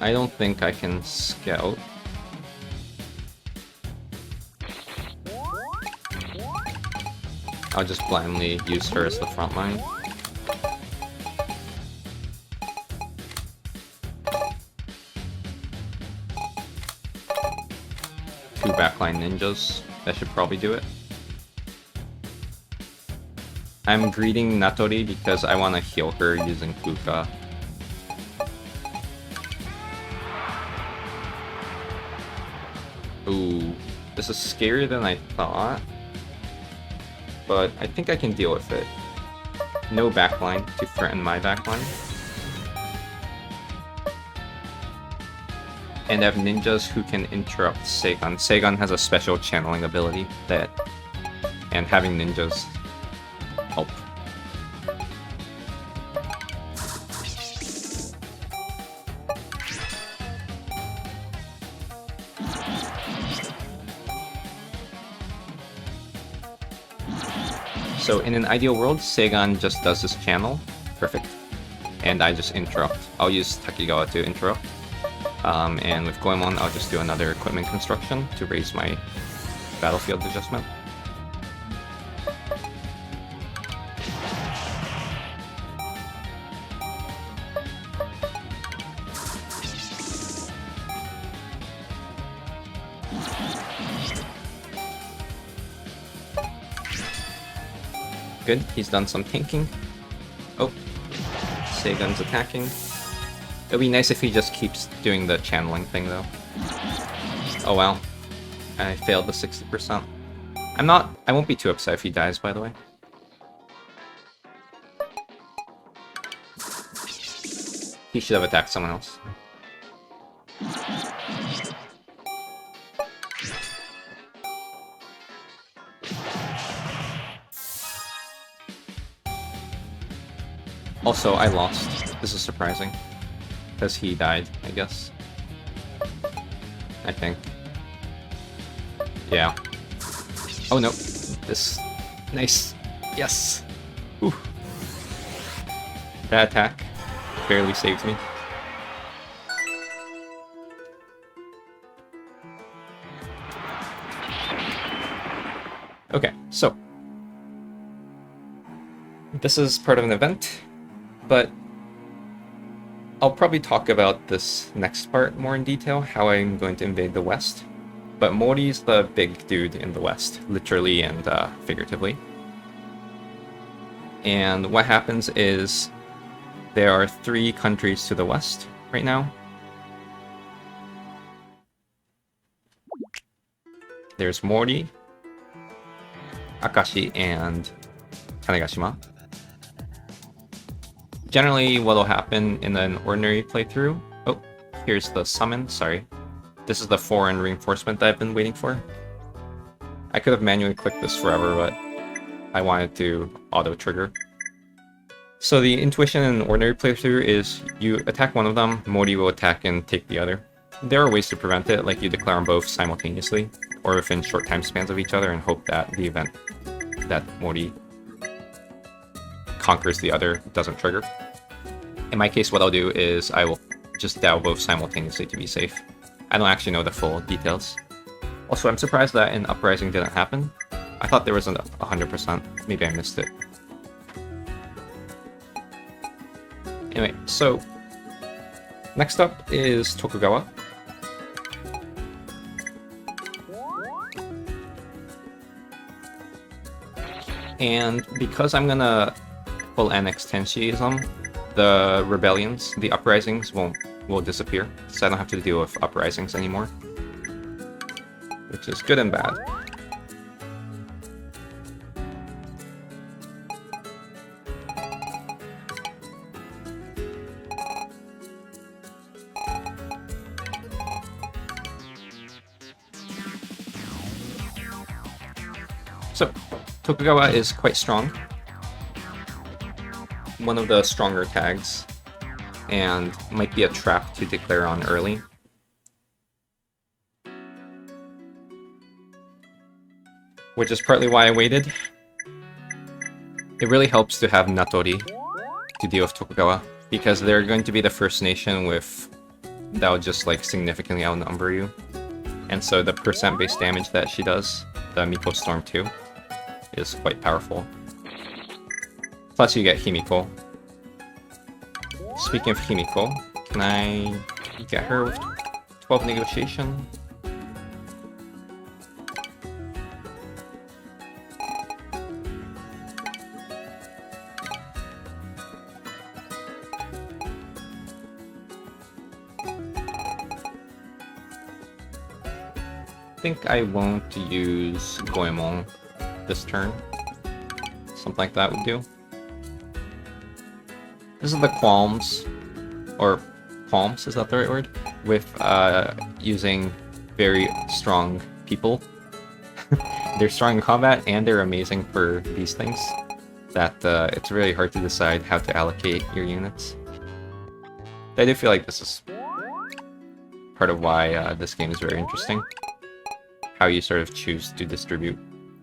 I don't think I can scout. I'll just blindly use her as the front line. Two backline ninjas. That should probably do it. I'm greeting Natori because I want to heal her using Kuka. Ooh, this is scarier than I thought. But I think I can deal with it. No backline to threaten my backline. And I have ninjas who can interrupt Seigan. Seigan has a special channeling ability that... And having ninjas help. So in an ideal world, Seigan just does his channel. Perfect. And I just interrupt. I'll use Takigawa to interrupt. And with Goemon, I'll just do another equipment construction to raise my battlefield adjustment. Good, he's done some tanking. Oh, Seigun's attacking. It'd be nice if he just keeps doing the channeling thing, though. Oh wow. I failed the 60%. I won't be too upset if he dies, by the way. He should have attacked someone else. Also, I lost. This is surprising. Because he died, I guess. I think. Yeah. Oh no. This... Nice. Yes! Ooh. That attack barely saved me. Okay, so... This is part of an event, but I'll probably talk about this next part more in detail, how I'm going to invade the West. But Mori's the big dude in the West, literally and figuratively. And what happens is there are 3 countries to the west right now. There's Mori, Akashi, and Tanegashima. Generally, what'll happen in an ordinary playthrough... Oh, here's the summon, sorry. This is the foreign reinforcement that I've been waiting for. I could have manually clicked this forever, but I wanted to auto-trigger. So the intuition in an ordinary playthrough is you attack one of them, Mori will attack and take the other. There are ways to prevent it, like you declare them both simultaneously, or within short time spans of each other and hope that the event that Mori conquers the other doesn't trigger. In my case, what I'll do is I will just Dow both simultaneously to be safe. I don't actually know the full details. Also, I'm surprised that an uprising didn't happen. I thought there was a 100%. Maybe I missed it. Anyway, so next up is Tokugawa. And because I'm gonna full annex Tenshiism, the rebellions, the uprisings will disappear, so I don't have to deal with uprisings anymore. Which is good and bad. So, Tokugawa is quite strong. One of the stronger tags, and might be a trap to declare on early. Which is partly why I waited. It really helps to have Natori to deal with Tokugawa, because they're going to be the first nation that'll just like significantly outnumber you. And so the percent-based damage that she does, the Miko Storm 2, is quite powerful. Plus you get Himiko. Speaking of Himiko, can I get her with 12 negotiation? I think I won't use Goemon this turn. Something like that would do. This is the qualms, or qualms, is that the right word? With using very strong people. They're strong in combat and they're amazing for these things. That it's really hard to decide how to allocate your units. I do feel like this is part of why this game is very interesting. How you sort of choose to distribute.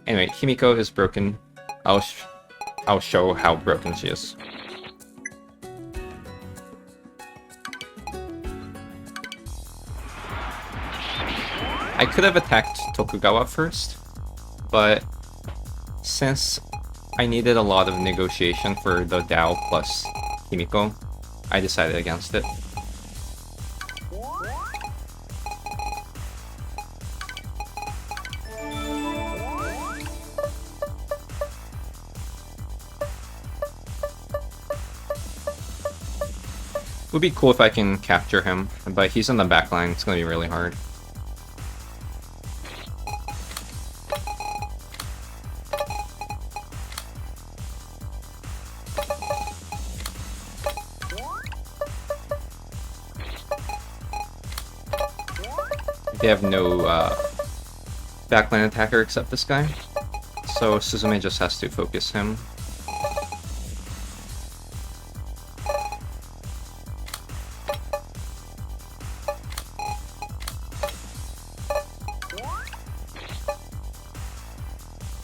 Anyway, Himiko is broken. I'll show how broken she is. I could have attacked Tokugawa first, but since I needed a lot of negotiation for the Dao plus Himiko, I decided against it. Would be cool if I can capture him, but he's in the back line. It's gonna be really hard. They have no backline attacker except this guy, so Suzume just has to focus him.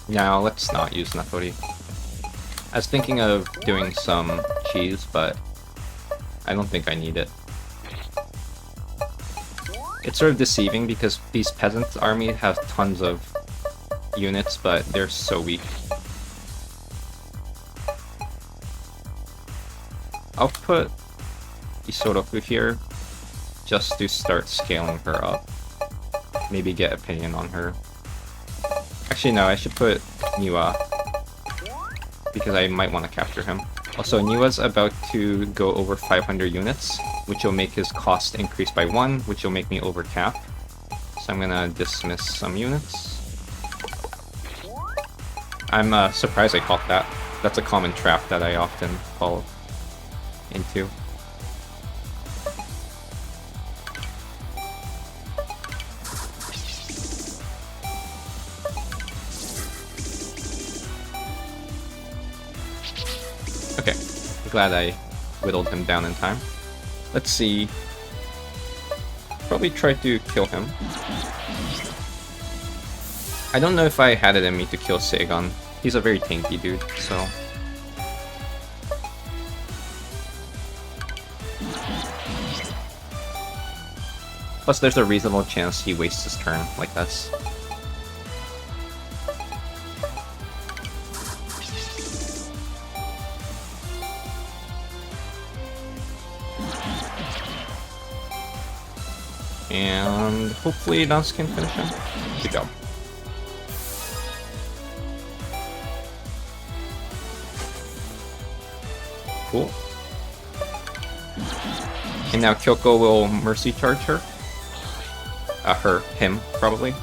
Now let's not use Natori. I was thinking of doing some cheese, but I don't think I need it. It's sort of deceiving because these peasant army have tons of units, but they're so weak. I'll put Isoroku here just to start scaling her up. Maybe get opinion on her. Actually no, I should put Niwa because I might want to capture him. Also, Niwa's about to go over 500 units, which will make his cost increase by 1, which will make me over cap. So I'm gonna dismiss some units. I'm surprised I caught that. That's a common trap that I often fall into. Okay, glad I whittled him down in time. Let's see. Probably try to kill him. I don't know if I had it in me to kill Seigon. He's a very tanky dude, so... Plus there's a reasonable chance he wastes his turn like this. And hopefully Dance can finish him. Good job. Cool. And now Kyoko will mercy charge her. Him, probably.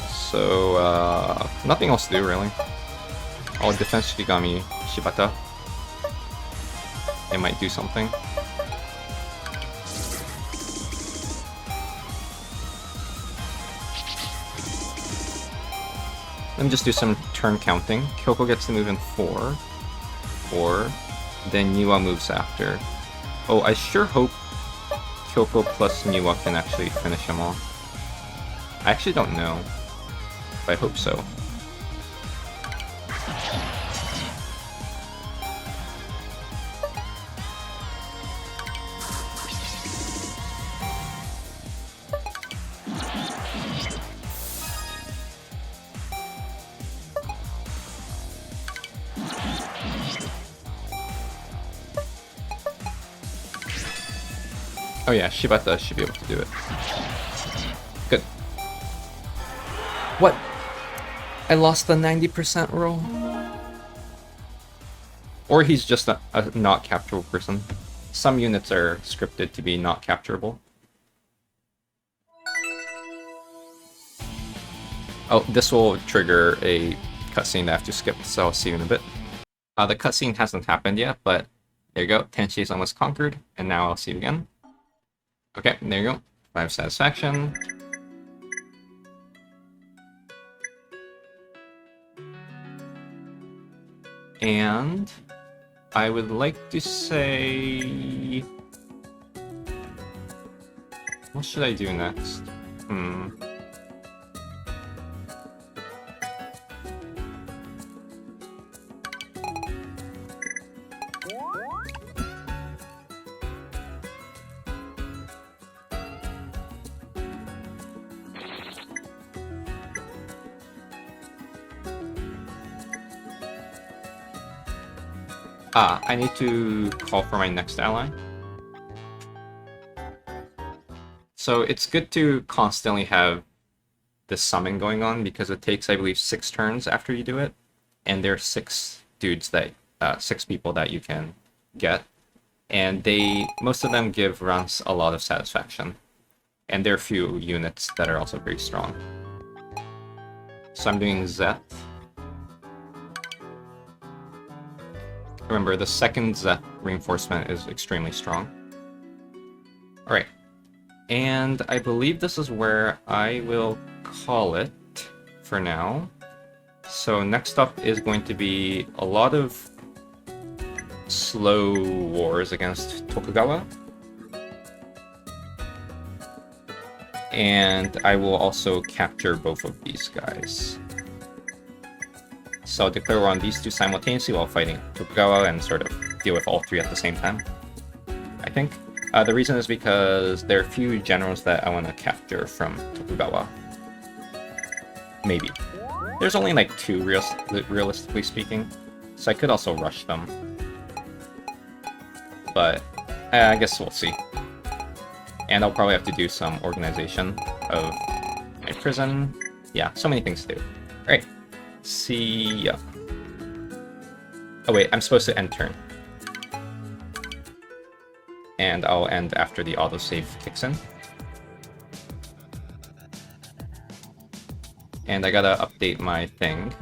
So, nothing else to do, really. I'll defense Shikigami Shibata. It might do something. Let me just do some turn counting. Kyoko gets to move in 4. 4. Then Niwa moves after. Oh, I sure hope Kyoko plus Niwa can actually finish him off. I actually don't know. But I hope so. Oh yeah, Shibata should be able to do it. Good. What? I lost the 90% roll? Or he's just a not capturable person. Some units are scripted to be not capturable. Oh, this will trigger a cutscene that I have to skip, so I'll see you in a bit. The cutscene hasn't happened yet, but there you go. Tenchi is almost conquered, and now I'll see you again. Okay, there you go. 5 satisfaction. And I would like to say... What should I do next? I need to call for my next ally. So it's good to constantly have this summon going on because it takes, I believe, 6 turns after you do it. And there are 6 dudes that 6 people that you can get, and most of them give Rance a lot of satisfaction, and there are few units that are also very strong. So I'm doing Zeth. Remember, the second Zeth reinforcement is extremely strong. Alright, and I believe this is where I will call it for now. So next up is going to be a lot of slow wars against Tokugawa. And I will also capture both of these guys. So I'll declare war on these two simultaneously while fighting Tokugawa and sort of deal with all 3 at the same time, I think. The reason is because there are a few generals that I want to capture from Tokugawa. Maybe. There's only like 2, realistically speaking, so I could also rush them. But I guess we'll see. And I'll probably have to do some organization of my prison. Yeah, so many things to do. Alright, see ya. Oh wait, I'm supposed to end turn. And I'll end after the autosave kicks in. And I gotta update my thing.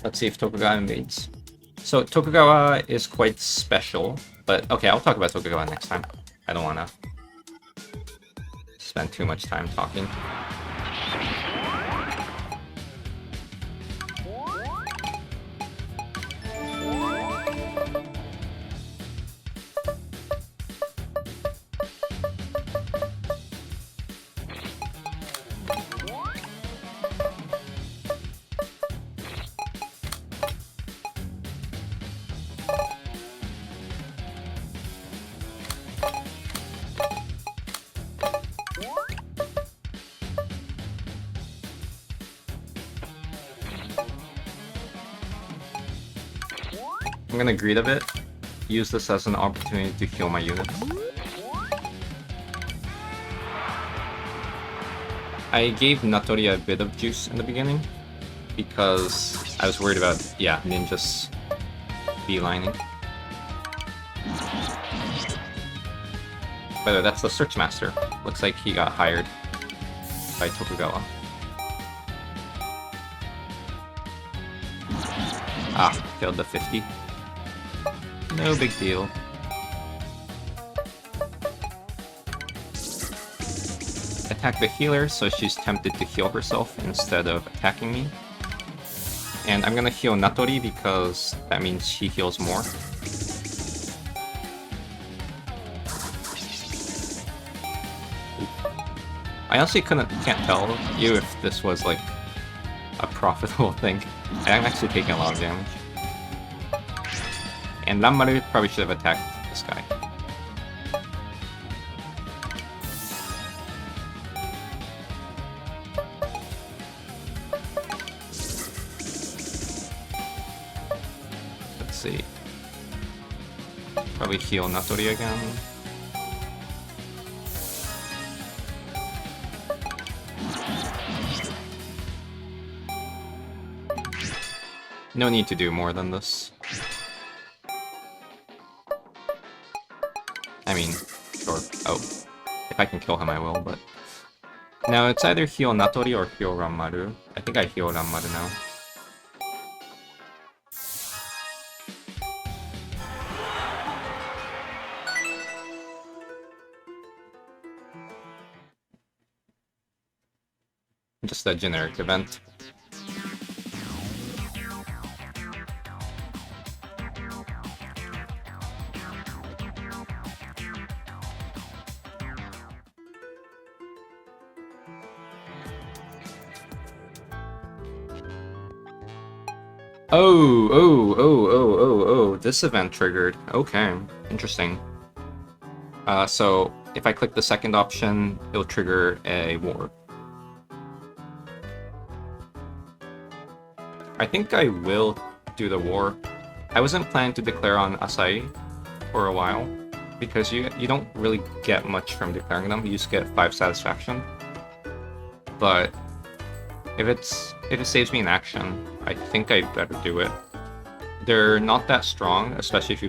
Let's see if Tokugawa invades. So Tokugawa is quite special, but okay, I'll talk about Tokugawa next time. I don't wanna spend too much time talking. I'm gonna greed a bit, use this as an opportunity to heal my units. I gave Natori a bit of juice in the beginning, because I was worried about, yeah, ninjas beelining. By the way, that's the Search Master. Looks like he got hired by Tokugawa. Ah, failed the 50. No big deal. Attack the healer, so she's tempted to heal herself instead of attacking me. And I'm gonna heal Natori because that means she heals more. I honestly can't tell you if this was like a profitable thing. I'm actually taking a lot of damage. And Ranmaru probably should have attacked this guy. Let's see. Probably heal Natori again. No need to do more than this. I mean, sure. Oh, if I can kill him, I will, but... Now, it's either heal Natori or heal Ranmaru. I think I heal Ranmaru now. Just a generic event. Oh, this event triggered. Okay, interesting. So if I click the second option, it'll trigger a war. I think I will do the war. I wasn't planning to declare on Asai for a while, because you don't really get much from declaring them. You just get 5 satisfaction. But if it saves me an action, I think I better do it. They're not that strong, especially if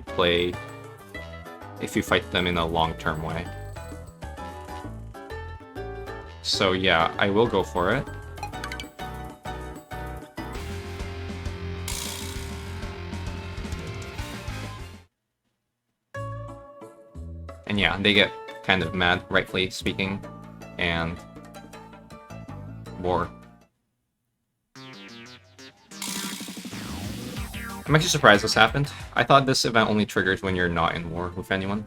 you fight them in a long-term way. So yeah, I will go for it. And yeah, they get kind of mad, rightfully speaking, and war. I'm actually surprised this happened. I thought this event only triggers when you're not in war with anyone.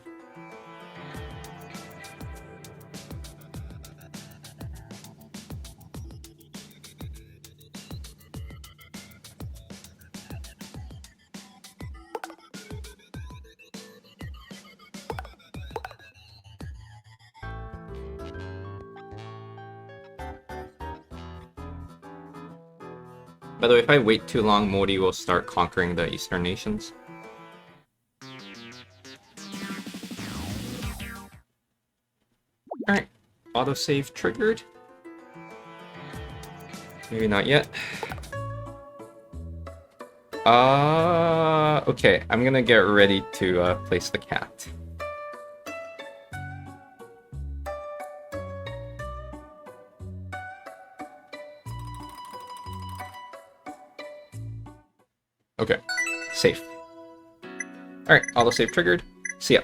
By the way, if I wait too long, Modi will start conquering the eastern nations. Alright, autosave triggered. Maybe not yet. Okay, I'm gonna get ready to place the cat. Okay, safe. Alright, autosave triggered. See ya.